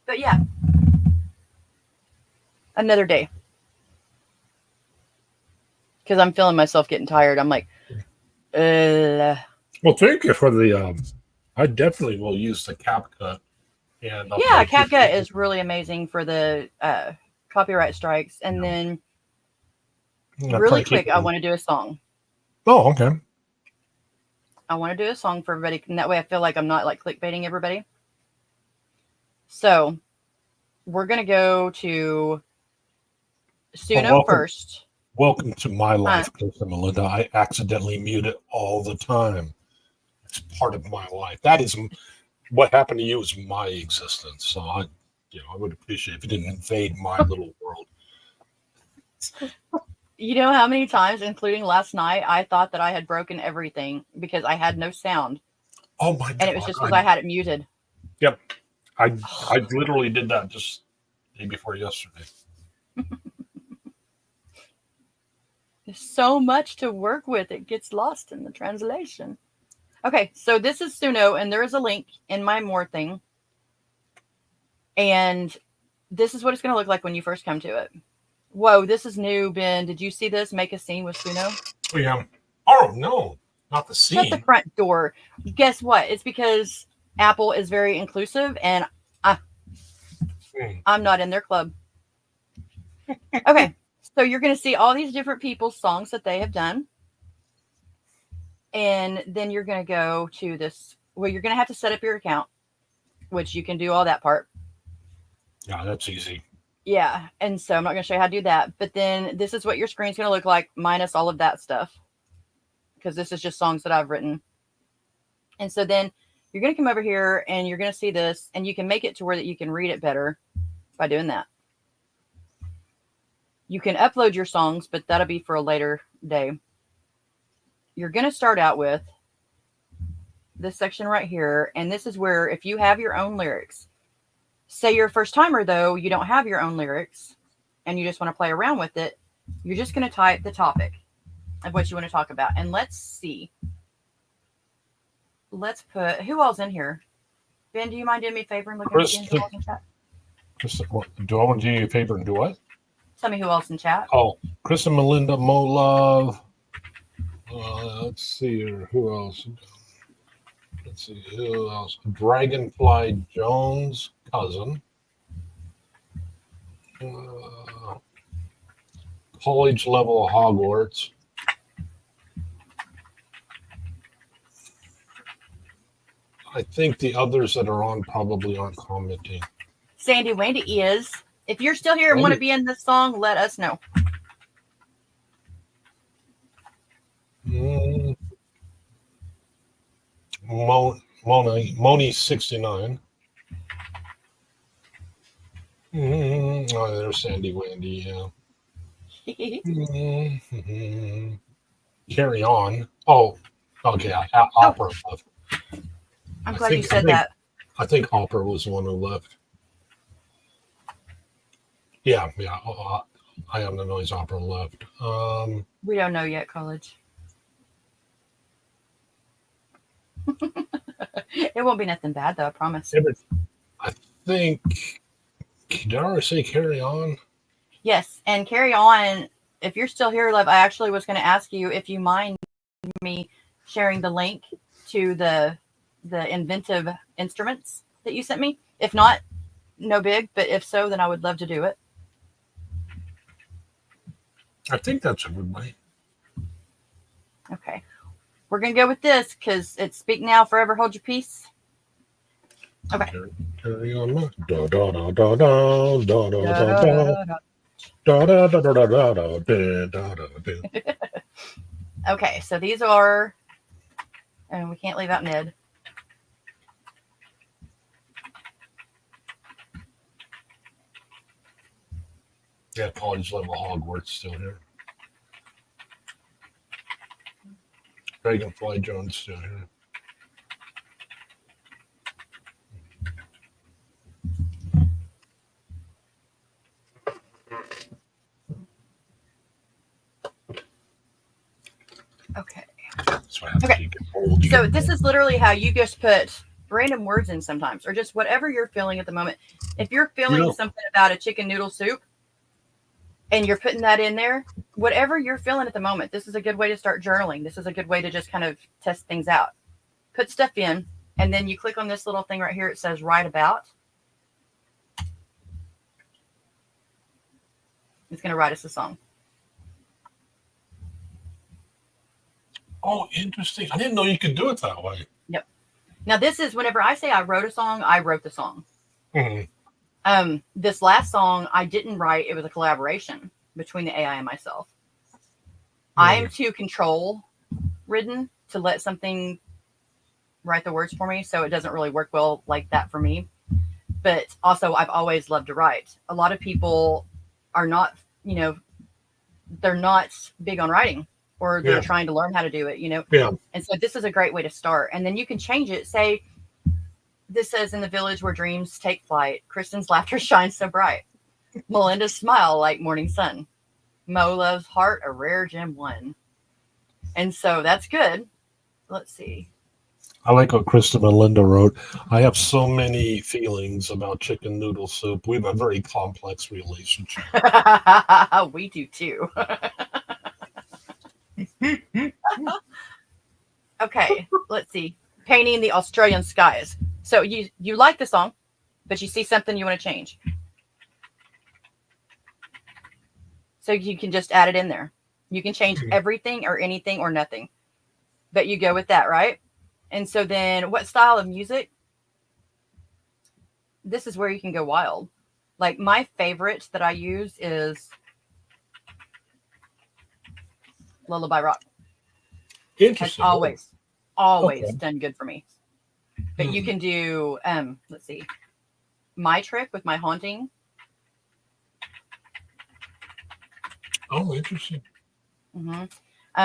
But yeah. another day. Because I'm feeling myself getting tired. I'm like, Well, thank you for the. I definitely will use the CapCut. And yeah, CapCut is really amazing for the copyright strikes. And then, really quick, I want to do a song. Oh, okay. I want to do a song for everybody, and that way I feel like I'm not like clickbaiting everybody. So, we're gonna go to Suno first. Welcome to my life, Chris and Melinda. I accidentally mute it all the time. It's part of my life. That is what happened to you is my existence. So I would appreciate if you didn't invade my little world. You know how many times, including last night, I thought that I had broken everything because I had no sound. Oh my God. And it was just because I had it muted. Yep. I literally did that just the day before yesterday. There's so much to work with. It gets lost in the translation. Okay, so this is Suno, and there is a link in my More thing. And this is what it's going to look like when you first come to it. Whoa, this is new, Ben. Did you see this? Make a scene with Suno? Oh, yeah. Oh, no. Not the scene. Shut the front door. Guess what? It's because Apple is very inclusive, and I'm not in their club. Okay, so you're going to see all these different people's songs that they have done. And then you're going to go to this. Well, you're going to have to set up your account, which you can do all that part. Yeah, that's easy. Yeah, and so I'm not going to show you how to do that. But then this is what your screen's going to look like, minus all of that stuff. Because this is just songs that I've written. And so then you're going to come over here and you're going to see this. And you can make it to where that you can read it better by doing that. You can upload your songs, but that'll be for a later day. You're going to start out with this section right here. And this is where if you have your own lyrics, say you're a first timer, though, you don't have your own lyrics and you just want to play around with it. You're just going to type the topic of what you want to talk about. And let's see. Let's put, who all's in here? Ben, do you mind doing me a favor and looking at who all's in chat? Do I want to do you a favor and do what? Tell me who else in chat. Oh, Chris and Melinda, Mo Love. Let's see here. Who else? Let's see who else. Dragonfly Jones, cousin. College level Hogwarts. I think the others that are on probably aren't commenting. Sandy Wendy is. If you're still here and want to be in this song, let us know. Moni 69. Oh, there's Sandy Wendy. Yeah. Carry on. Oh, okay. Opera left. I'm glad you said that. I think Opera was the one who left. Yeah. I am the noise. Opera left. We don't know yet, college. It won't be nothing bad, though, I promise. Yeah, I think, did I already say carry on? Yes, and carry on. If you're still here, love, I actually was going to ask you if you mind me sharing the link to the inventive instruments that you sent me. If not, no big, but if so, then I would love to do it. I think that's a good way. Okay. We're going to go with this because it's Speak Now, Forever Hold Your Peace. Okay. Carry on. Da da da da da da da da da da. Okay, so these are, and we can't leave out Ned. Yeah, college level Hogwarts still here. Dragonfly Jones still here. Okay. Okay. So this is literally how you just put random words in sometimes, or just whatever you're feeling at the moment. If you're feeling something about a chicken noodle soup, and you're putting that in there, whatever you're feeling at the moment, this is a good way to start journaling. This is a good way to just kind of test things out. Put stuff in, and then you click on this little thing right here. It says write about. It's going to write us a song. Oh, interesting. I didn't know you could do it that way. Yep. Now, this is whenever I say I wrote a song, I wrote the song. Mm-hmm. This last song I didn't write. It was a collaboration between the AI and myself. I am too control ridden to let something write the words for me, so it doesn't really work well like that for me. But also, I've always loved to write. A lot of people are not, they're not big on writing, or they're trying to learn how to do it, Yeah. And so this is a great way to start. And then you can change it. Say, this says, in the village where dreams take flight, Kristen's laughter shines so bright. Melinda's smile like morning sun. Mo loves heart, a rare gem one. And so that's good. Let's see. I like what Kristen and Linda wrote. I have so many feelings about chicken noodle soup. We have a very complex relationship. We do too. Okay, let's see. Painting the Australian skies. So you like the song, but you see something you want to change. So you can just add it in there. You can change everything or anything or nothing. But you go with that, right? And so then what style of music? This is where you can go wild. Like my favorite that I use is Lullaby Rock. Interesting. Has always Okay. done good for me. But you can do, let's see, My Trick with my haunting. Oh, interesting. Mm-hmm.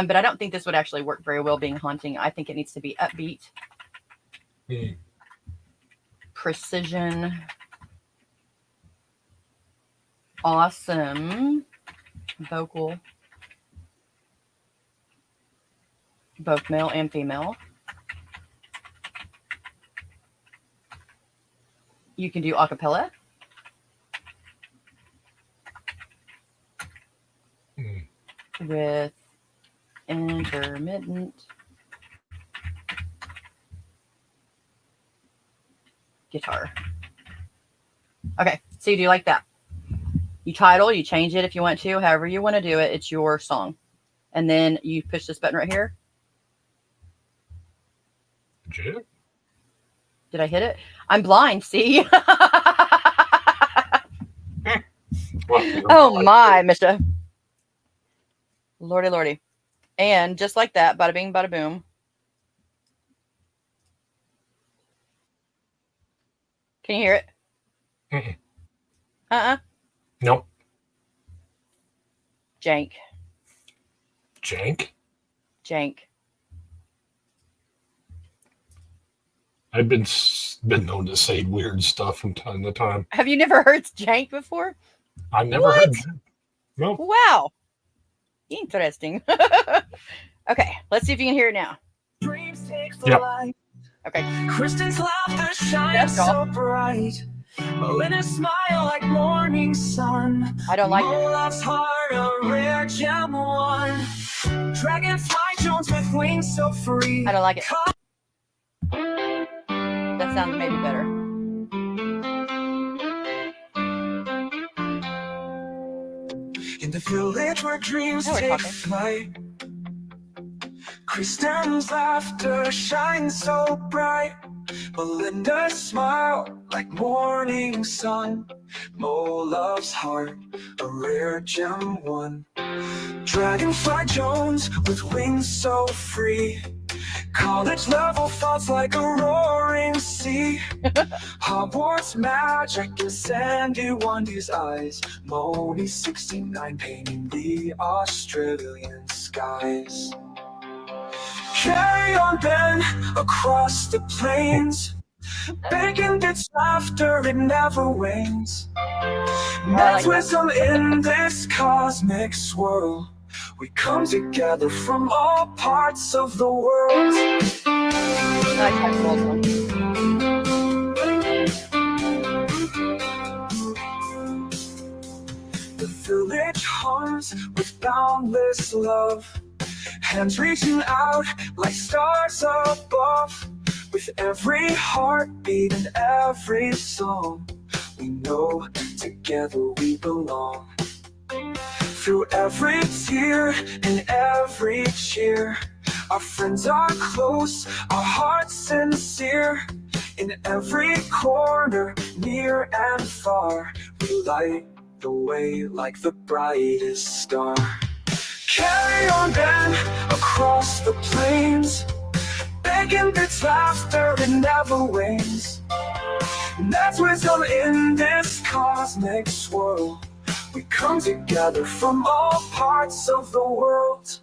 But I don't think this would actually work very well being haunting. I think it needs to be upbeat. Precision. Awesome. Vocal. Both male and female. You can do a cappella. With intermittent guitar. Okay, so you do like that. You title, you change it if you want to, however you want to do it. It's your song. And then you push this button right here. Did Did I hit it? I'm blind, see? Oh my, mister. Lordy, lordy. And just like that, bada bing, bada boom. Can you hear it? Mm-mm. Nope. Jank. Jank? Jank. I've been known to say weird stuff from time to time. Have you never heard jank before? I've never heard jank. No. Wow. Interesting. Okay, let's see if you can hear it now. Yep. Okay. Kristen's laughter shines so bright. Melinda's smile like morning sun. I don't like Mo it. loves heart, a rare gem one. Dragonfly Jones with wings so free. I don't like it. That sounds maybe better. In the village where dreams Now we're take talking. flight, Kristen's laughter shines so bright. Melinda's smile like morning sun. Mo loves heart, a rare gem one. Dragonfly Jones with wings so free. College level thoughts like a roaring sea. Hogwarts magic in Sandy Wendy's eyes. Moni 69 painting the Australian skies. Carry on Ben across the plains. Bacon bits laughter, it never wanes. Man's wisdom in this cosmic swirl. We come together from all parts of the world. I like that gold one. The village love. Hands reaching out like stars above. With every heartbeat and every song, we know together we belong. Through every tear and every cheer, our friends are close, our hearts sincere. In every corner, near and far, we light the way like the brightest star. Carry on then across the plains, begging its laughter, it never wanes. And that's wisdom in this cosmic swirl. We come together from all parts of the world.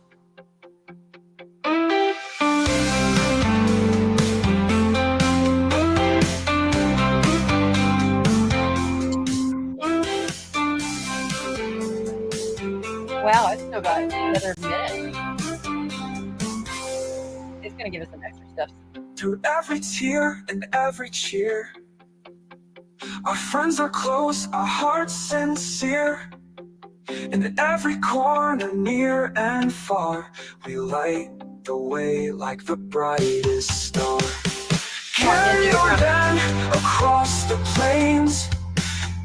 Wow, I still got another minute. It's gonna give us some extra stuff. Through every tear and every cheer, our friends are close, our hearts sincere. In every corner, near and far, we light the way like the brightest star. Carry on then across the plains,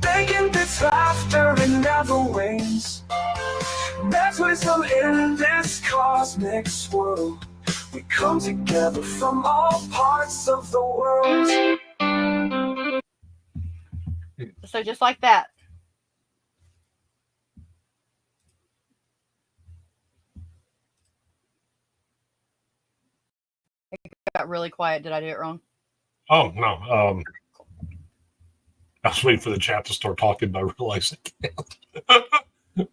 begging its laughter, it never wanes. There's wisdom in this cosmic swirl. We come together from all parts of the world. So just like that. It got really quiet. Did I do it wrong? Oh no. I was waiting for the chat to start talking, but I realized I can't.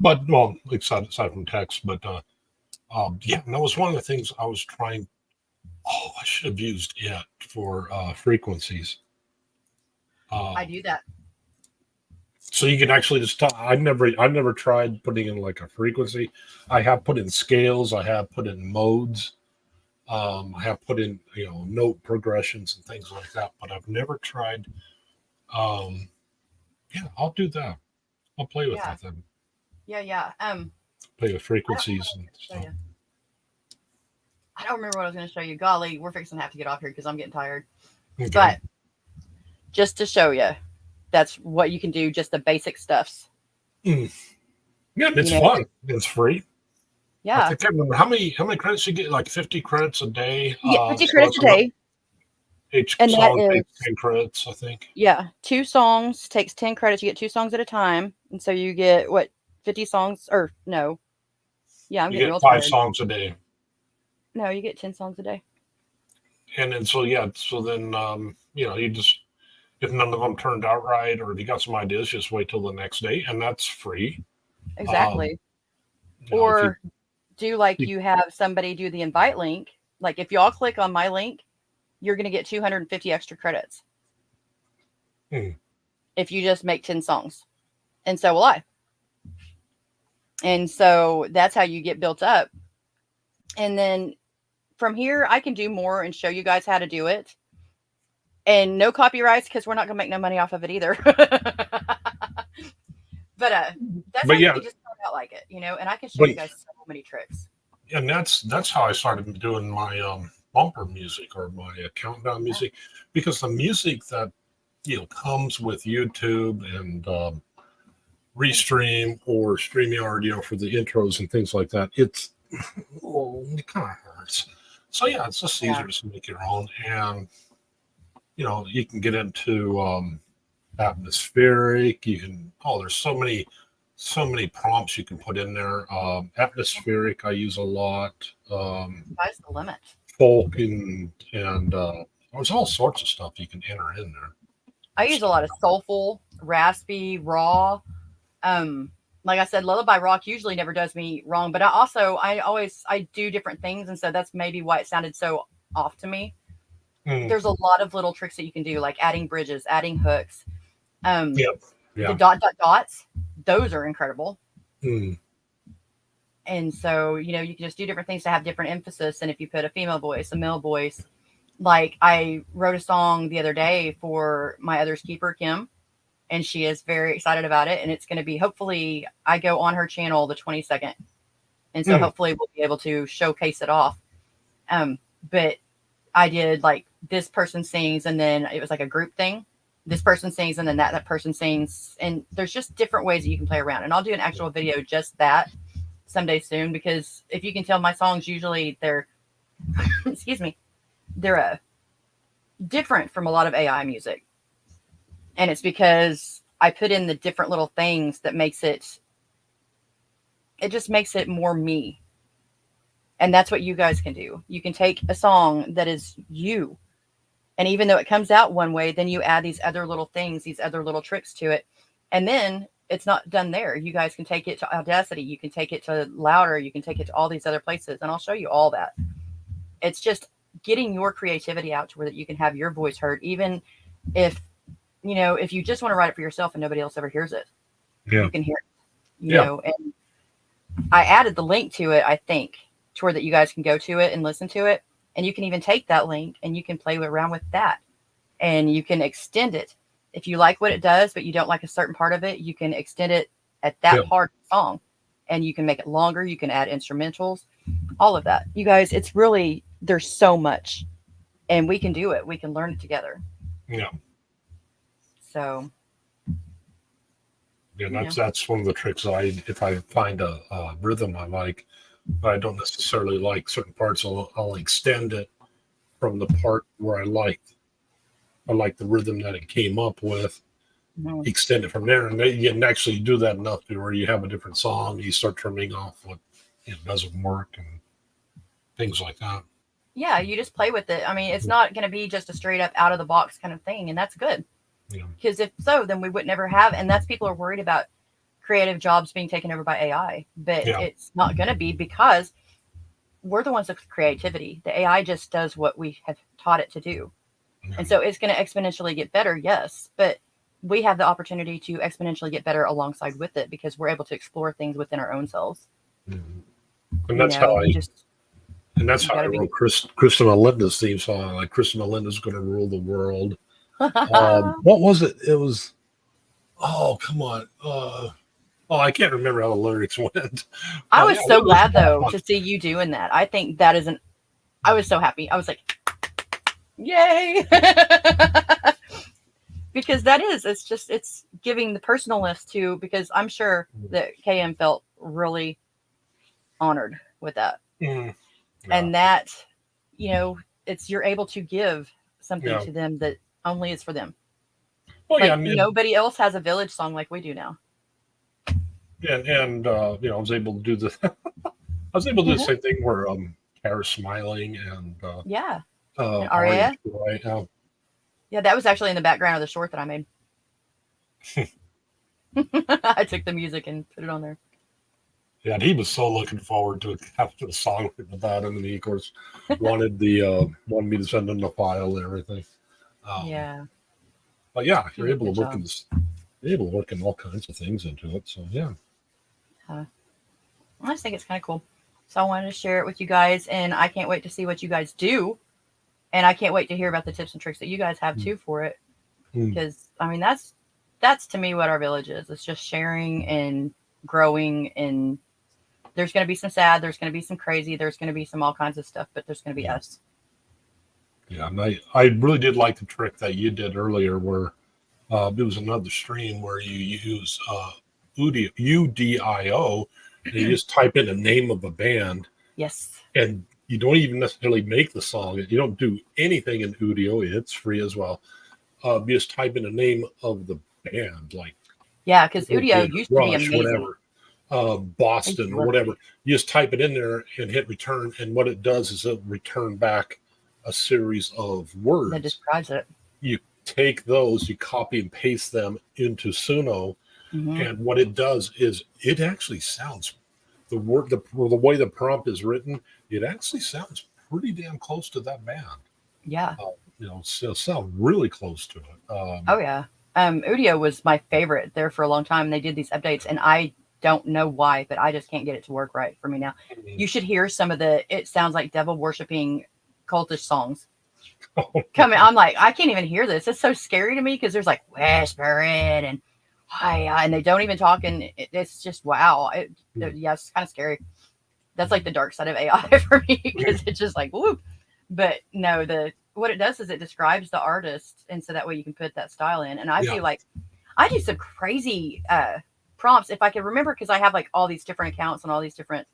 But well, aside from text, but yeah, and that was one of the things I was trying. Oh, I should have used it for frequencies. I do that. So you can actually just tell. I've never tried putting in like a frequency. I have put in scales. I have put in modes. I have put in note progressions and things like that. But I've never tried. Yeah, I'll do that. I'll play with that then. Yeah. Play with frequencies and stuff. I don't remember what I was going to show you. Golly, we're fixing to have to get off here because I'm getting tired. Okay. But just to show you, that's what you can do. Just the basic stuffs. Yeah, it's fun. It's free. Yeah. I can't remember how many credits you get. Like 50 credits a day. Yeah, 50 credits a day. Each and song that takes 10 credits, I think. Yeah, 2 songs takes 10 credits. You get 2 songs at a time, and so you get 50 songs or no? Yeah, I'm you getting get real 5 tired. songs a day. No, you get 10 songs a day. And then so then you just, if none of them turned out right, or if you got some ideas, just wait till the next day, and that's free. Exactly. Or do like you have somebody do the invite link. Like if y'all click on my link, you're going to get 250 extra credits. If you just make 10 songs. And so will I. And so that's how you get built up. And then from here, I can do more and show you guys how to do it. And no copyrights because we're not going to make no money off of it either. But that's how you can just start out like it, and I can show you guys so many tricks. And that's how I started doing my bumper music or my countdown music, because the music that comes with YouTube and Restream or StreamYard, for the intros and things like that, it kind of hurts. So yeah, it's just easier to make your own, and you can get into atmospheric. You can there's so many prompts you can put in there. Atmospheric I use a lot. Sky's the limit. Folk and there's all sorts of stuff you can enter in there. I use a lot of soulful, raspy, raw. Like I said, lullaby rock usually never does me wrong, but I do different things, and so that's maybe why it sounded so off to me. There's a lot of little tricks that you can do, like adding bridges, adding hooks. The ... dots, those are incredible. And so, you can just do different things to have different emphasis. And if you put a female voice, a male voice, like I wrote a song the other day for my other's keeper, Kim, and she is very excited about it. And it's going to be, hopefully I go on her channel the 22nd And so hopefully we'll be able to showcase it off. But I did like this person sings, and then it was like a group thing. This person sings, and then that person sings. And there's just different ways that you can play around. And I'll do an actual video just that someday soon, because if you can tell, my songs usually they're excuse me, they're different from a lot of AI music. And it's because I put in the different little things that it just makes it more me. And that's what you guys can do. You can take a song that is you, and even though it comes out one way, then you add these other little things, these other little tricks to it. And then it's not done there. You guys can take it to Audacity. You can take it to Louder. You can take it to all these other places. And I'll show you all that. It's just getting your creativity out to where that you can have your voice heard, even if, if you just want to write it for yourself and nobody else ever hears it, you can hear it, you know. And I added the link to it, I think, to where that you guys can go to it and listen to it. And you can even take that link and you can play around with that, and you can extend it. If you like what it does, but you don't like a certain part of it, you can extend it at that part of the song, and you can make it longer. You can add instrumentals, all of that. You guys, it's really, there's so much, and we can do it. We can learn it together. Yeah. So. Yeah, that's one of the tricks. If I find a rhythm I like, but I don't necessarily like certain parts, I'll extend it from the part where I like the rhythm that it came up with, extend it from there. And you can actually do that enough to where you have a different song, you start turning off what doesn't work and things like that. Yeah, you just play with it. I mean, it's not going to be just a straight up out of the box kind of thing, and that's good. Because if so, then we would never have, and that's, people are worried about creative jobs being taken over by AI, but it's not going to be, because we're the ones with creativity. The AI just does what we have taught it to do. And so it's going to exponentially get better, yes, but we have the opportunity to exponentially get better alongside with it, because we're able to explore things within our own selves. And that's how I wrote Kristen Melinda's theme song. Like, Kristen Melinda's going to rule the world. What was it? It was, oh, come on. I can't remember how the lyrics went. I was so glad though to see you doing that. I think that is I was so happy. I was like, yay. Because it's giving the personalness to, because I'm sure that KM felt really honored with that. And that, you're able to give something to them that only is for them. Nobody else has a village song like we do now. And I was able to do the the same thing where Kara's smiling and and Aria. Yeah, that was actually in the background of the short that I made. I took the music and put it on there. Yeah, and he was so looking forward to having the song written about him, and he, of course, wanted me to send him the file and everything. But yeah, you're able to work in all kinds of things into it. So yeah. I just think it's kind of cool. So I wanted to share it with you guys, and I can't wait to see what you guys do. And I can't wait to hear about the tips and tricks that you guys have too for it. Because I mean, that's to me what our village is. It's just sharing and growing, and there's going to be some sad, there's going to be some crazy, there's going to be some all kinds of stuff, but there's going to be us. Yeah, and I really did like the trick that you did earlier, where it was another stream where you use UDIO, and you just type in the name of a band. Yes. And you don't even necessarily make the song. You don't do anything in Udio. It's free as well. You just type in the name of the band, like because Udio used to be amazing. Whatever, Boston or whatever. You just type it in there and hit return, and what it does is it'll return back a series of words that describes it. You take those, you copy and paste them into Suno, and what it does is it actually sounds the way the prompt is written, it actually sounds pretty damn close to that band. Yeah. Sound really close to it. Udio was my favorite there for a long time. They did these updates, and I don't know why, but I just can't get it to work right for me now. You should hear some of it sounds like devil worshiping cultish songs. Coming, I'm like, I can't even hear this. It's so scary to me, because there's like whispering and hi, and they don't even talk, and it's just wow. It's kind of scary. That's like the dark side of AI for me because it's just like whoop. But no, what it does is it describes the artist, and so that way you can put that style in. And I do some crazy prompts if I can remember, because I have like all these different accounts and all these different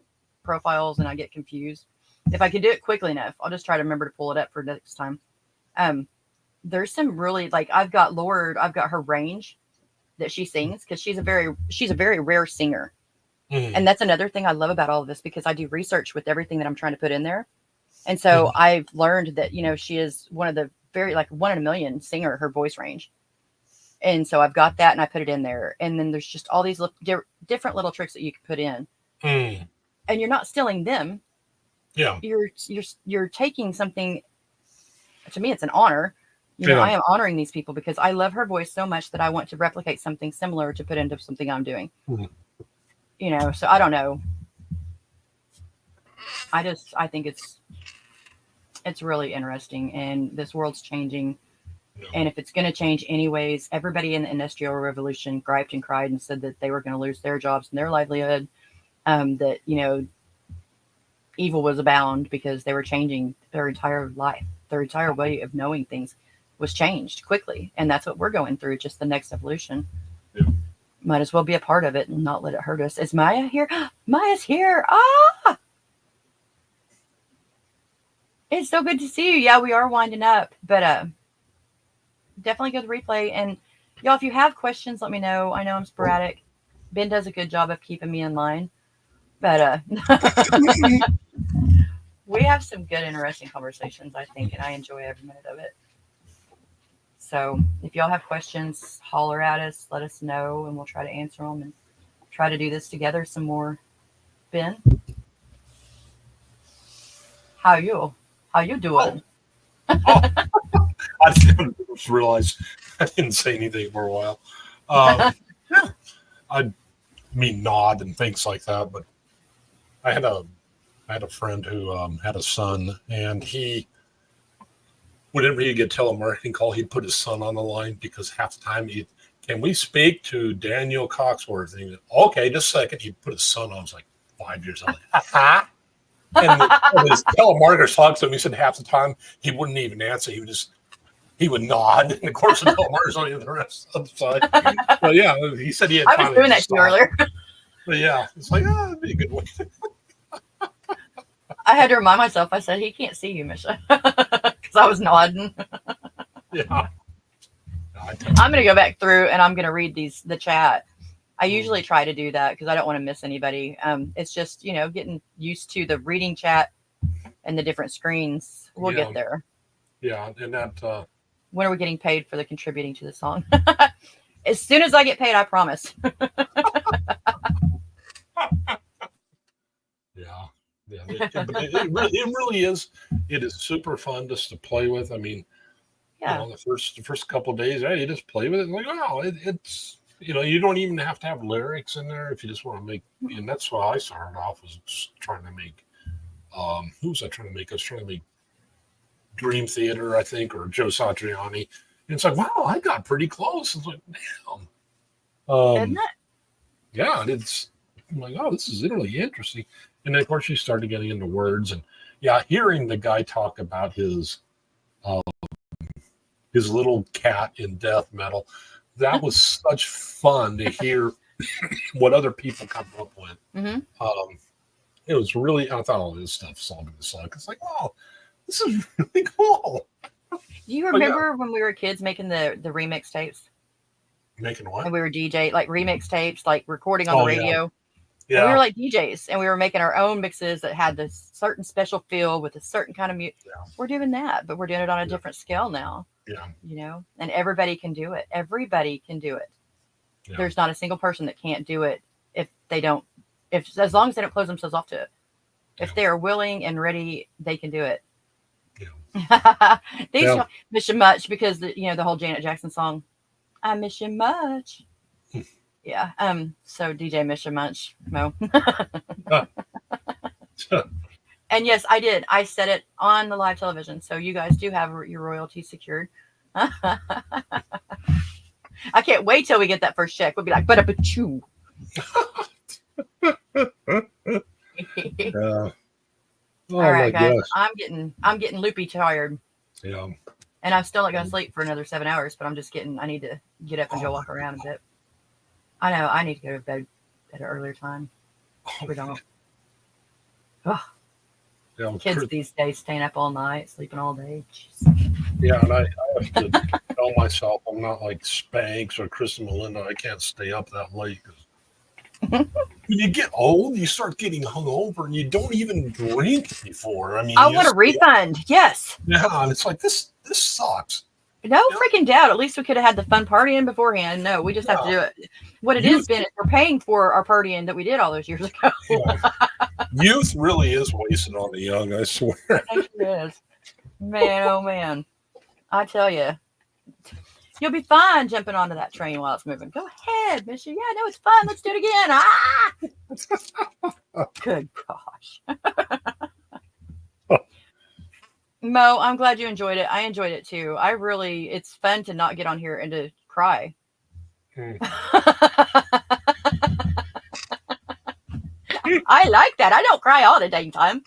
profiles, and I get confused. If I can do it quickly enough, I'll just try to remember to pull it up for next time. There's some really, like, I've got her range that she sings, because she's a very rare singer. And that's another thing I love about all of this, because I do research with everything that I'm trying to put in there. And so I've learned that, she is one of the very, like, 1 in a million singer, her voice range. And so I've got that and I put it in there. And then there's just all these different little tricks that you can put in. And you're not stealing them. Yeah. You're taking something. To me, it's an honor. I am honoring these people because I love her voice so much that I want to replicate something similar to put into something I'm doing. So I don't know. I think it's really interesting, and this world's changing. And if it's going to change anyways, everybody in the Industrial Revolution griped and cried and said that they were going to lose their jobs and their livelihood. That, evil was abound because they were changing their entire life. Their entire way of knowing things was changed quickly. And that's what we're going through, just the next evolution. Yeah. Might as well be a part of it and not let it hurt us. Is Maya here? Maya's here. Ah! It's so good to see you. Yeah, we are winding up, but definitely good replay. And y'all, if you have questions, let me know. I know I'm sporadic. Ben does a good job of keeping me in line, but we have some good, interesting conversations, I think, and I enjoy every minute of it. So if y'all have questions, holler at us, let us know, and we'll try to answer them and try to do this together some more. Ben, how you doing? I didn't realize I didn't say anything for a while. I mean, nod and things like that, but I had a friend who had a son, and whenever he'd get a telemarketing call, he'd put his son on the line, because half the time can we speak to Daniel Coxworth? And okay, just a second. He'd put his son on. I was like 5 years old. And his telemarketer talked to him. He said half the time he wouldn't even answer. He would nod. And of course, the telemarketer's on the rest of the side. But yeah, he said he had. I was doing that to you earlier. But yeah, it's like, that'd be a good way. I had to remind myself. I said, he can't see you, Misha, because I was nodding. Yeah. I'm going to go back through and I'm going to read the chat. I usually try to do that because I don't want to miss anybody. It's just, getting used to the reading chat and the different screens. We'll get there. Yeah. And that. When are we getting paid for the contributing to the song? As soon as I get paid, I promise. Yeah, it really is. It is super fun just to play with. I mean, the first couple of days, you just play with it. And like, it's you don't even have to have lyrics in there if you just want to make. And that's what I started off, was trying to make. Who was I trying to make? I was trying to make Dream Theater, I think, or Joe Satriani. And it's like, wow, I got pretty close. It's like, damn. Isn't it? Yeah, I'm like, oh, this is really interesting. And then, of course, you started getting into words, and hearing the guy talk about his little cat in death metal, that was such fun to hear what other people come up with. Mm-hmm. It was really, I thought all this stuff was all going to suck. It's like, oh, this is really cool. Do you remember when we were kids making the remix tapes? Making what? And we were DJ, like remix tapes, like recording on the radio. Yeah. And we were like DJs, and we were making our own mixes that had this certain special feel with a certain kind of music. Yeah. We're doing that, but we're doing it on a different scale now. Yeah. And everybody can do it. Everybody can do it. Yeah. There's not a single person that can't do it as long as they don't close themselves off to it. If they are willing and ready, they can do it. Yeah. These miss you much, because the whole Janet Jackson song, I miss you much. Yeah. So DJ miss you much, Mo. And yes, I did. I said it on the live television. So you guys do have your royalties secured. I can't wait till we get that first check. We'll be like, but-a-ba-choo. Oh All my right, guys. gosh. I'm getting loopy tired. Yeah. And I'm still not going to sleep for another 7 hours, but I need to get up and go walk around a bit. I know I need to go to bed at an earlier time. We don't. Oh, Yeah, kids these days staying up all night, sleeping all day. Jeez. yeah, and I have to tell myself I'm not like Spanx or Chris and Melinda. I can't stay up that late. When you get old, you start getting hungover, and you don't even drink before. I mean, I want a refund. Yes. Yeah, and it's like this sucks. No freaking doubt. At least we could have had the fun partying beforehand. No, we just have to do it. What it is, Ben, is we're paying for our partying that we did all those years ago. Youth really is wasted on the young, I swear. It is. Man, oh man. I tell you. You'll be fine jumping onto that train while it's moving. Go ahead, mister. Yeah, no, it's fun. Let's do it again. Ah! Good gosh. Mo, I'm glad you enjoyed it. I enjoyed it too. It's fun to not get on here and to cry. I like that. I don't cry all the dang time.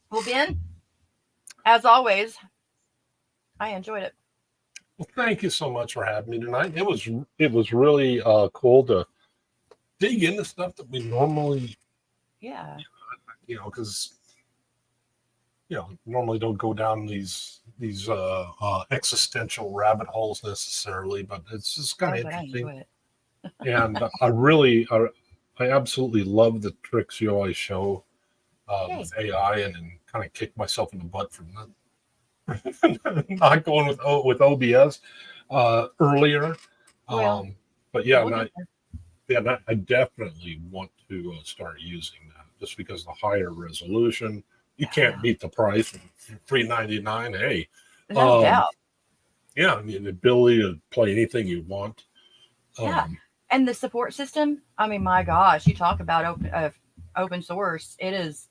Well, Ben, as always, I enjoyed it. Well, thank you so much for having me tonight. It was really cool to dig into stuff that we normally, because normally don't go down these existential rabbit holes necessarily, but it's just kind of interesting. And I absolutely love the tricks you always show with AI, and kind of kick myself in the butt for not going with OBS earlier. But yeah, I definitely want to start using that, just because the higher resolution, you can't beat the price, $3.99. Hey, no doubt. Yeah, I mean, the ability to play anything you want. And the support system. I mean, my gosh, you talk about open source. It is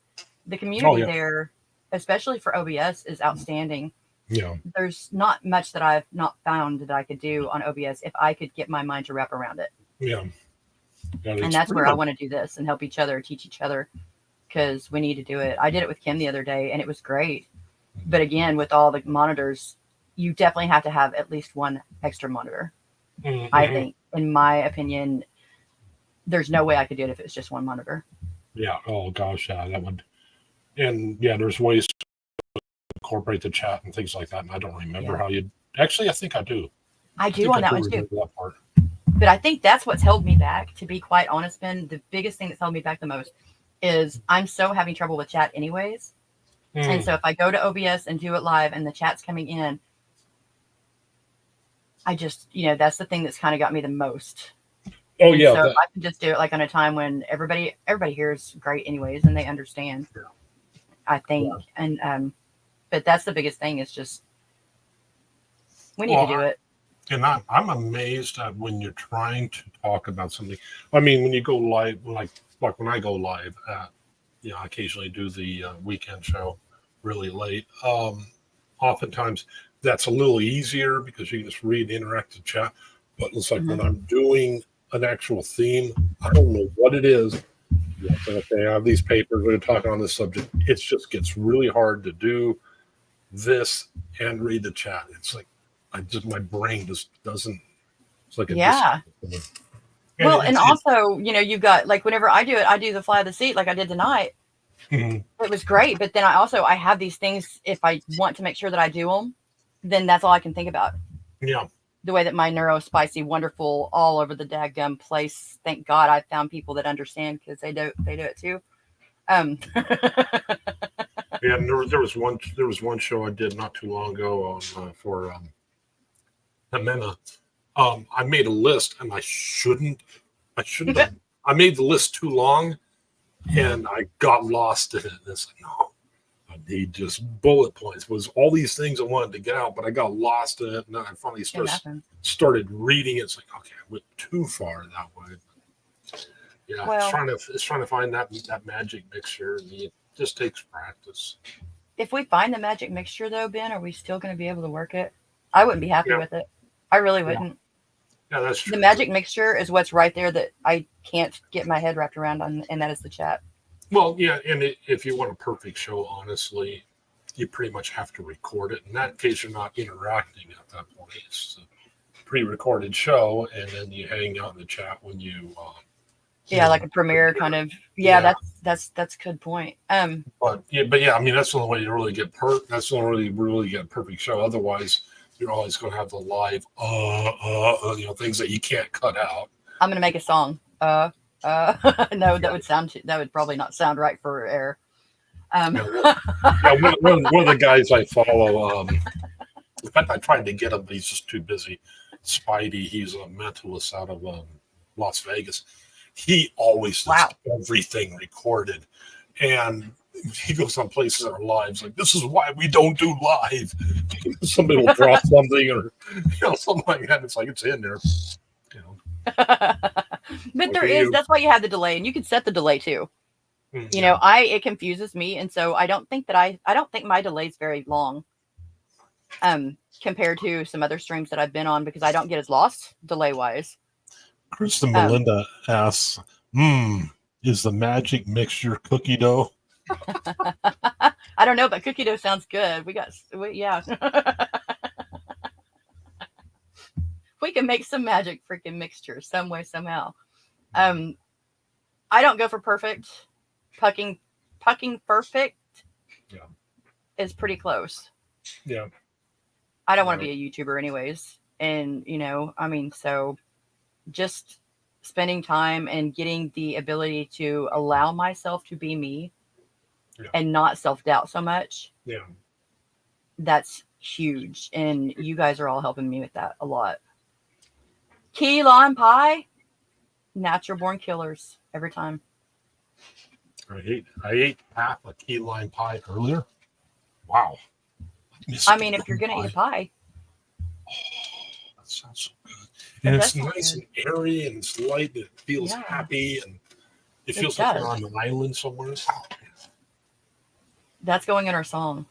the community there, especially for OBS, is outstanding. Yeah, there's not much that I've not found that I could do on OBS if I could get my mind to wrap around it. Yeah. And that's where I want to do this and help each other, teach each other, because we need to do it. I did it with Kim the other day, and it was great. But again, with all the monitors, you definitely have to have at least one extra monitor. Mm-hmm. I think, in my opinion, there's no way I could do it if it was just one monitor. Yeah. Oh gosh, yeah, that would. And yeah, there's ways to incorporate the chat and things like that. And I don't remember how you. Actually, I think I do. I do on that one too. That part. But I think that's what's held me back, to be quite honest, Ben. The biggest thing that's held me back the most is I'm so having trouble with chat anyways. And so if I go to OBS and do it live and the chat's coming in, I just, that's the thing that's kind of got me the most. Oh, and yeah. So I can just do it like on a time when everybody here is great anyways, and they understand, I think. Yeah. And, but that's the biggest thing is just, we need to do it. And I'm amazed at when you're trying to talk about something. I mean, when you go live, like when I go live at, I occasionally do the weekend show really late. Oftentimes that's a little easier because you can just read the interactive chat. But it's like when I'm doing an actual theme, I don't know what it is. Okay, I have these papers, we're talking on this subject. It just gets really hard to do this and read the chat. It's like, my brain just doesn't. It's like well, and also, you've got, like, whenever I do it, I do the fly of the seat like I did tonight. It was great, but then I have these things. If I want to make sure that I do them, then that's all I can think about. Yeah. The way that my neurospicy, wonderful, all over the daggum place. Thank God I found people that understand, because they do it too. Yeah, and there was one show I did not too long ago for Amena. I made a list, and I shouldn't have. I made the list too long, and I got lost in it. And it's like, no, I need just bullet points. It was all these things I wanted to get out, but I got lost in it, and then I finally started reading it. It's like, okay, I went too far that way. Yeah, it's trying to find that magic mixture, and it just takes practice. If we find the magic mixture, though, Ben, are we still going to be able to work it? I wouldn't be happy with it. I really wouldn't. Yeah, that's true. The magic mixture is what's right there that I can't get my head wrapped around on, and that is the chat. Well, yeah, and if you want a perfect show, honestly, you pretty much have to record it. In that case, you're not interacting at that point. It's a pre-recorded show, and then you hang out in the chat when you. Yeah, like a premiere kind of. Yeah, that's a good point. But yeah, I mean that's the only way you really get That's the only way you really get a perfect show. Otherwise, you're always going to have the live, things that you can't cut out. I'm gonna make a song. No, that would probably not sound right for air. One of the guys I follow. In fact, I tried to get him, but he's just too busy. Spidey, he's a mentalist out of Las Vegas. He always does everything recorded, and he goes on places that are live. Like, this is why we don't do live. Somebody will drop something or something like that. It's like it's in there. But that's why you have the delay, and you can set the delay too. It confuses me, and so I don't think my delay is very long compared to some other streams that I've been on, because I don't get as lost delay wise. Kristen Melinda asks, is the magic mixture cookie dough? I don't know, but cookie dough sounds good. We can make some magic freaking mixture some way, somehow. I don't go for perfect. Pucking perfect is pretty close. Yeah. I don't want to be a YouTuber anyways. And, so just spending time and getting the ability to allow myself to be me and not self-doubt so much. Yeah. That's huge. And you guys are all helping me with that a lot. Key lime pie, natural born killers every time. I ate half a key lime pie earlier. Wow. I mean, if you're going to eat pie. Oh, that sounds so good. And it's nice and airy, and it's light, and it feels happy, and it feels like you're on an island somewhere. That's going in our song.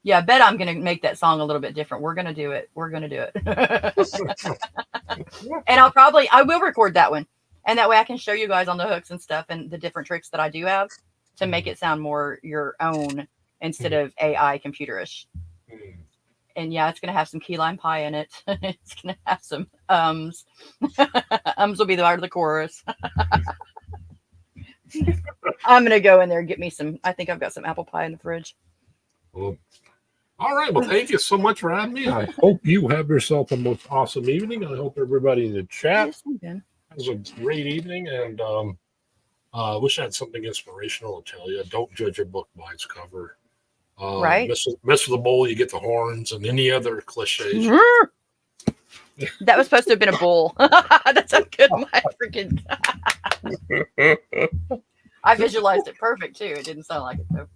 Yeah, I bet I'm going to make that song a little bit different. We're going to do it. And I will record that one. And that way I can show you guys on the hooks and stuff and the different tricks that I do have to make it sound more your own instead of AI computerish. And yeah, it's going to have some key lime pie in it. It's going to have some ums. Ums will be the part of the chorus. I'm going to go in there and get me some. I think I've got some apple pie in the fridge. Well, all right. Well, thank you so much for having me. I hope you have yourself a most awesome evening. I hope everybody in the chat has a great evening. And I wish I had something inspirational to tell you. Don't judge a book by its cover. Right. Mess with the bull, you get the horns, and any other cliches. That was supposed to have been a bull. That's how good my freaking. I visualized it perfect too. It didn't sound like it though.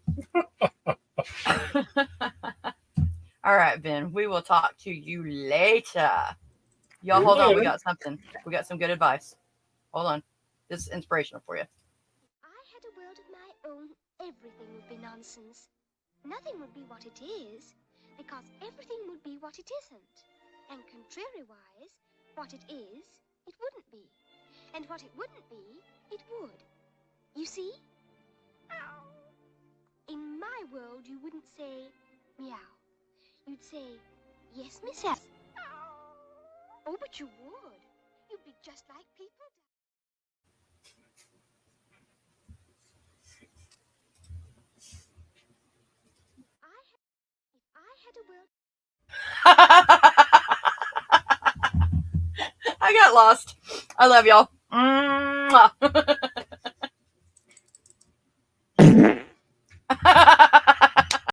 All right, Ben. We will talk to you later. Y'all, hold on. We got something. We got some good advice. Hold on. This is inspirational for you. If I had a world of my own, everything would be nonsense. Nothing would be what it is, because everything would be what it isn't. And contrary-wise, what it is, it wouldn't be. And what it wouldn't be, it would. You see? In my world, you wouldn't say, meow. You'd say, yes, Miss Alice. Oh, but you would. You'd be just like people. I got lost. I love y'all. Mwah.